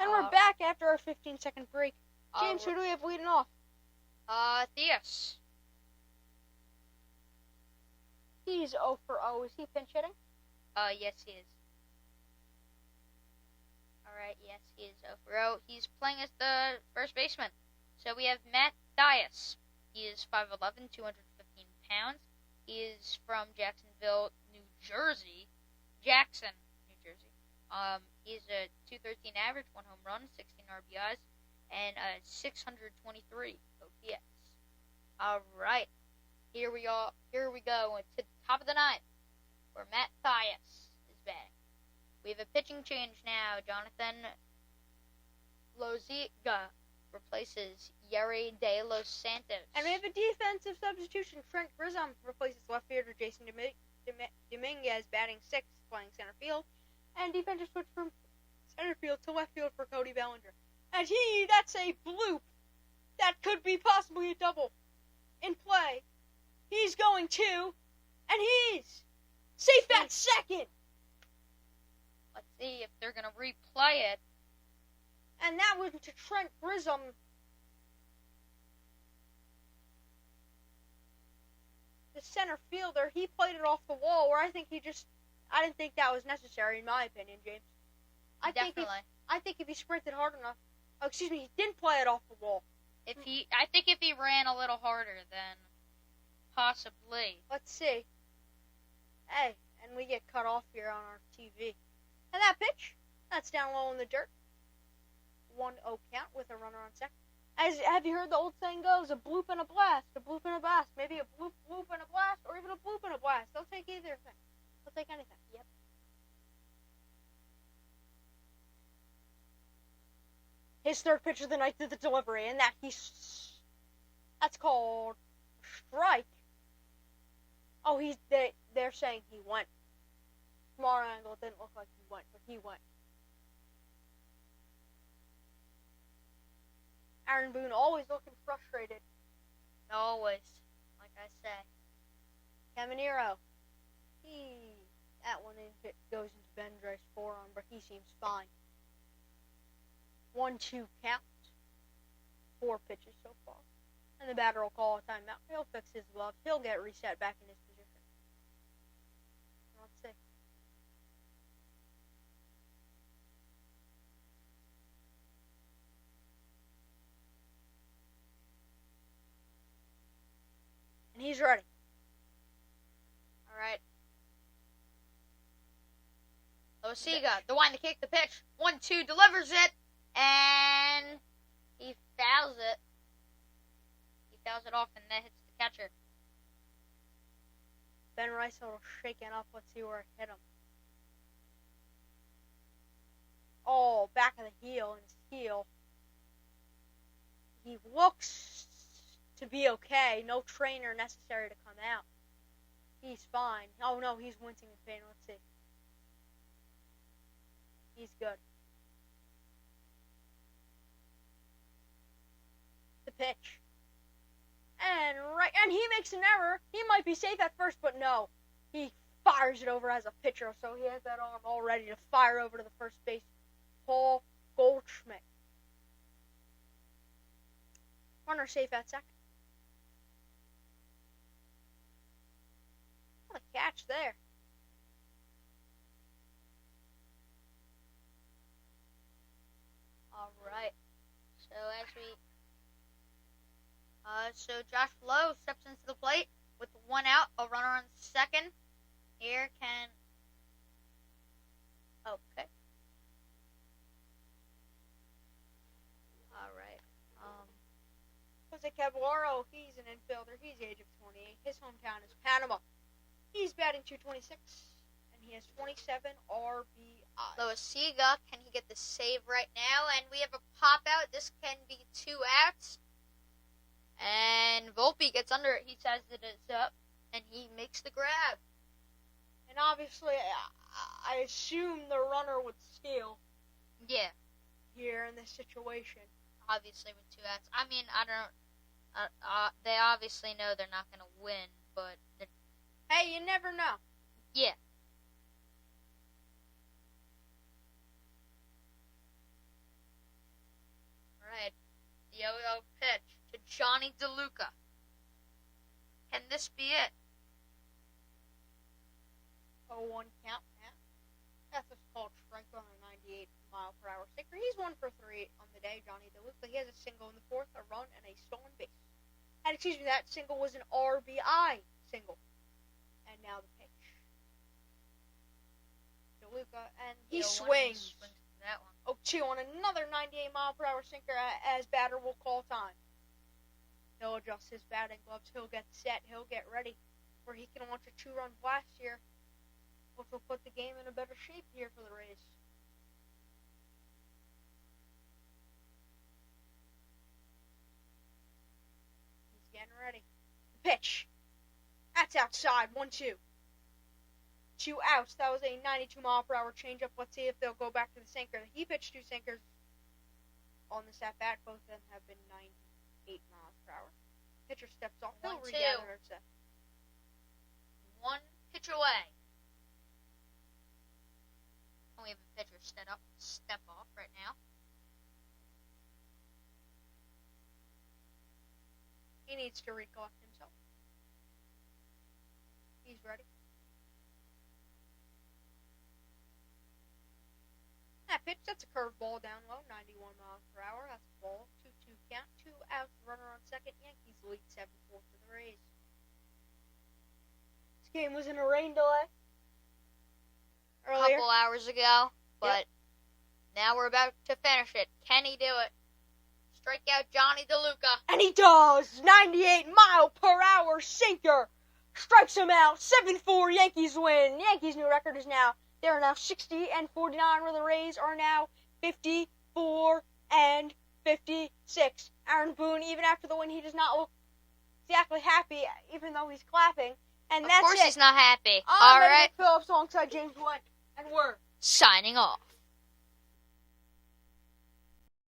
And we're back after our 15-second break. James, who do we have leading off? Theus. He's 0 for 0. Is he pinch hitting? Yes, he is. Alright, yes, he is 0 for 0. He's playing as the first baseman. So we have Matt Theus. He is 5'11", 215 pounds. He is from Jacksonville, New Jersey. Jackson, New Jersey. He's a 213 average, 1 home run, 16 RBIs, and 623 OPS. Alright. Here we go to the top of the 9th, where Matt Theus is batting. We have a pitching change now. Jonathan Loziga replaces Yeri De Los Santos. And we have a defensive substitution. Trent Grissom replaces left fielder Jason Dominguez, batting sixth, playing center field. And defensive switch from center field to left field for Cody Bellinger. And that's a bloop. That could be possibly a double. In play. He's going to, and he's safe at second. Let's see if they're going to replay it. And that was to Trent Grisham. The center fielder, he played it off the wall, where I didn't think that was necessary, in my opinion, James. I think if he sprinted hard enough, he didn't play it off the wall. I think if he ran a little harder, then possibly. Let's see. Hey, and we get cut off here on our TV. And that pitch, that's down low in the dirt. 1-0 count with a runner on second. Have you heard the old saying goes, a bloop and a blast, a bloop and a blast, maybe a bloop and a blast, or even a bloop and a blast. They'll take either thing. They'll take anything. Yep. His third pitch of the night did the delivery, and that's called strike. Oh, they're saying he went. From our angle, it didn't look like he went, but he went. Aaron Boone always looking frustrated. Always, like I say. Caminero. That one goes into Bendre's forearm, but he seems fine. 1-2 count. 4 pitches so far. And the batter will call a timeout. He'll fix his glove. He'll get reset back in his position. Let's see. And he's ready. All right. Loisiga, the one to kick the pitch. 1-2, delivers it. And he fouls it. He fouls it off, and that hits the catcher. Ben Rice a little shaken up. Let's see where it hit him. Oh, back of the heel and his heel. He looks to be okay. No trainer necessary to come out. He's fine. Oh no, he's wincing in pain. Let's see. He's good. The pitch. And he makes an error. He might be safe at first, but no. He fires it over as a pitcher, so he has that arm all ready to fire over to the first base. Paul Goldschmidt. Runner safe at second. What a catch there. All right. So Josh Lowe steps into the plate with 1 out, a runner on second. Okay. All right. Jose Caballero, he's an infielder. He's the age of 28. His hometown is Panama. He's batting .226, and he has 27 RBIs. Loisiga, can he get the save right now? And we have a pop out. This can be 2 outs. And Volpe gets under it. He says that it's up, and he makes the grab. And obviously, I assume the runner would steal. Yeah. Here in this situation. Obviously with 2 outs. I mean, I don't... they obviously know they're not going to win, but... Hey, you never know. Yeah. Alright. The 0-0 pitch to Johnny DeLuca. Can this be it? 0-1 count. That's what's called strike on a 98-mile-per-hour sinker. He's 1 for 3 on the day, Johnny DeLuca. He has a single in the fourth, a run, and a stolen base. And that single was an RBI single. And now the pitch. DeLuca, and he swings. That one. 0-2 on another 98-mile-per-hour sinker as batter will call time. He'll adjust his batting gloves. He'll get set. He'll get ready where he can launch a 2-run blast here, which will put the game in a better shape here for the Rays. He's getting ready. The pitch. That's outside. 1-2. 2 outs. That was a 92-mile-per-hour changeup. Let's see if they'll go back to the sinker. He pitched 2 sinkers on this at-bat. Both of them have been 98 miles per hour. Pitcher steps off. He'll regather it. 1 pitch away. We have a pitcher step off right now. He needs to recollect himself. He's ready. That pitch, that's a curveball down low, 91 miles per hour. That's a ball. 2-2 count. 2 outs, runner on second. Yankees lead 7-4 for the Rays. This game was in a rain delay earlier. Couple hours ago, but now we're about to finish it. Can he do it? Strike out Johnny DeLuca. And he does! 98-mile-per-hour sinker! Strikes him out. 7-4 Yankees win. Yankees' new record is now, they are now 60-49, where the Rays are now 54-56. Aaron Boone, even after the win, he does not look exactly happy, even though he's clapping. And Of that's course it. he's not happy. I'm All right. Phillips alongside James Went, and we're signing off.